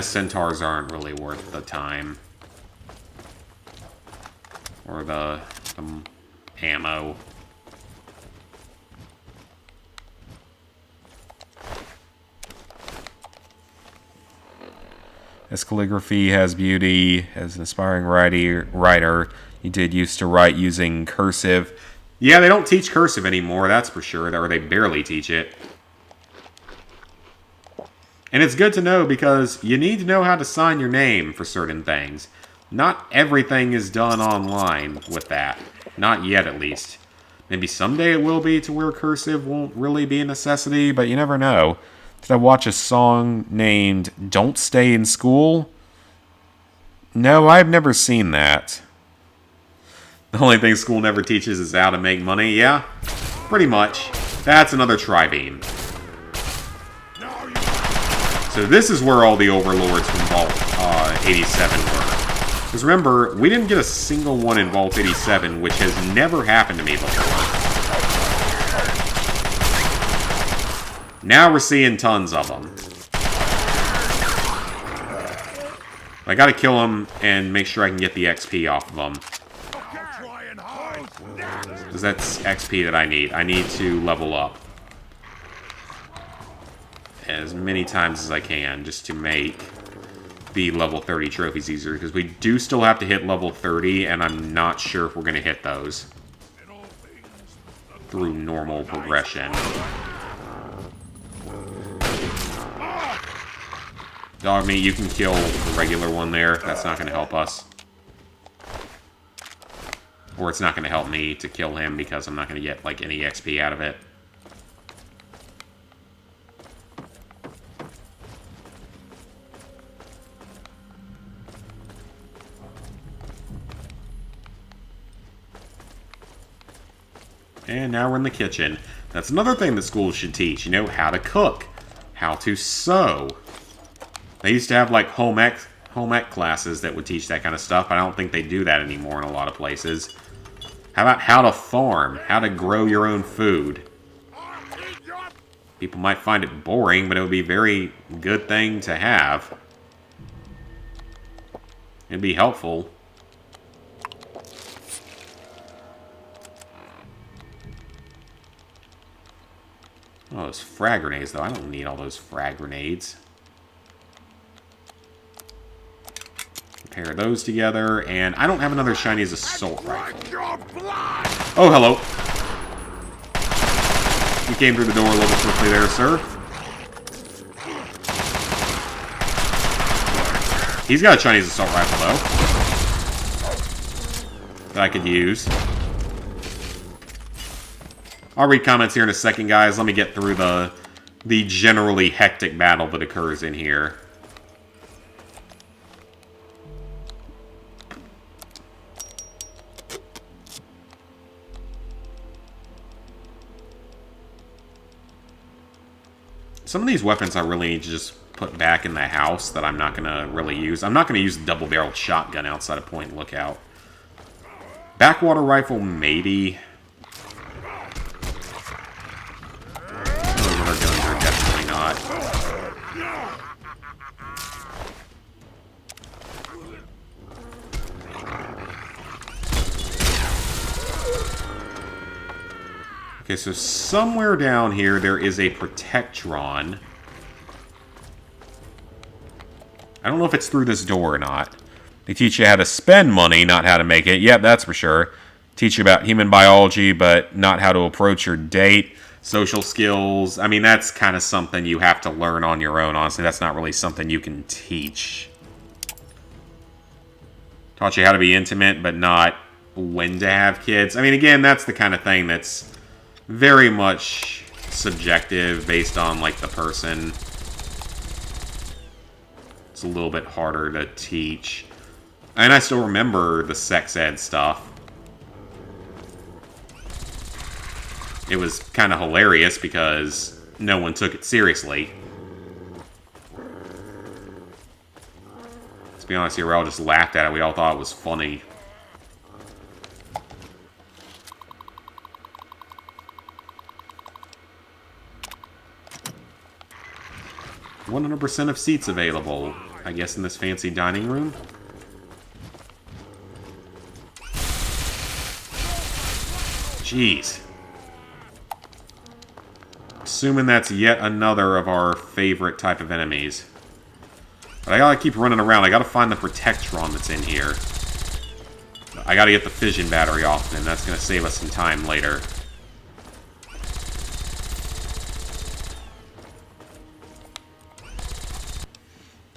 Centaurs aren't really worth the time. Or the ammo. As calligraphy has beauty, as an aspiring writer, you did used to write using cursive. Yeah, they don't teach cursive anymore, that's for sure, or they barely teach it. And it's good to know because you need to know how to sign your name for certain things. Not everything is done online with that. Not yet, at least. Maybe someday it will be to where cursive won't really be a necessity, but you never know. Did I watch a song named Don't Stay in School? No, I've never seen that. The only thing school never teaches is how to make money, yeah? Pretty much. That's another tri-beam. Now you So this is where all the overlords from Vault 87 were. Because remember, we didn't get a single one in Vault 87, which has never happened to me before. Now we're seeing tons of them. I gotta kill them and make sure I can get the XP off of them. Because that's XP that I need. I need to level up as many times as I can just to make the level 30 trophies easier. Because we do still have to hit level 30, and I'm not sure if we're going to hit those through normal progression. Dog meat, you can kill the regular one there. That's not going to help us. Or it's not going to help me to kill him because I'm not going to get, like, any XP out of it. And now we're in the kitchen. That's another thing that schools should teach. You know, how to cook. How to sew. They used to have, like, home ec classes that would teach that kind of stuff. I don't think they do that anymore in a lot of places. How about how to farm? How to grow your own food? People might find it boring, but it would be a very good thing to have. It'd be helpful. Oh, those frag grenades, though. I don't need all those frag grenades. Pair those together, and I don't have another shiny as assault rifle. Oh, hello. You came through the door a little quickly there, sir. He's got a Chinese assault rifle, though, that I could use. I'll read comments here in a second, guys. Let me get through the generally hectic battle that occurs in here. Some of these weapons I really need to just put back in the house that I'm not going to really use. I'm not going to use the double-barreled shotgun outside of Point Lookout. Backwater rifle, maybe. Those other guns are definitely not. Okay, so somewhere down here there is a Protectron. I don't know if it's through this door or not. They teach you how to spend money, not how to make it. Yep, that's for sure. Teach you about human biology, but not how to approach your date. Social skills. I mean, that's kind of something you have to learn on your own. Honestly, that's not really something you can teach. Taught you how to be intimate, but not when to have kids. I mean, again, that's the kind of thing that's very much subjective based on, like, the person. It's a little bit harder to teach. And I still remember the sex ed stuff. It was kind of hilarious because no one took it seriously. Let's be honest here, we all just laughed at it. We all thought it was funny. 100% of seats available, I guess, in this fancy dining room. Jeez. Assuming that's yet another of our favorite type of enemies. But I gotta keep running around. I gotta find the Protectron that's in here. I gotta get the fission battery off them. That's gonna save us some time later.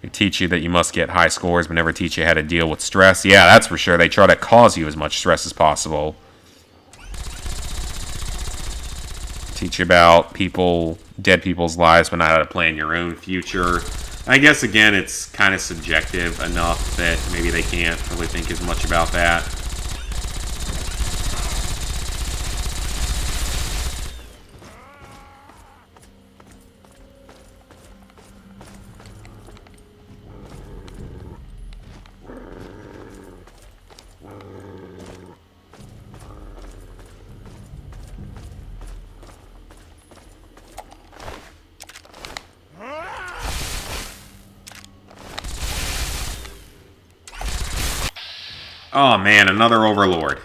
They teach you that you must get high scores, but never teach you how to deal with stress. Yeah, that's for sure. They try to cause you as much stress as possible. Teach you about people, dead people's lives, but not how to plan your own future. I guess, again, it's kind of subjective enough that maybe they can't really think as much about that. Oh man, another Overlord.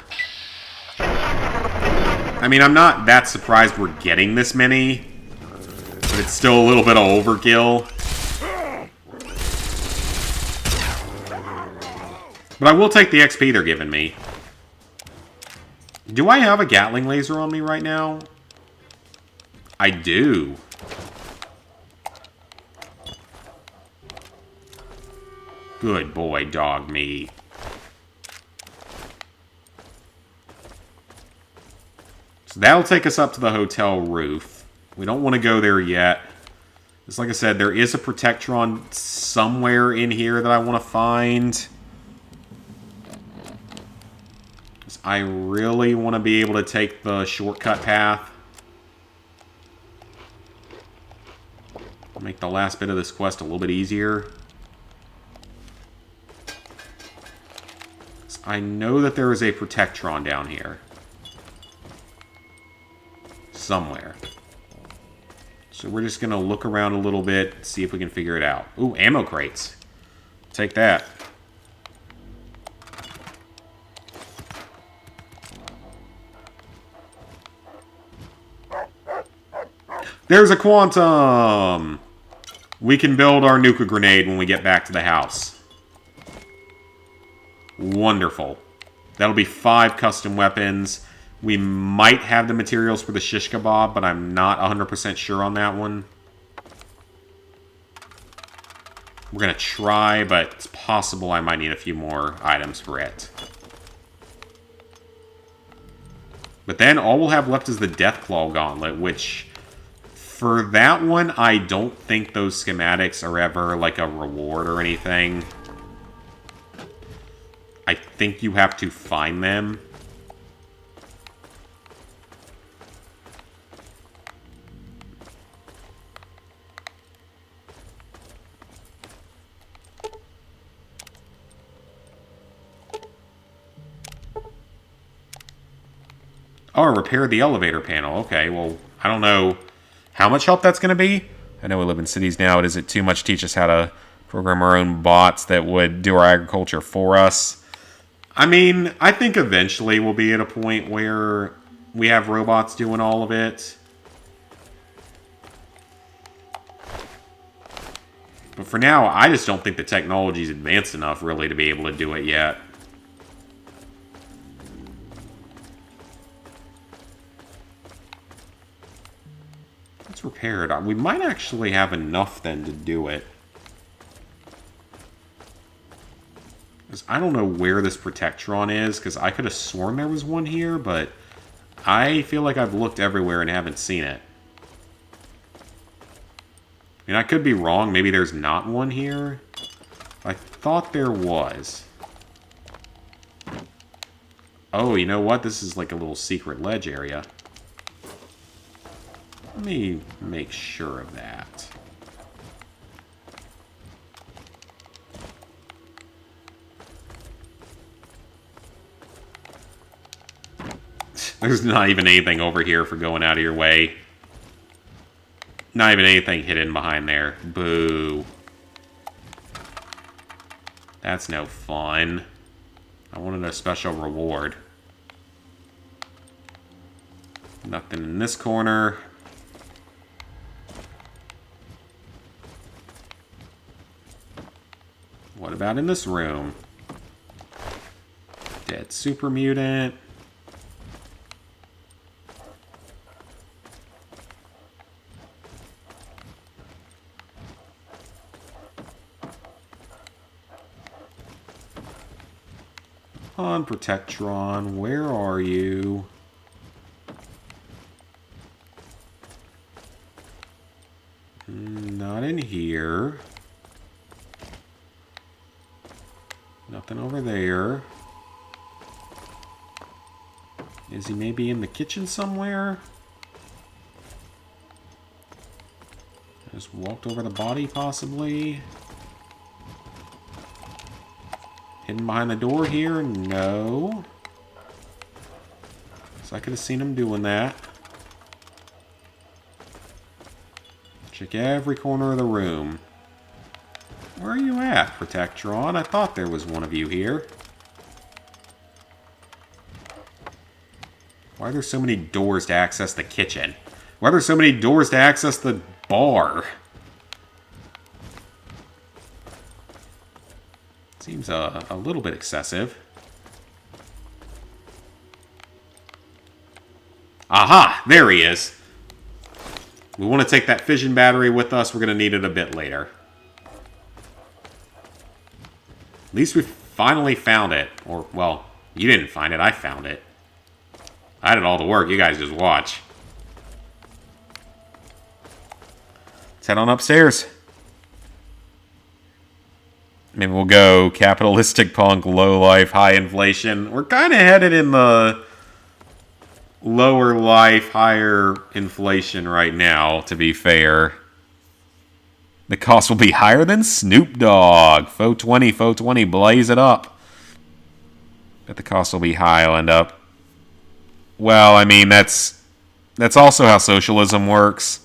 I mean, I'm not that surprised we're getting this many, but it's still a little bit of overkill. But I will take the XP they're giving me. Do I have a Gatling laser on me right now? I do. Good boy, dog me. So that'll take us up to the hotel roof. We don't want to go there yet. Just like I said, there is a Protectron somewhere in here that I want to find. I really want to be able to take the shortcut path. Make the last bit of this quest a little bit easier. So I know that there is a Protectron down here. Somewhere. So we're just going to look around a little bit, see if we can figure it out. Ooh, ammo crates. Take that. There's a quantum! We can build our Nuka grenade when we get back to the house. Wonderful. That'll be 5 custom weapons. We might have the materials for the shish kebab, but I'm not 100% sure on that one. We're going to try, but it's possible I might need a few more items for it. But then all we'll have left is the Deathclaw Gauntlet, which... For that one, I don't think those schematics are ever like a reward or anything. I think you have to find them. Oh, repair the elevator panel. Okay, well, I don't know how much help that's going to be. I know we live in cities now. Is it too much to teach us how to program our own bots that would do our agriculture for us? I mean, I think eventually we'll be at a point where we have robots doing all of it. But for now, I just don't think the technology's advanced enough, really, to be able to do it yet. Let's repair it. We might actually have enough, then, to do it. Because I don't know where this Protectron is, because I could have sworn there was one here, but I feel like I've looked everywhere and haven't seen it. I mean, I could be wrong. Maybe there's not one here. I thought there was. Oh, you know what? This is like a little secret ledge area. Let me make sure of that. There's not even anything over here for going out of your way. Not even anything hidden behind there. Boo. That's no fun. I wanted a special reward. Nothing in this corner. What about in this room? Dead super mutant. On Protectron, where are you? Not in here. Nothing over there. Is he maybe in the kitchen somewhere? Just walked over the body, possibly. Hidden behind the door here? No. So I could have seen him doing that. Check every corner of the room. Where are you at, Protectron? I thought there was one of you here. Why are there so many doors to access the kitchen? Why are there so many doors to access the bar? Seems a little bit excessive. Aha! There he is! We want to take that fission battery with us. We're going to need it a bit later. At least we finally found it. Or, well, you didn't find it. I found it. I did all the work. You guys just watch. Let's head on upstairs. Maybe we'll go capitalistic punk, low life, high inflation. We're kind of headed in the lower life, higher inflation right now, to be fair. The cost will be higher than Snoop Dogg. Faux 20, blaze it up. But the cost will be high. I'll end up... Well, I mean, that's also how socialism works.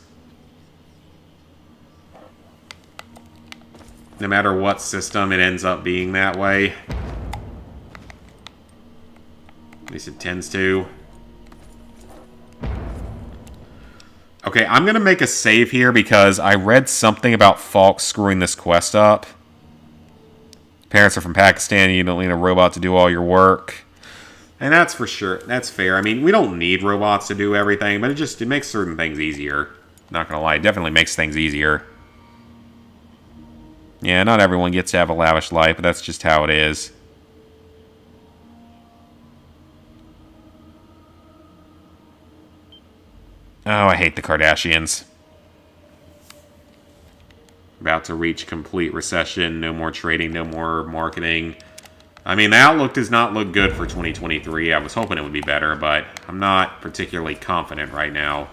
No matter what system, it ends up being that way. At least it tends to. Okay, I'm going to make a save here because I read something about Falk screwing this quest up. Parents are from Pakistan, and you don't need a robot to do all your work. And that's for sure. That's fair. I mean, we don't need robots to do everything, but it makes certain things easier. Not going to lie, it definitely makes things easier. Yeah, not everyone gets to have a lavish life, but that's just how it is. Oh, I hate the Kardashians. About to reach complete recession. No more trading, no more marketing. I mean, the outlook does not look good for 2023. I was hoping it would be better, but I'm not particularly confident right now.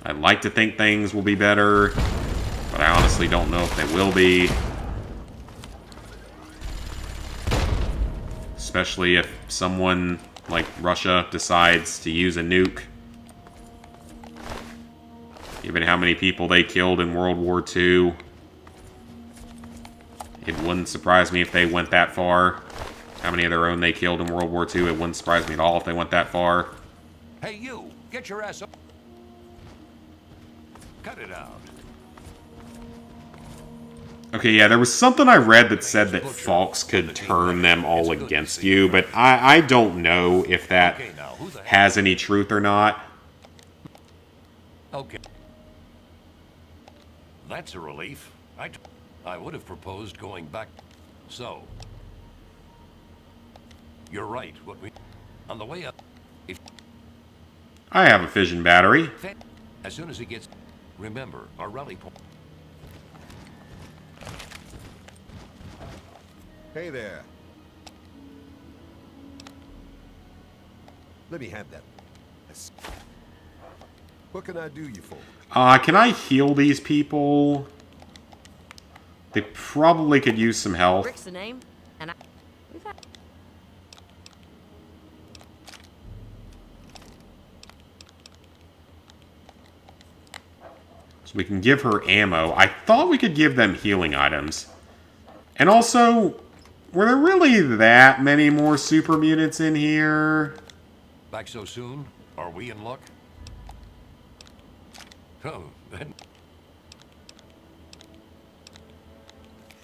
I'd like to think things will be better, but I honestly don't know if they will be. Especially if someone like Russia decides to use a nuke. Given how many people they killed in World War II, it wouldn't surprise me if they went that far. How many of their own they killed in World War II, it wouldn't surprise me at all if they went that far. Hey, you! Get your ass up! Cut it out. Okay, yeah, there was something I read that said that Falks could turn them all against you, but I don't know if that has any truth or not. Okay. That's a relief. I would have proposed going back. So, you're right. On the way up, if I have a fission battery. as soon as he gets, remember our rally point. Hey there. Let me have that. What can I do you for? Can I heal these people? They probably could use some health. Rick's the name, and we've had... So we can give her ammo. I thought we could give them healing items. And also, were there really that many more super mutants in here? Back so soon? Are we in luck? Oh, then.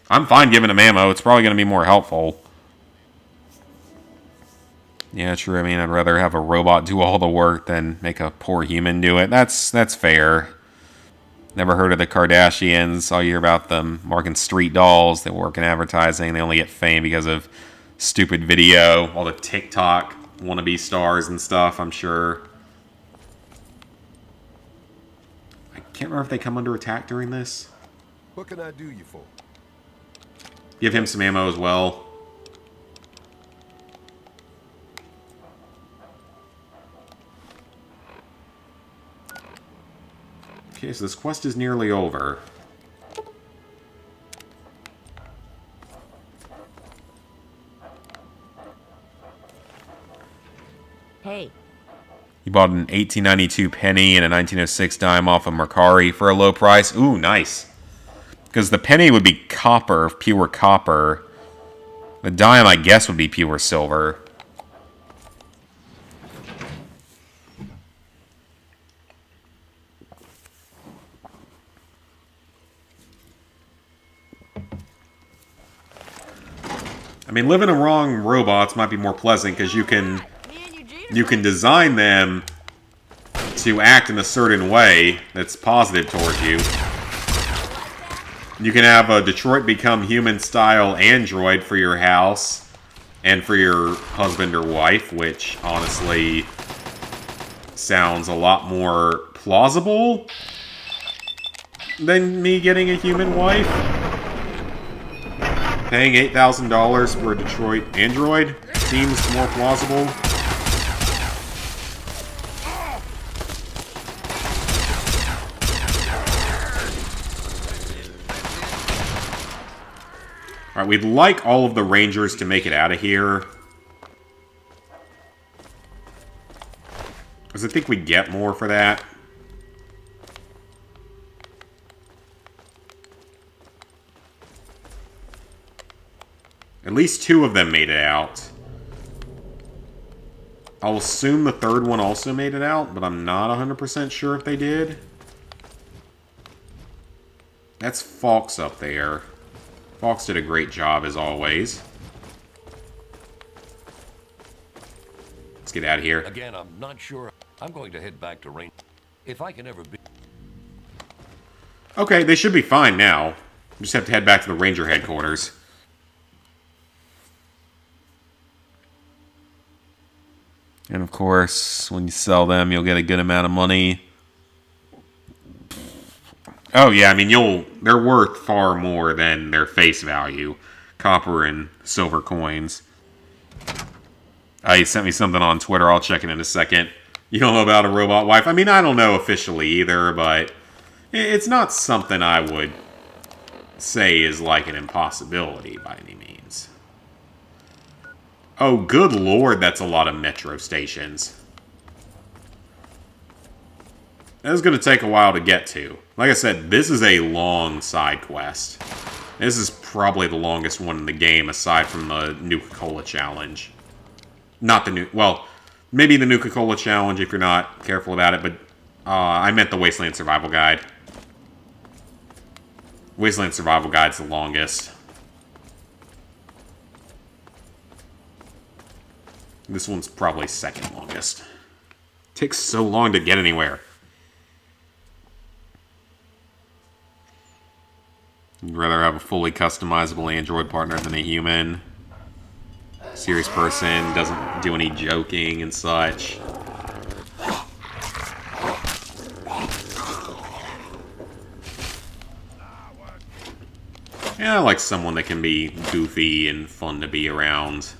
I'm fine giving them ammo. It's probably going to be more helpful. Yeah, true. I mean, I'd rather have a robot do all the work than make a poor human do it. That's fair. Never heard of the Kardashians. All you hear about them marking street dolls. They work in advertising. They only get fame because of stupid video. All the TikTok wannabe stars and stuff, I'm sure. I can't remember if they come under attack during this. What can I do you for? Give him some ammo as well. Okay, so this quest is nearly over. Hey. You bought an 1892 penny and a 1906 dime off of Mercari for a low price. Ooh, nice. Because the penny would be copper, pure copper. The dime, I guess, would be pure silver. I mean, living among robots might be more pleasant because you can design them to act in a certain way that's positive towards you. You can have a Detroit Become Human-style android for your house and for your husband or wife, which honestly sounds a lot more plausible than me getting a human wife. Paying $8,000 for a Detroit android seems more plausible. Alright, we'd like all of the Rangers to make it out of here. Because I think we get more for that. At least 2 of them made it out. I'll assume the third one also made it out, but I'm not 100% sure if they did. That's Fox up there. Fox did a great job, as always. Let's get out of here. Again, I'm not sure. I'm going to head back to Rain. If I can ever be... Okay, they should be fine now. We just have to head back to the Ranger headquarters. And of course, when you sell them, you'll get a good amount of money. Oh yeah, I mean, they're worth far more than their face value. Copper and silver coins. He sent me something on Twitter. I'll check it in a second. You don't know about a robot wife? I mean, I don't know officially either, but it's not something I would say is like an impossibility by any means. Oh, good lord, that's a lot of metro stations. That's going to take a while to get to. Like I said, this is a long side quest. This is probably the longest one in the game, aside from the Nuka-Cola challenge. Not the new... Well, maybe the Nuka-Cola challenge if you're not careful about it, but I meant the Wasteland Survival Guide. Wasteland Survival Guide's the longest. This one's probably second longest. Takes so long to get anywhere. You'd rather have a fully customizable android partner than a human. Serious person, doesn't do any joking and such. Yeah, I like someone that can be goofy and fun to be around.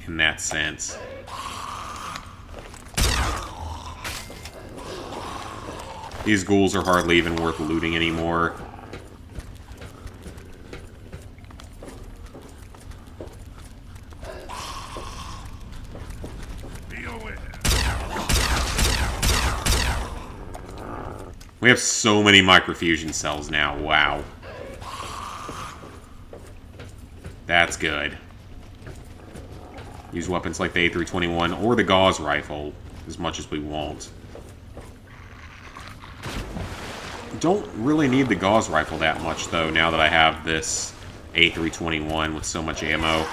In that sense. These ghouls are hardly even worth looting anymore. We have so many microfusion cells now. Wow. That's good. Use weapons like the A321 or the Gauss rifle as much as we want. Don't really need the Gauss rifle that much, though, now that I have this A321 with so much ammo.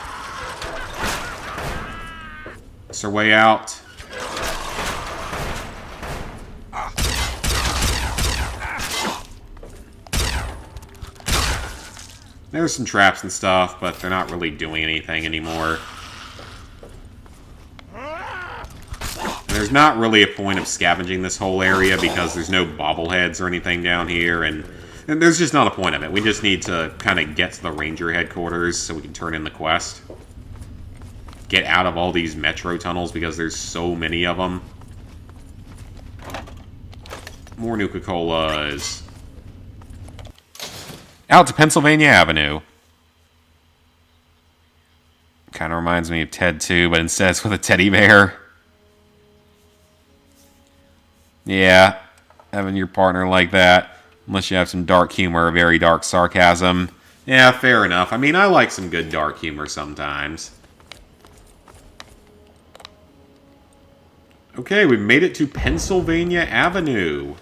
It's our way out. There's some traps and stuff, but they're not really doing anything anymore. There's not really a point of scavenging this whole area because there's no bobbleheads or anything down here, and there's just not a point of it. We just need to kind of get to the Ranger headquarters so we can turn in the quest. Get out of all these metro tunnels because there's so many of them. More Nuka-Colas. Out to Pennsylvania Avenue. Kind of reminds me of Ted 2, but instead it's with a teddy bear. Yeah, having your partner like that, unless you have some dark humor or very dark sarcasm, Yeah, fair enough. I mean, I like some good dark humor sometimes. Okay, we made it to Pennsylvania Avenue,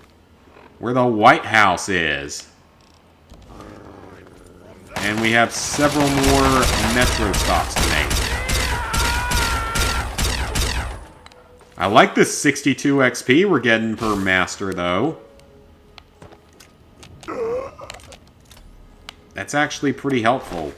where the White House is. And we have several more metro stops to make. I like this 62 XP we're getting per master, though. That's actually pretty helpful.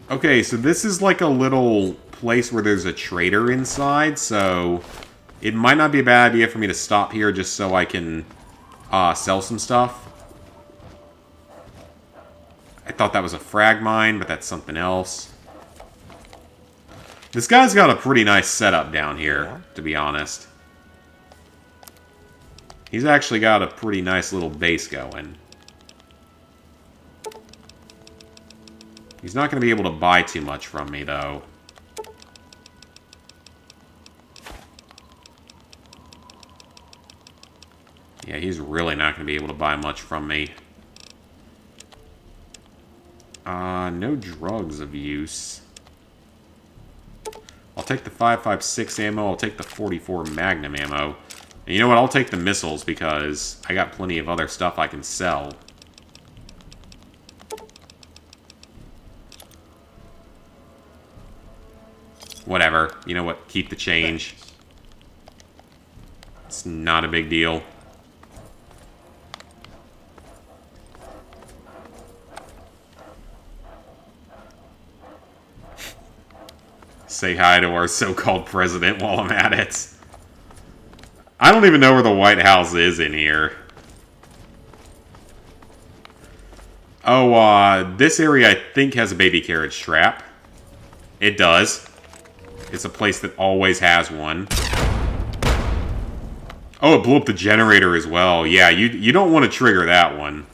Okay, so this is like a little place where there's a trader inside, so it might not be a bad idea for me to stop here just so I can sell some stuff. I thought that was a frag mine, but that's something else. This guy's got a pretty nice setup down here, to be honest. He's actually got a pretty nice little base going. He's not going to be able to buy too much from me, though. Yeah, he's really not going to be able to buy much from me. No drugs of use. I'll take the 5.56 ammo. I'll take the 44 Magnum ammo. And you know what? I'll take the missiles because I got plenty of other stuff I can sell. Whatever. You know what? Keep the change. It's not a big deal. Say hi to our so-called president while I'm at it. I don't even know where the White House is in here. Oh, this area I think has a baby carriage trap. It does. It's a place that always has one. Oh, it blew up the generator as well. Yeah, you don't want to trigger that one.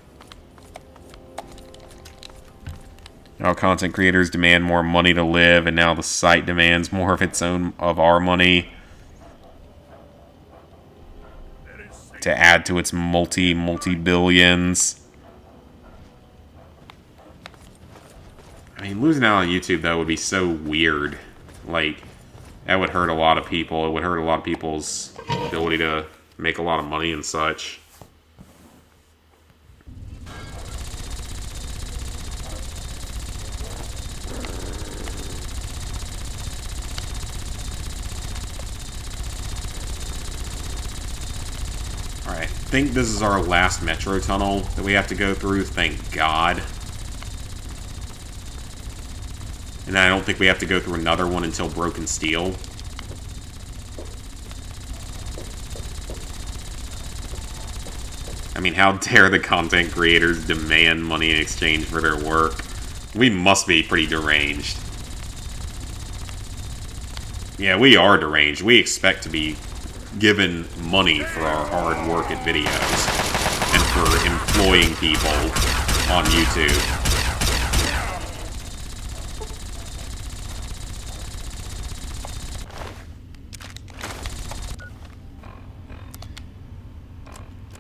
Now content creators demand more money to live, and now the site demands more of our money to add to its multi-billions. I mean, losing out on YouTube, though, would be so weird. Like, that would hurt a lot of people. It would hurt a lot of people's ability to make a lot of money and such. Alright, I think this is our last metro tunnel that we have to go through, thank God. And I don't think we have to go through another one until Broken Steel. I mean, how dare the content creators demand money in exchange for their work? We must be pretty deranged. Yeah, we are deranged. We expect to be given money for our hard work at videos and for employing people on YouTube.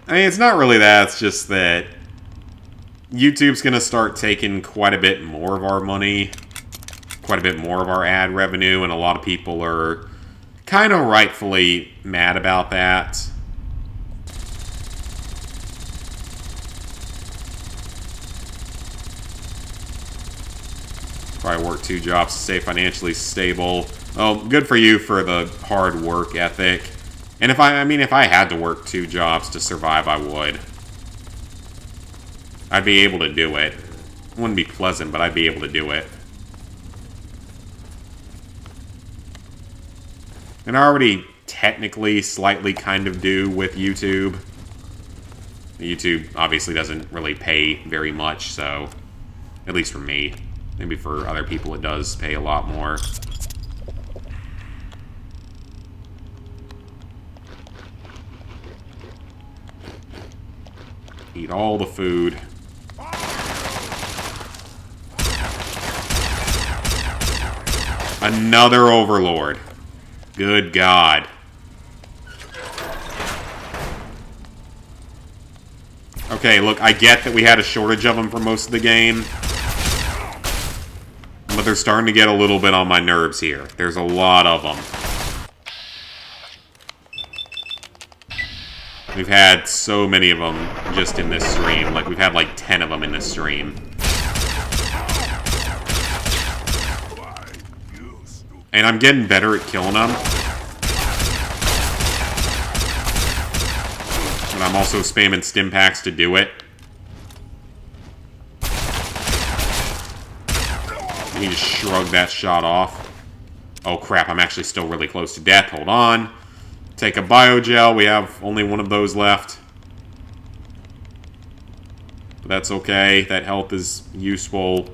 I mean, it's not really that, it's just that YouTube's going to start taking quite a bit more of our money, quite a bit more of our ad revenue, and a lot of people are kind of rightfully mad about that. Probably work 2 jobs to stay financially stable. Oh, good for you for the hard work ethic. And if I had to work 2 jobs to survive, I would. I'd be able to do it. It wouldn't be pleasant, but I'd be able to do it. And I already technically, slightly kind of do with YouTube. YouTube obviously doesn't really pay very much, so... At least for me. Maybe for other people it does pay a lot more. Eat all the food. Another Overlord. Good God. Okay, look, I get that we had a shortage of them for most of the game. But they're starting to get a little bit on my nerves here. There's a lot of them. We've had so many of them just in this stream. Like, we've had like 10 of them in this stream. And I'm getting better at killing them. But I'm also spamming stim packs to do it. He just shrugged that shot off. Oh crap, I'm actually still really close to death. Hold on. Take a biogel. We have only one of those left. But that's okay. That health is useful.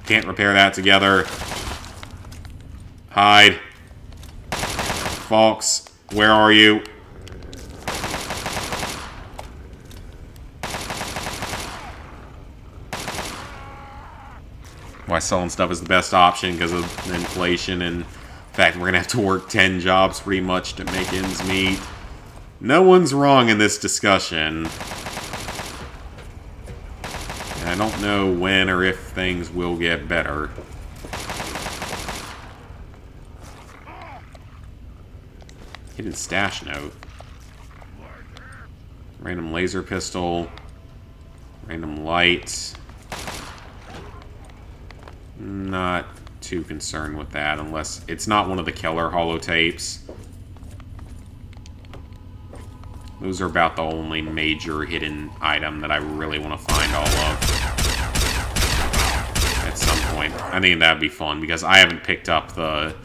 Can't repair that together. Hide. Fox, where are you? Why selling stuff is the best option because of inflation, and in fact, we're going to have to work 10 jobs pretty much to make ends meet. No one's wrong in this discussion. And I don't know when or if things will get better. Hidden stash note. Random laser pistol. Random light. Not too concerned with that, unless it's not one of the killer holotapes. Those are about the only major hidden item that I really want to find all of. At some point. I think that'd be fun, because I haven't picked up the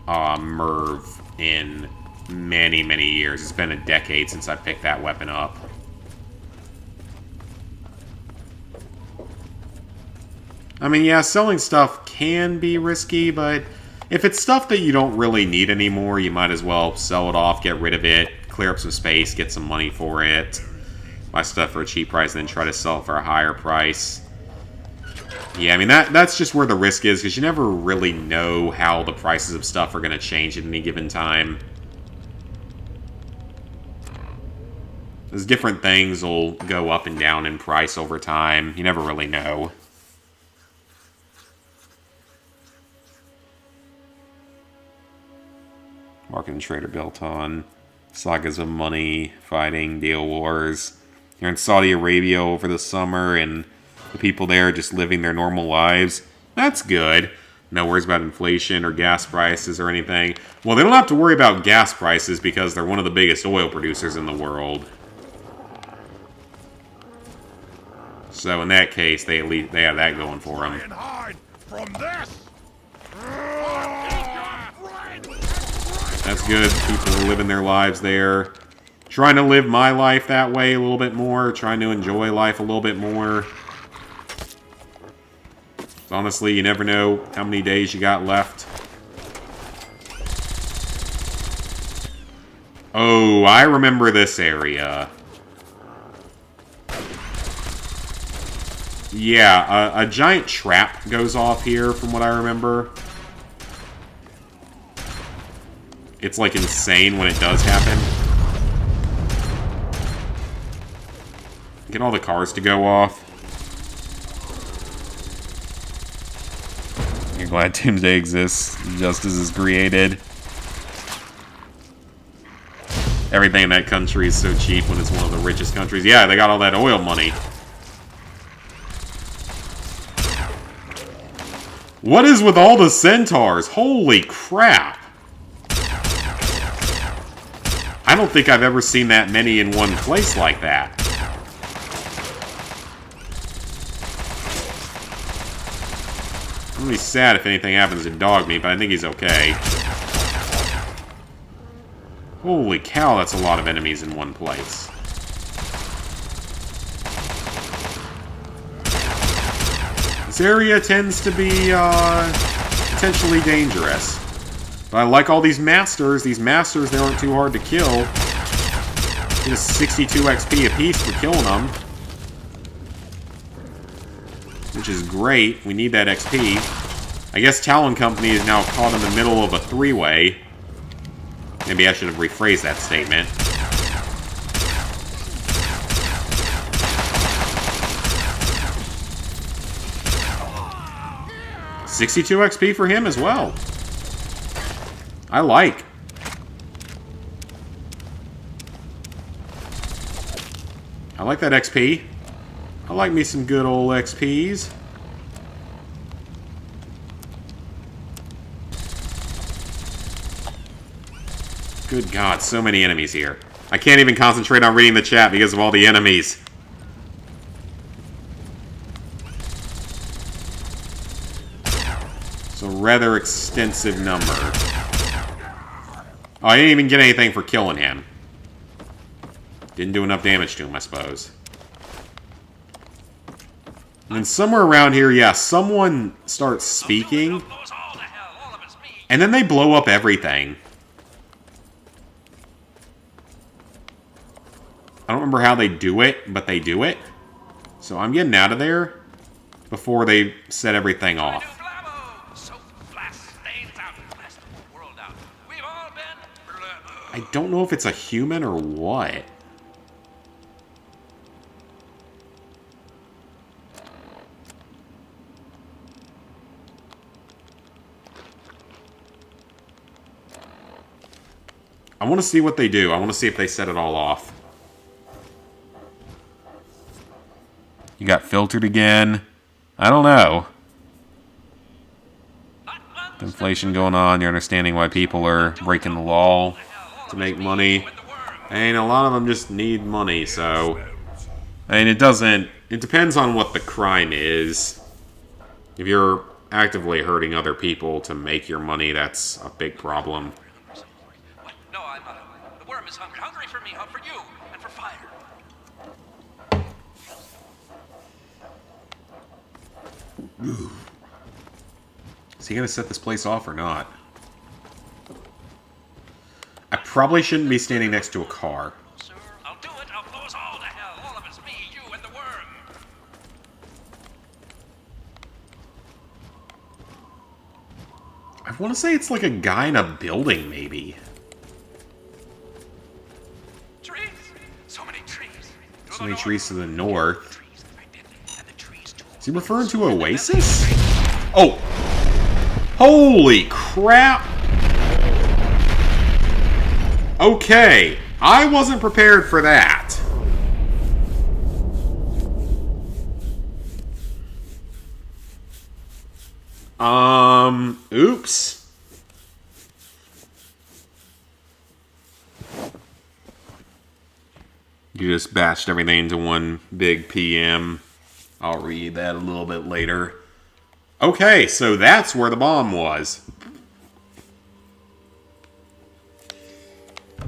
Merv in many, many years. It's been a decade since I picked that weapon up. I mean, yeah, selling stuff can be risky, but if it's stuff that you don't really need anymore, you might as well sell it off, get rid of it, clear up some space, get some money for it, buy stuff for a cheap price, and then try to sell it for a higher price. Yeah, I mean, that's just where the risk is, because you never really know how the prices of stuff are going to change at any given time. Because different things will go up and down in price over time. You never really know. Market and trader built on sagas of money, fighting, deal wars. You're in Saudi Arabia over the summer, and the people there are just living their normal lives. That's good. No worries about inflation or gas prices or anything. Well, they don't have to worry about gas prices because they're one of the biggest oil producers in the world. So in that case, they have that going for them. From this. That's good. People are living their lives there. Trying to live my life that way a little bit more. Trying to enjoy life a little bit more. Honestly, you never know how many days you got left. Oh, I remember this area. Yeah, a giant trap goes off here from what I remember. It's like insane when it does happen. Get all the cars to go off. You're glad Doomsday exists. Justice is created. Everything in that country is so cheap when it's one of the richest countries. Yeah, they got all that oil money. What is with all the centaurs? Holy crap. I don't think I've ever seen that many in one place like that. I'm gonna be sad if anything happens to dog meat, but I think he's okay. Holy cow, that's a lot of enemies in one place. This area tends to be potentially dangerous. But I like all these masters. These masters, they aren't too hard to kill. Get us 62 XP apiece for killing them. Which is great. We need that XP. I guess Talon Company is now caught in the middle of a three-way. Maybe I should have rephrased that statement. $62 XP for him as well. I like. I like that XP. I like me some good old XPs. Good God, so many enemies here. I can't even concentrate on reading the chat because of all the enemies. It's a rather extensive number. Oh, I didn't even get anything for killing him. Didn't do enough damage to him, I suppose. And then somewhere around here, yeah, someone starts speaking. And then they blow up everything. I don't remember how they do it, but they do it. So I'm getting out of there before they set everything off. I don't know if it's a human or what. I want to see what they do. I want to see if they set it all off. You got filtered again. I don't know. Inflation going on. You're understanding why people are breaking the law to make money. And a lot of them just need money, so... I mean, it depends on what the crime is. If you're actively hurting other people to make your money, that's a big problem. No, I'm not. The worm is hungry. Hungry for me, for you, and for fire. Is he going to set this place off or not? I probably shouldn't be standing next to a car. Sir, I'll do it. I'll blow us all to hell. All of us. Me, you, and the worm. I want to say it's like a guy in a building, maybe. Trees. So many trees. So many trees to the north. Is he referring to Oasis? Oh! Holy crap! Okay, I wasn't prepared for that. Oops. You just batched everything into one big PM. I'll read that a little bit later. Okay, so that's where the bomb was.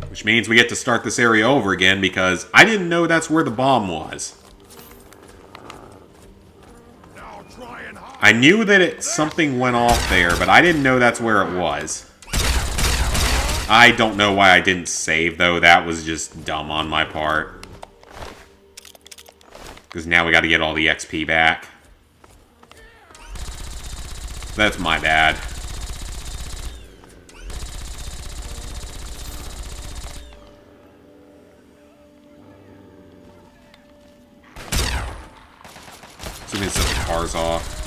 Which means we get to start this area over again because I didn't know that's where the bomb was. I knew that something went off there, but I didn't know that's where it was. I don't know why I didn't save, though. That was just dumb on my part. Because now we got to get all the XP back. That's my bad. So we can set the cars off.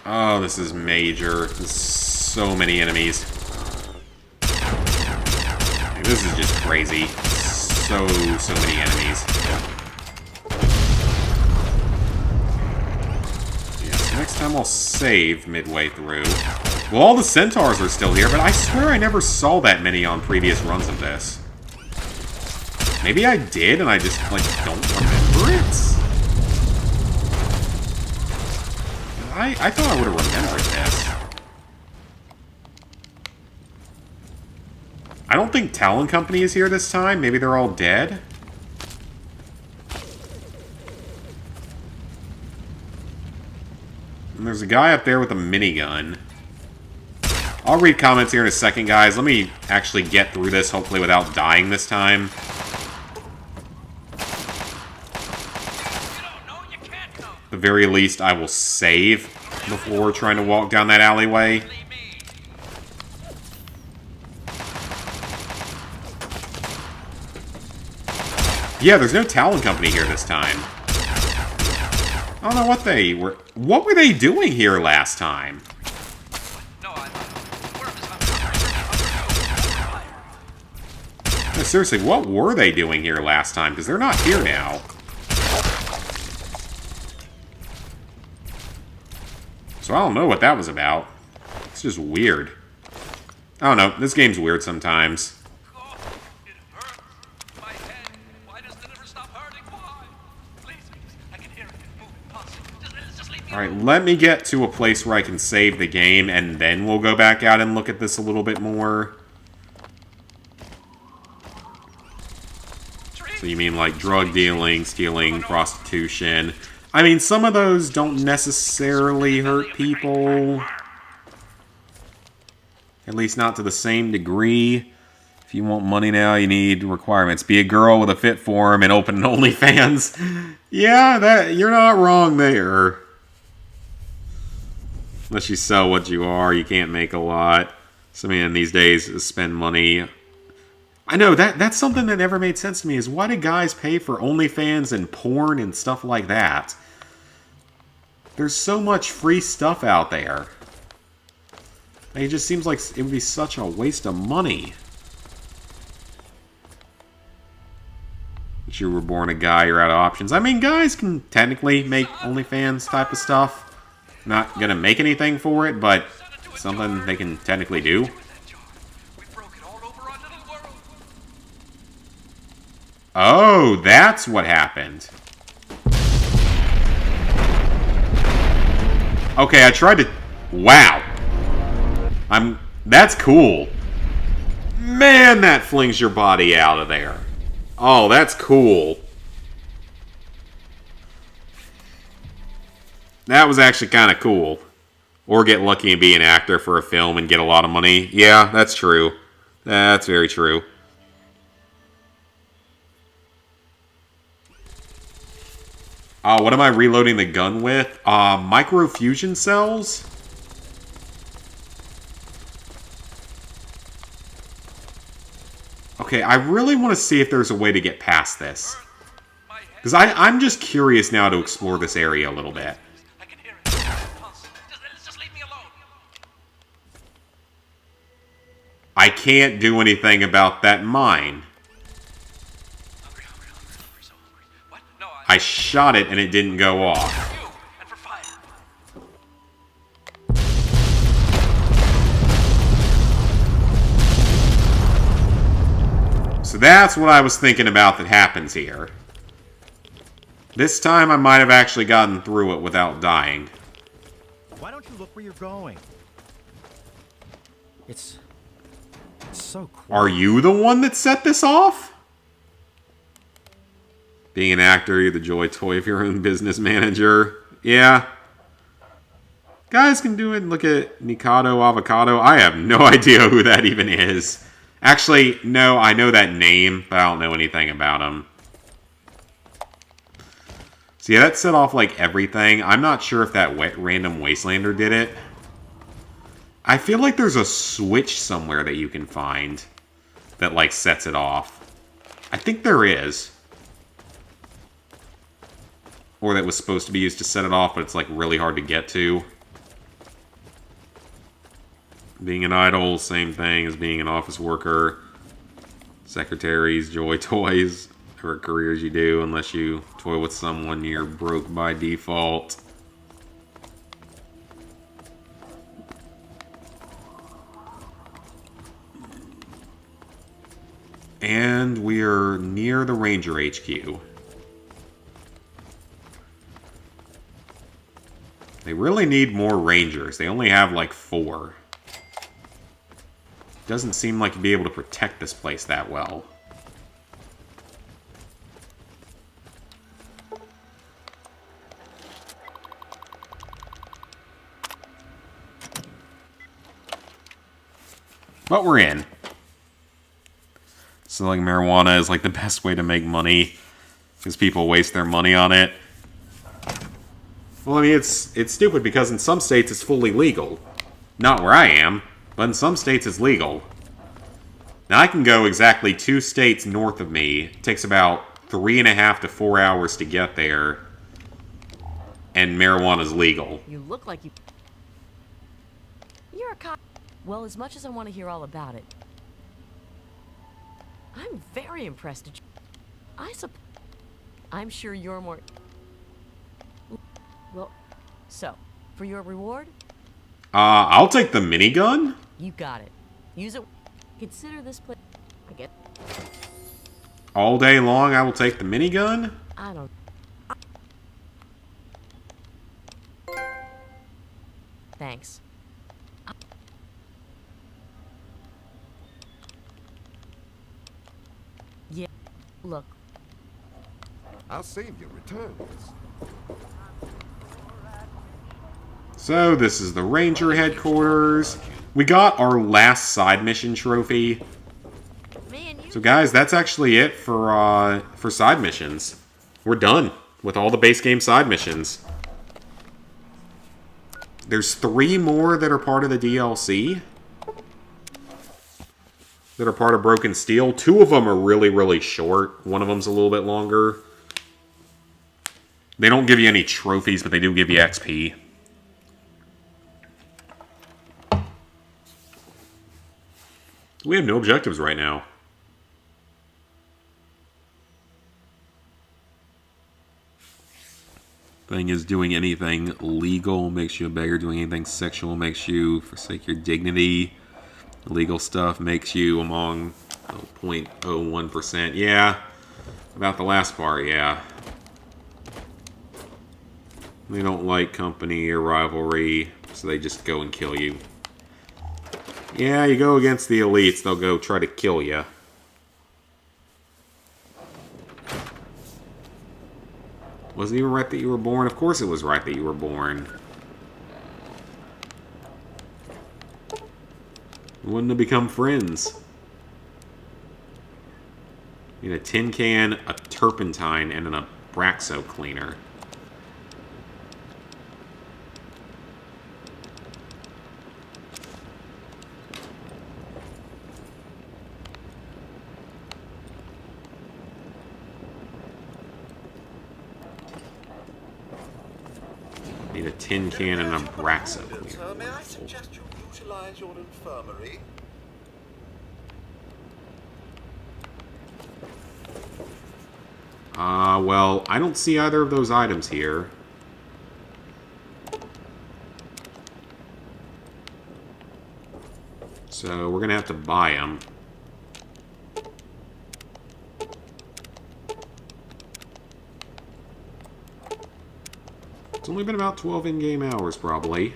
Oh, this is major. There's so many enemies. This is just crazy. So many enemies. Yeah, so next time I'll save midway through. Well, all the centaurs are still here, but I swear I never saw that many on previous runs of this. Maybe I did, and I just, like, don't remember it? I thought I would have remembered this. I don't think Talon Company is here this time. Maybe they're all dead. And there's a guy up there with a minigun. I'll read comments here in a second, guys. Let me actually get through this, hopefully without dying this time. the very least, I will save before trying to walk down that alleyway. Yeah, there's no Talon Company here this time. I don't know what they were... What were they doing here last time? No, seriously, what were they doing here last time? Because they're not here now. So I don't know what that was about. It's just weird. I don't know. This game's weird sometimes. Alright, let me get to a place where I can save the game, and then we'll go back out and look at this a little bit more. So you mean like drug dealing, stealing, prostitution. I mean, some of those don't necessarily hurt people. At least not to the same degree. If you want money now, you need requirements. Be a girl with a fit form and open an OnlyFans. Yeah, you're not wrong there. Unless you sell what you are, you can't make a lot. So, man, these days, spend money. I know, that's something that never made sense to me, is why do guys pay for OnlyFans and porn and stuff like that? There's so much free stuff out there. It just seems like it would be such a waste of money. If you were born a guy, you're out of options. I mean, guys can technically make OnlyFans type of stuff. Not gonna make anything for it, but something they can technically do. Oh, that's what happened. Okay, I tried to... Wow. That's cool. Man, that flings your body out of there. Oh, that's cool. That was actually kind of cool. Or get lucky and be an actor for a film and get a lot of money. Yeah, that's true. That's very true. What am I reloading the gun with? Microfusion cells? Okay, I really want to see if there's a way to get past this. Because I'm just curious now to explore this area a little bit. I can't do anything about that mine. I shot it and it didn't go off. So that's what I was thinking about that happens here. This time I might have actually gotten through it without dying. Why don't you look where you're going? It's so cool. Are you the one that set this off? Being an actor, you're the joy toy of your own business manager. Yeah. Guys can do it. Look at Nikado Avocado. I have no idea who that even is. Actually, no, I know that name, but I don't know anything about him. So yeah, that set off like everything. I'm not sure if that random Wastelander did it. I feel like there's a switch somewhere that you can find that like sets it off. I think there is. Or that was supposed to be used to set it off, but it's like really hard to get to. Being an idol, same thing as being an office worker. Secretaries, joy toys, or careers you do, unless you toy with someone, you're broke by default. And we're near the Ranger HQ. They really need more Rangers. They only have like 4. Doesn't seem like you'd be able to protect this place that well. But we're in. So like marijuana is like the best way to make money because people waste their money on it. Well, I mean, it's stupid because in some states it's fully legal. Not where I am, but in some states it's legal. Now I can go exactly 2 states north of me. It takes about 3.5 to 4 hours to get there. And marijuana's legal. You look like you... You're a cop. Well, as much as I want to hear all about it, I'm very impressed at you. I'm sure you're more... Well, so, for your reward? I'll take the minigun. You got it. Use it. Consider this place... I get... All day long I will take the minigun? I don't... Thanks. Yeah, look. I'll save your returns. So, this is the Ranger headquarters. We got our last side mission trophy. So guys, that's actually it for side missions. We're done with all the base game side missions. There's 3 more that are part of the DLC. That are part of Broken Steel. 2 of them are really, really short. One of them's a little bit longer. They don't give you any trophies, but they do give you XP. We have no objectives right now. Thing is, doing anything legal makes you a beggar. Doing anything sexual makes you forsake your dignity. Illegal stuff makes you among 0.01%. Yeah, about the last part, yeah. They don't like company or rivalry, so they just go and kill you. Yeah, you go against the elites, they'll go try to kill you. Wasn't even right that you were born? Of course it was right that you were born. We wouldn't have become friends. Need a tin can, a turpentine, and an Abraxo cleaner. Need a tin can and an Abraxo cleaner. May I suggest you utilize your infirmary? Well, I don't see either of those items here. So we're gonna have to buy them. It's only been about 12 in-game hours, probably.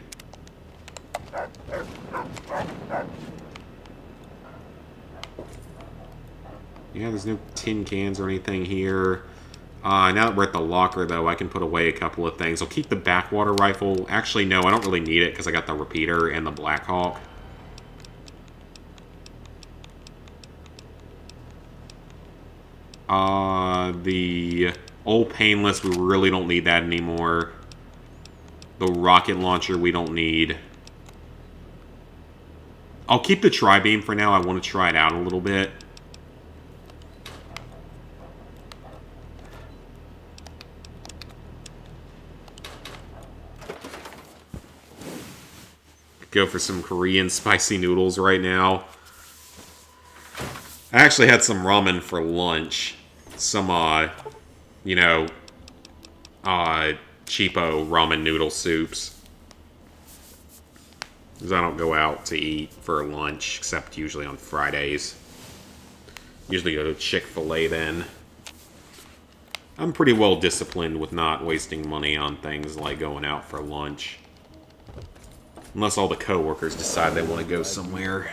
Yeah, there's no tin cans or anything here. Now that we're at the locker, though, I can put away a couple of things. I'll keep the backwater rifle. Actually, no, I don't really need it because I got the repeater and the Black Hawk. The old Painless, we really don't need that anymore. The rocket launcher, we don't need. I'll keep the tri-beam for now. I want to try it out a little bit. Go for some Korean spicy noodles right now. I actually had some ramen for lunch. Some, you know, cheapo ramen noodle soups. Because I don't go out to eat for lunch, except usually on Fridays. Usually go to Chick-fil-A then. I'm pretty well disciplined with not wasting money on things like going out for lunch. Unless all the coworkers decide they want to go somewhere.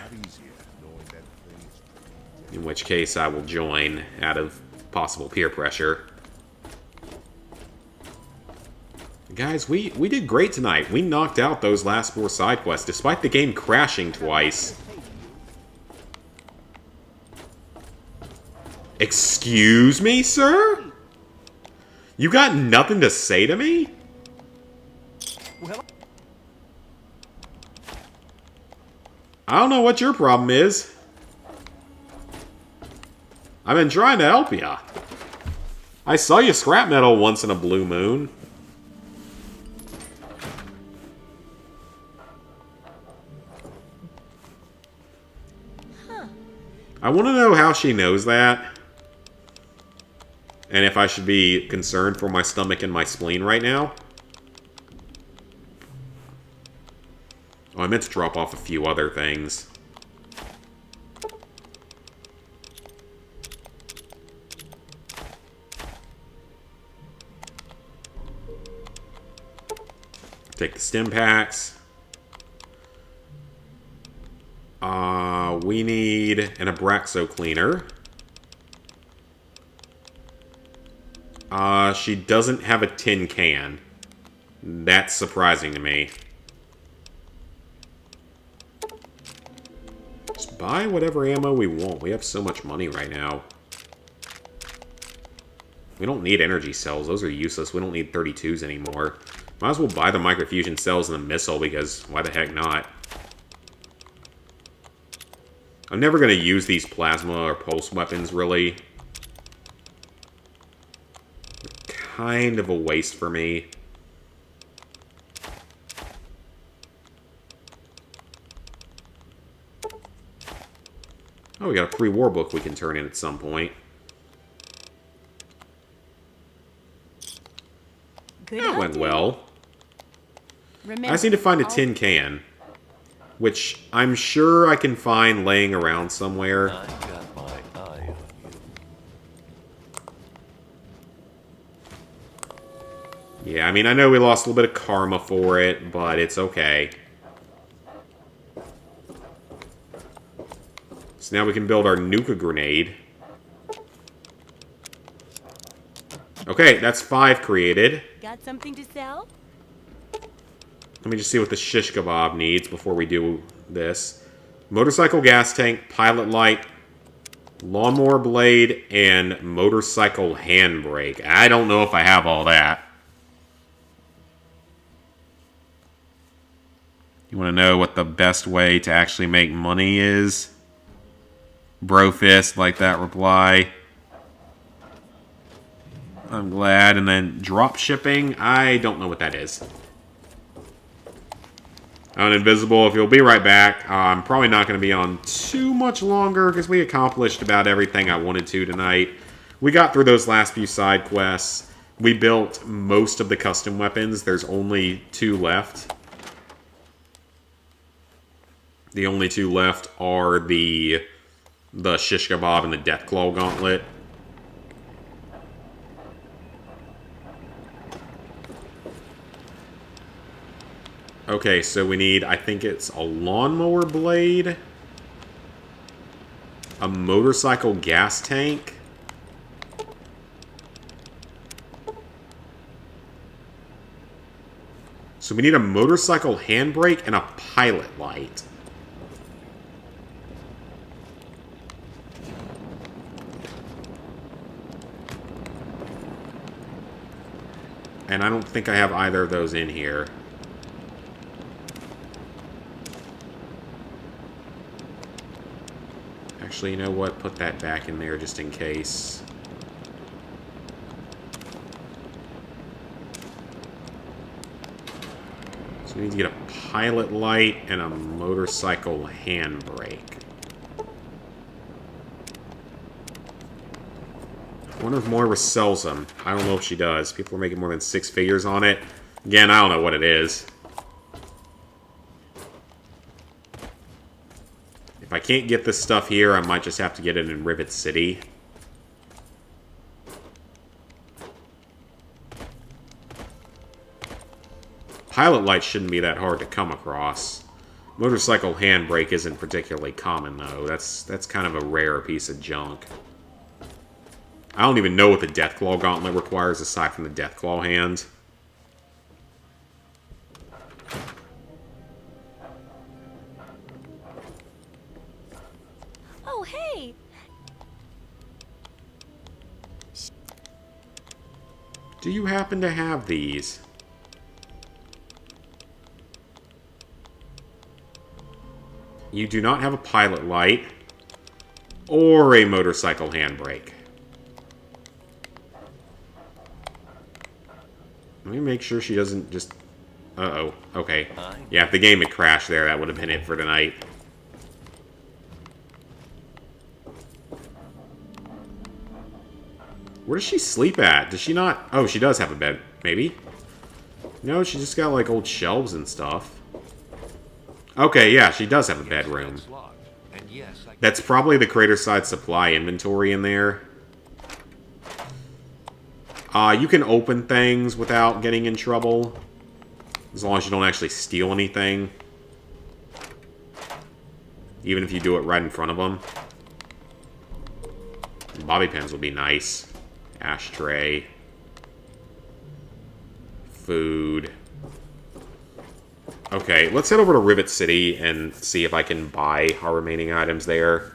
In which case I will join out of possible peer pressure. Guys, we did great tonight. We knocked out those last 4 side quests, despite the game crashing twice. Excuse me, sir? You got nothing to say to me? I don't know what your problem is. I've been trying to help ya. I saw you scrap metal once in a blue moon. I want to know how she knows that. And if I should be concerned for my stomach and my spleen right now. Oh, I meant to drop off a few other things. Take the stim packs. We need an Abraxo cleaner. She doesn't have a tin can. That's surprising to me. Just buy whatever ammo we want. We have so much money right now. We don't need energy cells. Those are useless. We don't need 32s anymore. Might as well buy the microfusion cells and the missile, because why the heck not? I'm never going to use these plasma or pulse weapons, really. They're kind of a waste for me. Oh, we got a pre-war book we can turn in at some point. Good That went hunting. well. Remember, I just need to find a all- tin can. Which I'm sure I can find laying around somewhere. I got my eye on you. Yeah, I mean, I know we lost a little bit of karma for it, but it's okay. So now we can build our Nuka grenade. Okay, that's 5 created. Got something to sell? Let me just see what the shish kebab needs before we do this. Motorcycle gas tank, pilot light, lawnmower blade, and motorcycle handbrake. I don't know if I have all that. You want to know what the best way to actually make money is? Brofist, like that reply. I'm glad. And then drop shipping, I don't know what that is. Uninvisible, if you'll be right back. I'm probably not going to be on too much longer because we accomplished about everything I wanted to tonight. We got through those last few side quests. We built most of the custom weapons. There's only 2 left. The only 2 left are the shish kebab and the Deathclaw gauntlet. Okay, so we need, I think it's a lawnmower blade, a motorcycle gas tank, so we need a motorcycle handbrake and a pilot light. And I don't think I have either of those in here. Actually, you know what? Put that back in there just in case. So we need to get a pilot light and a motorcycle handbrake. I wonder if Moira sells them. I don't know if she does. People are making more than 6 figures on it. Again, I don't know what it is. If I can't get this stuff here, I might just have to get it in Rivet City. Pilot light shouldn't be that hard to come across. Motorcycle handbrake isn't particularly common, though. That's kind of a rare piece of junk. I don't even know what the Deathclaw gauntlet requires aside from the Deathclaw hand. Oh, hey! Do you happen to have these? You do not have a pilot light or a motorcycle handbrake. Let me make sure she doesn't just... Uh-oh. Okay. Yeah, if the game had crashed there, that would have been it for tonight. Where does she sleep at? Does she not... Oh, she does have a bed. Maybe? No, she just got, like, old shelves and stuff. Okay, yeah, she does have a bedroom. That's probably the Craterside supply inventory in there. You can open things without getting in trouble. As long as you don't actually steal anything. Even if you do it right in front of them. Bobby pins would be nice. Ashtray. Food. Okay, let's head over to Rivet City and see if I can buy our remaining items there.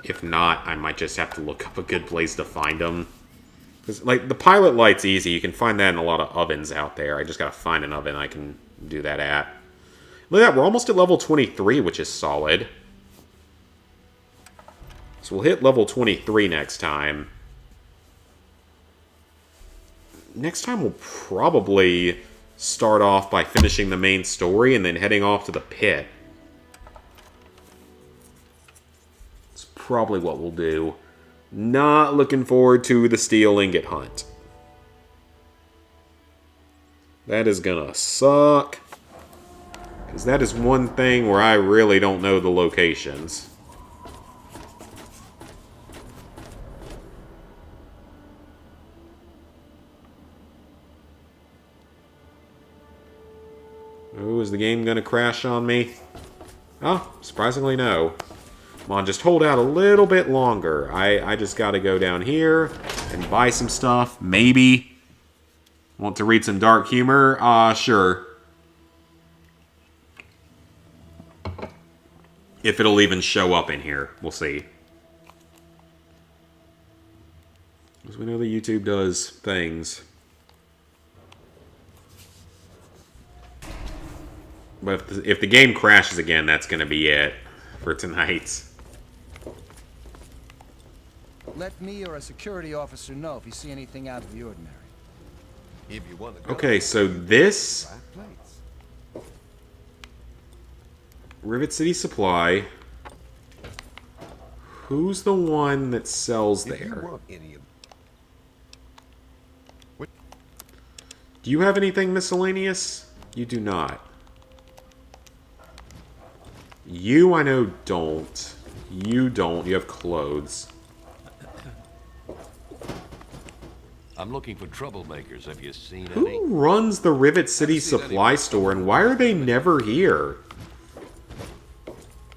If not, I might just have to look up a good place to find them. Because, like, the pilot light's easy. You can find that in a lot of ovens out there. I just gotta find an oven I can do that at. Look at that, we're almost at level 23, which is solid. So we'll hit level 23 next time. Next time we'll probably start off by finishing the main story and then heading off to the pit. That's probably what we'll do. Not looking forward to the steel ingot hunt. That is gonna suck. Because that is one thing where I really don't know the locations. Oh, is the game gonna crash on me? Oh, surprisingly no. Come on, just hold out a little bit longer. I just gotta go down here and buy some stuff. Maybe. Want to read some dark humor? Sure. If it'll even show up in here. We'll see. Because we know that YouTube does things. But if the game crashes again, that's going to be it for tonight. Let me or a security officer know if you see anything out of the ordinary. If you want to go. Okay, so this... Rivet City Supply. Who's the one that sells there? Do you have anything miscellaneous? You do not. You, I know, don't. You don't. You have clothes. I'm looking for troublemakers. Have you seen any? Who runs the Rivet City Supply Store, and why are they never here?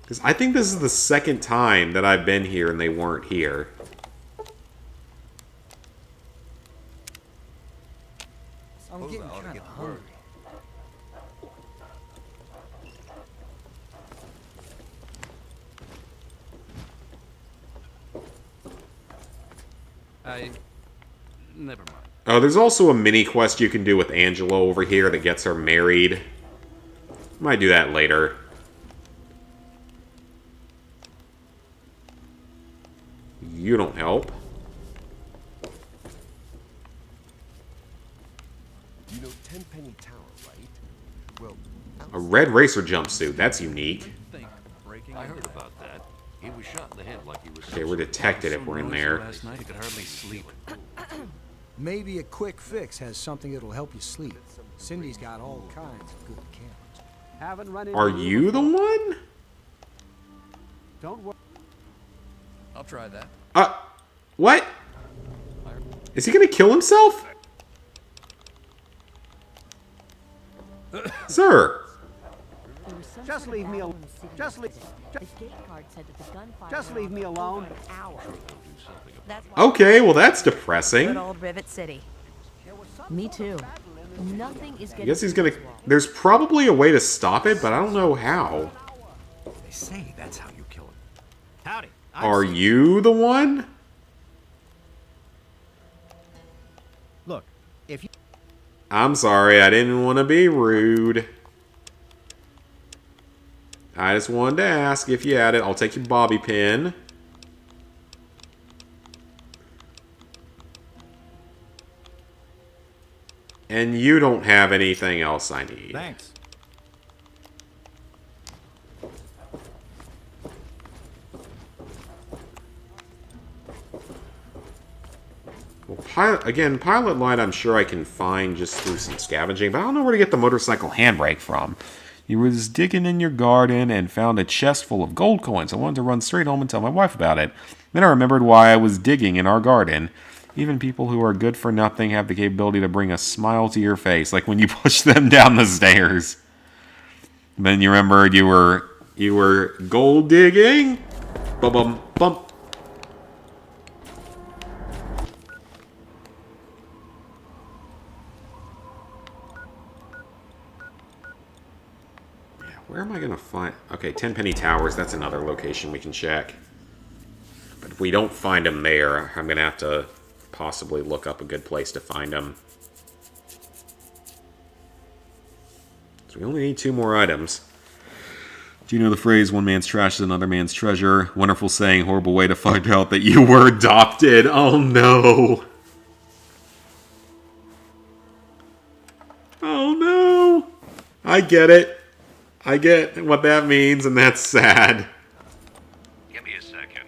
Because I think this is the second time that I've been here and they weren't here. I'm getting kind of hungry. Never mind. Oh, there's also a mini quest you can do with Angela over here that gets her married. Might do that later. You don't help. You know Tenpenny Tower, right? Well, A red racer jumpsuit. That's unique. I heard about that. He was shot in the head like he was... Okay, we're detected if we're in there. Last night he could hardly sleep. Maybe a quick fix has something that'll help you sleep. Cindy's got all kinds of good cameras. Haven't run into Are you the one? Don't worry. I'll try that. What? Is he gonna kill himself? Sir. Just leave me alone. Just leave me alone. That's why Okay, well that's depressing. good old Rivet City. Me too. Nothing is I getting... guess he's gonna... There's probably a way to stop it, but I don't know how. They say that's how you kill him. Howdy. Are you the one? Look, if you... I'm sorry, I didn't want to be rude. I just wanted to ask if you had it. I'll take your bobby pin. And you don't have anything else I need. Thanks. Well, pilot light I'm sure I can find just through some scavenging, but I don't know where to get the motorcycle handbrake from. He was digging in your garden and found a chest full of gold coins. I wanted to run straight home and tell my wife about it. Then I remembered why I was digging in our garden. Even people who are good for nothing have the capability to bring a smile to your face, like when you push them down the stairs. Then you remembered you were gold digging? Bum bum. Where am I going to find... Okay, Tenpenny Towers, that's another location we can check. But if we don't find them there, I'm going to have to possibly look up a good place to find them. So we only need 2 more items. Do you know the phrase, one man's trash is another man's treasure? Wonderful saying, horrible way to find out that you were adopted. Oh no. Oh no. I get it. I get what that means, and that's sad. Give me a second.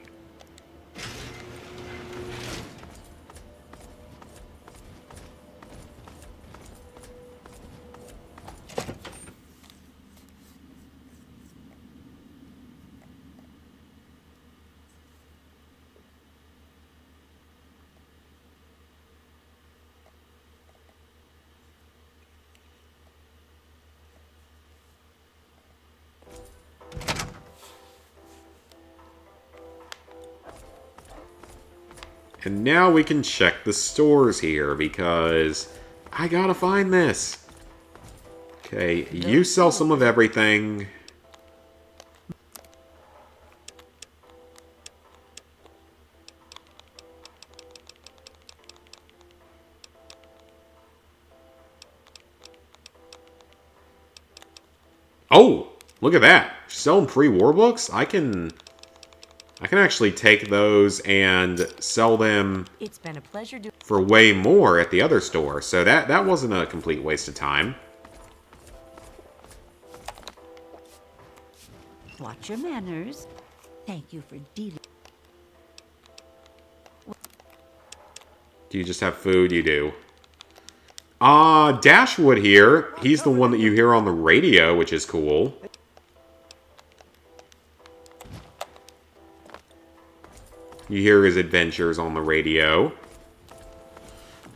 And now we can check the stores here, because I gotta find this. Okay, you sell some of everything. Oh, look at that. Selling free war books? I can actually take those and sell them It's been a pleasure to... for way more at the other store. So that wasn't a complete waste of time. Watch your manners. Thank you for dealing. Do you just have food? You do. Dashwood here. He's the one that you hear on the radio, which is cool. You hear his adventures on the radio.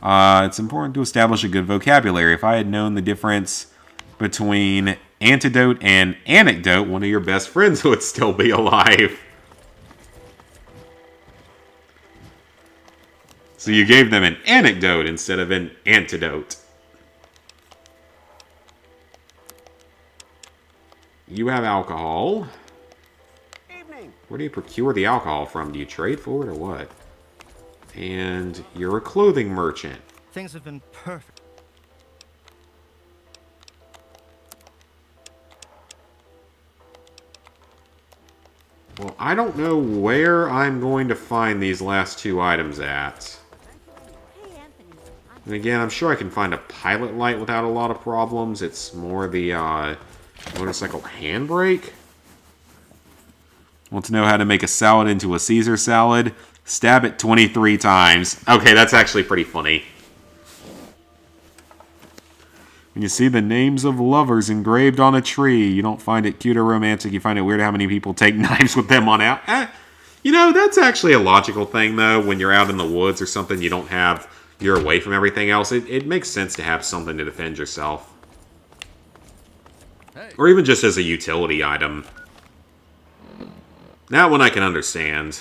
It's important to establish a good vocabulary. If I had known the difference between antidote and anecdote, one of your best friends would still be alive. So you gave them an anecdote instead of an antidote. You have alcohol. Where do you procure the alcohol from? Do you trade for it or what? And you're a clothing merchant. Things have been perfect. Well, I don't know where I'm going to find these last 2 items at. And again, I'm sure I can find a pilot light without a lot of problems. It's more the motorcycle handbrake. Want to know how to make a salad into a Caesar salad? Stab it 23 times. Okay, that's actually pretty funny. When you see the names of lovers engraved on a tree, you don't find it cute or romantic. You find it weird how many people take knives with them on out. You know, that's actually a logical thing, though. When you're out in the woods or something, you're away from everything else. It makes sense to have something to defend yourself. Hey. Or even just as a utility item. That one I can understand.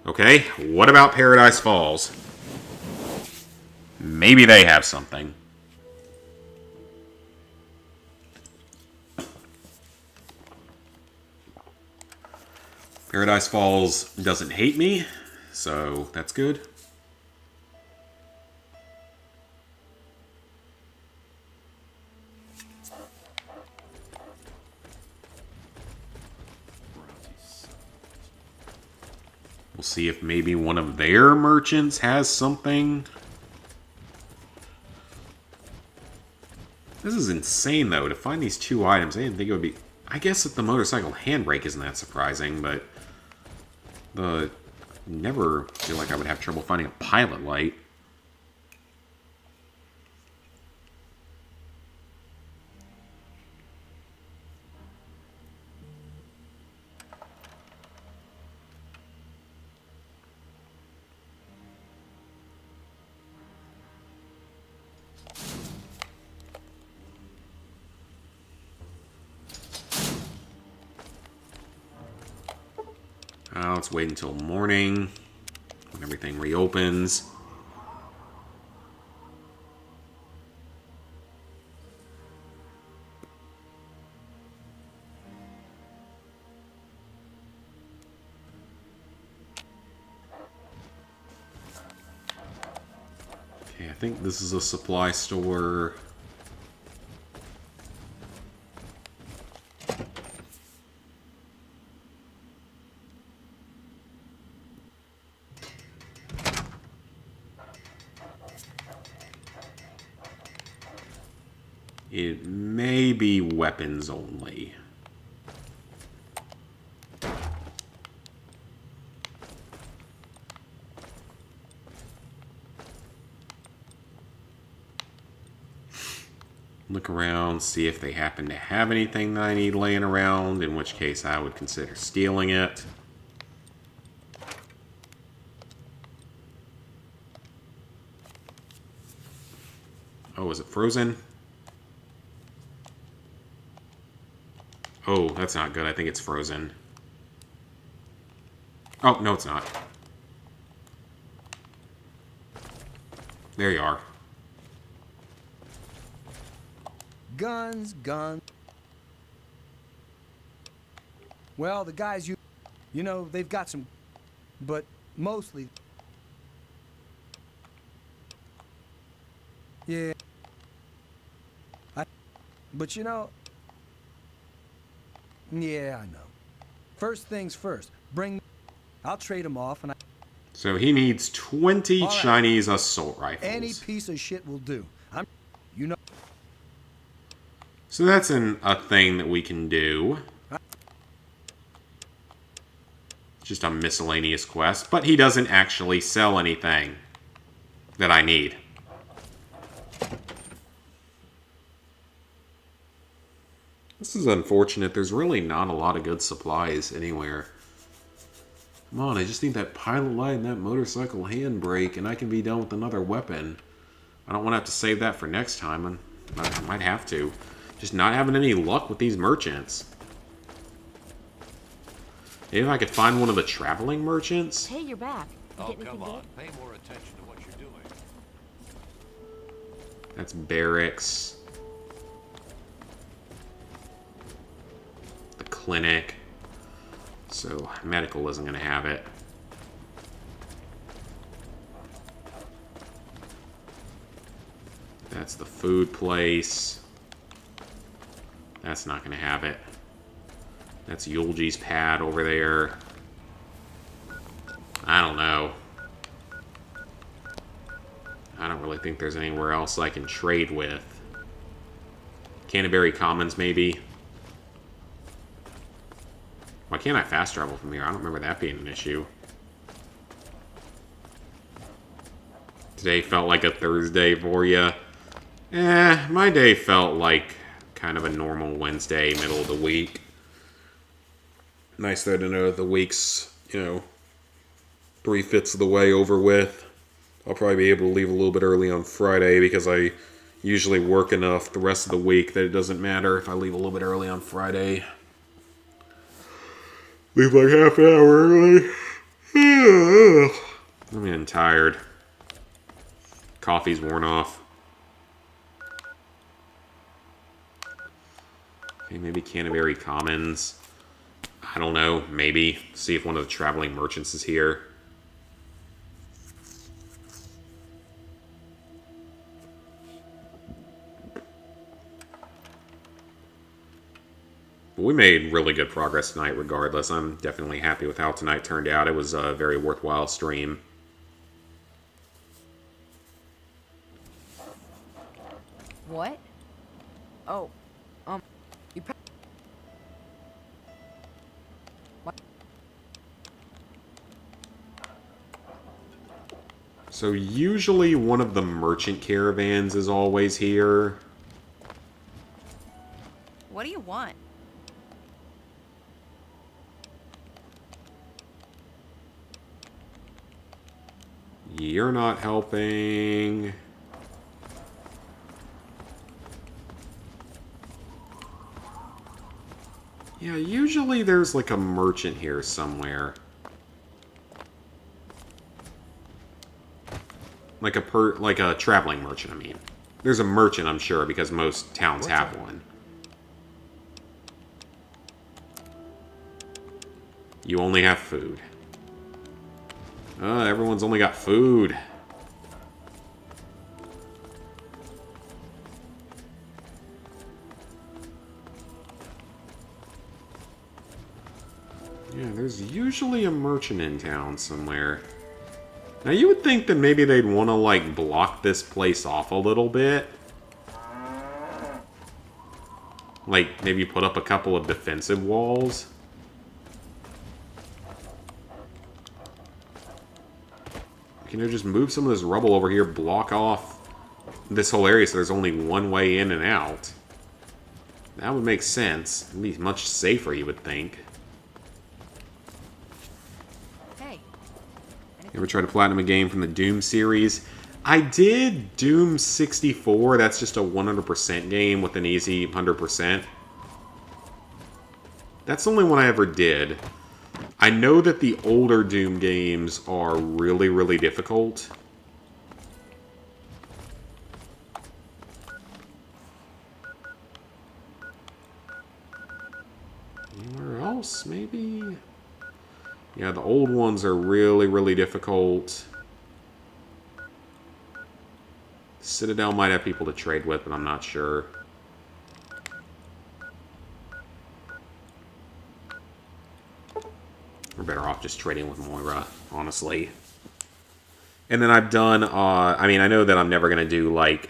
Okay, what about Paradise Falls? Maybe they have something. Paradise Falls doesn't hate me, so that's good. We'll see if maybe one of their merchants has something. This is insane, though, to find these 2 items. I didn't think it would be... I guess that the motorcycle handbrake isn't that surprising, but... Never feel like I would have trouble finding a pilot light. Let's wait until morning, when everything reopens. Okay, I think this is a supply store. It may be weapons only. Look around, see if they happen to have anything that I need laying around, in which case I would consider stealing it. Oh, is it frozen? Oh, that's not good. I think it's frozen. Oh, no, it's not. There you are. Guns, guns. Well, the guys you know, they've got some, but mostly. Yeah. But you know. Yeah, I know. First things first. I'll trade them off, and So he needs 20 Chinese assault rifles. Any piece of shit will do. You know. So that's a thing that we can do. Just a miscellaneous quest, but he doesn't actually sell anything that I need. This is unfortunate. There's really not a lot of good supplies anywhere. Come on, I just need that pilot light and that motorcycle handbrake, and I can be done with another weapon. I don't want to have to save that for next time, and I might have to. Just not having any luck with these merchants. Maybe if I could find one of the traveling merchants? Hey, you're back. Oh, come on. Pay more attention to what you're doing. That's barracks. The clinic. So, medical isn't going to have it. That's the food place. That's not going to have it. That's Yulji's pad over there. I don't know. I don't really think there's anywhere else I can trade with. Canterbury Commons, maybe. Why can't I fast travel from here? I don't remember that being an issue. Today felt like a Thursday for you. My day felt like kind of a normal Wednesday, middle of the week. Nice though to know that the week's, 3/5 of the way over with. I'll probably be able to leave a little bit early on Friday because I usually work enough the rest of the week that it doesn't matter if I leave a little bit early on Friday. Leave like half an hour early. I'm getting tired. Coffee's worn off. Okay, maybe Canterbury Commons. I don't know, maybe see if one of the traveling merchants is here. We made really good progress tonight regardless. I'm definitely happy with how tonight turned out. It was a very worthwhile stream. What? Oh, you So usually one of the merchant caravans is always here. What do you want? You're not helping. Yeah, usually there's like a merchant here somewhere. Like a traveling merchant, I mean. There's a merchant, I'm sure, because most towns have one. You only have food. Everyone's only got food. Yeah, there's usually a merchant in town somewhere. Now, you would think that maybe they'd want to, like, block this place off a little bit. Like, maybe put up a couple of defensive walls. You know, just move some of this rubble over here, block off this whole area so there's only one way in and out. That would make sense. It'd be much safer, you would think. Hey. You ever try to platinum a game from the Doom series? I did Doom 64. That's just a 100% game with an easy 100%. That's the only one I ever did. I know that the older Doom games are really, really difficult. Anywhere else, maybe? Yeah, the old ones are really, really difficult. Citadel might have people to trade with, but I'm not sure. We're better off just trading with Moira, honestly. And then I've done, I mean, I know that I'm never going to do, like,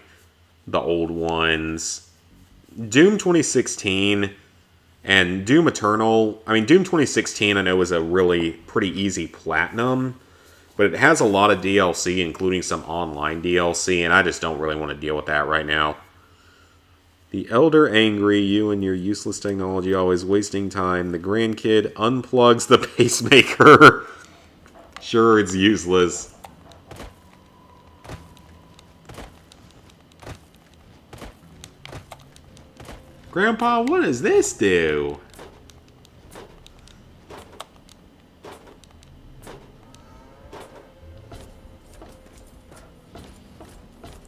the old ones. Doom 2016 and Doom Eternal. I mean, Doom 2016 I know was a really pretty easy platinum. But it has a lot of DLC, including some online DLC, and I just don't really want to deal with that right now. The elder angry, you and your useless technology always wasting time. The grandkid unplugs the pacemaker. Sure, it's useless. Grandpa, what does this do?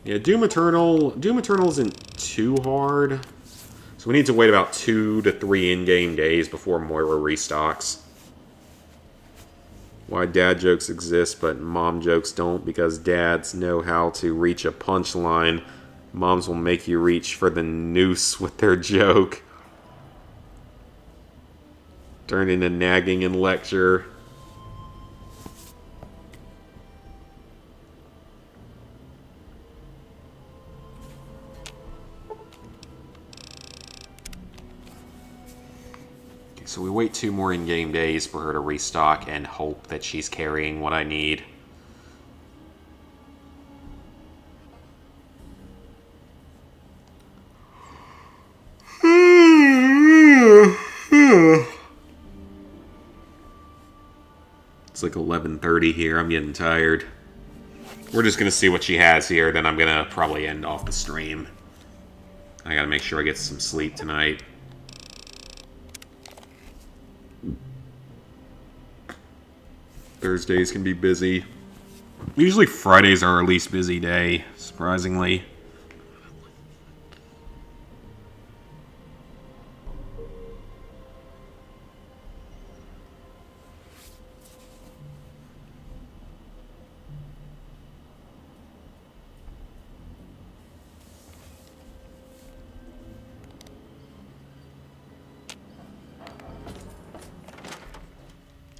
Yeah, Doom Eternal isn't too hard. So we need to wait about 2 to 3 in-game days before Moira restocks. Why dad jokes exist, but mom jokes don't? Because dads know how to reach a punchline. Moms will make you reach for the noose with their joke. Turn into nagging and lecture. So we wait 2 more in-game days for her to restock and hope that she's carrying what I need. It's like 11:30 here. I'm getting tired. We're just going to see what she has here, then I'm going to probably end off the stream. I got to make sure I get some sleep tonight. Thursdays can be busy. Usually Fridays are our least busy day, surprisingly.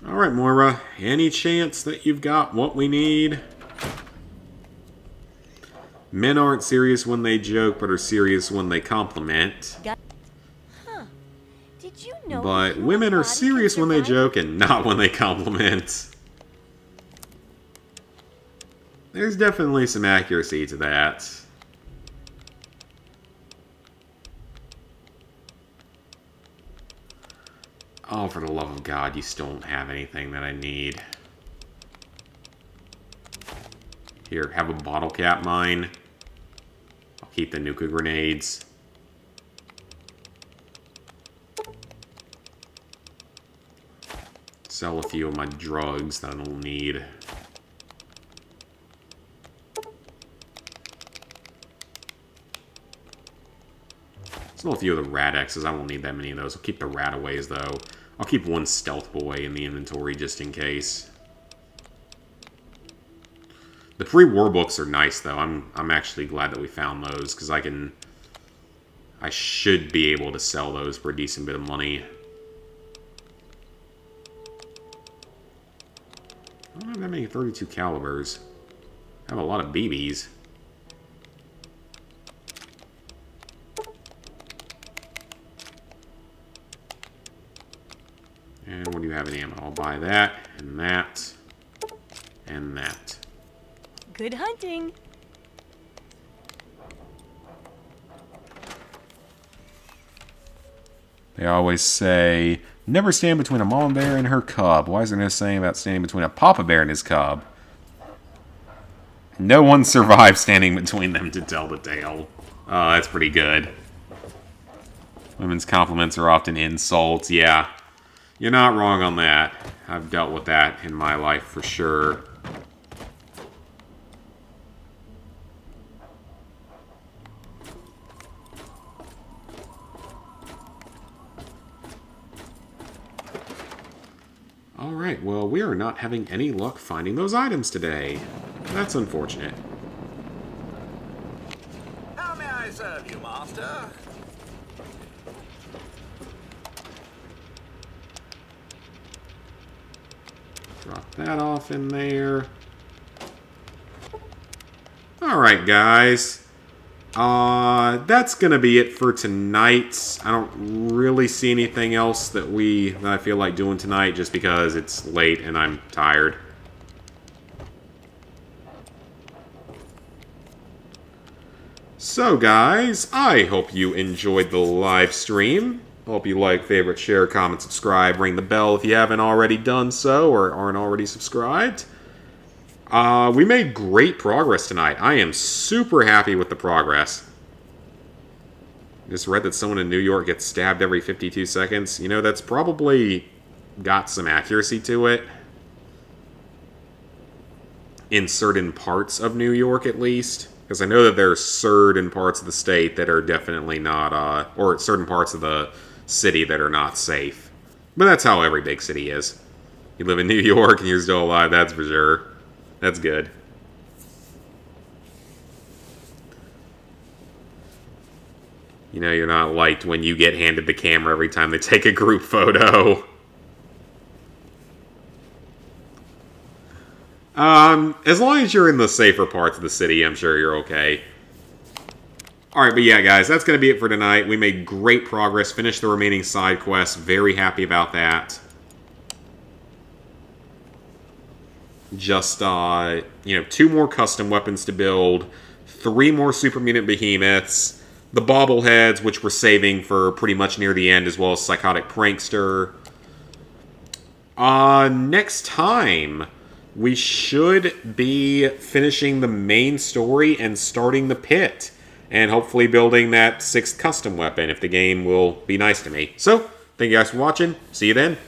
Alright, Moira. Any chance that you've got what we need? Men aren't serious when they joke, but are serious when they compliment. Huh. Did you know But women are serious when they joke and not when they compliment. There's definitely some accuracy to that. Oh, for the love of God, you still don't have anything that I need. Here, have a bottle cap mine. I'll keep the Nuka grenades. Sell a few of my drugs that I don't need. Sell a few of the Radexes. I won't need that many of those. I'll keep the Rataways, though. I'll keep one Stealth Boy in the inventory just in case. The pre-war books are nice, though. I'm actually glad that we found those, because I should be able to sell those for a decent bit of money. I don't have that many 32 calibers. I have a lot of BBs. And what do you have in ammo? I'll buy that, and that, and that. Good hunting. They always say, never stand between a mama bear and her cub. Why is there no saying about standing between a papa bear and his cub? No one survived standing between them to tell the tale. Oh, that's pretty good. Women's compliments are often insults. Yeah, you're not wrong on that. I've dealt with that in my life for sure. Alright, well, we are not having any luck finding those items today. That's unfortunate. How may I serve you, master? Drop that off in there. Alright, guys. That's gonna be it for tonight. I don't really see anything else that I feel like doing tonight, just because it's late and I'm tired. So, guys, I hope you enjoyed the live stream. Hope you like, favorite, share, comment, subscribe, ring the bell if you haven't already done so or aren't already subscribed. We made great progress tonight. I am super happy with the progress. Just read that someone in New York gets stabbed every 52 seconds. You know, that's probably got some accuracy to it. In certain parts of New York, at least. Because I know that there are certain parts of the state that are definitely not, or certain parts of the city that are not safe. But that's how every big city is. You live in New York and you're still alive, that's for sure. That's good. You know, you're not liked when you get handed the camera every time they take a group photo. As long as you're in the safer parts of the city, I'm sure you're okay. Alright, but yeah, guys, that's going to be it for tonight. We made great progress, finished the remaining side quests. Very happy about that. Just, 2 more custom weapons to build, 3 more super mutant behemoths, the bobbleheads, which we're saving for pretty much near the end, as well as Psychotic Prankster. Next time, we should be finishing the main story and starting the pit, and hopefully building that 6th custom weapon, if the game will be nice to me. So, thank you guys for watching. See you then.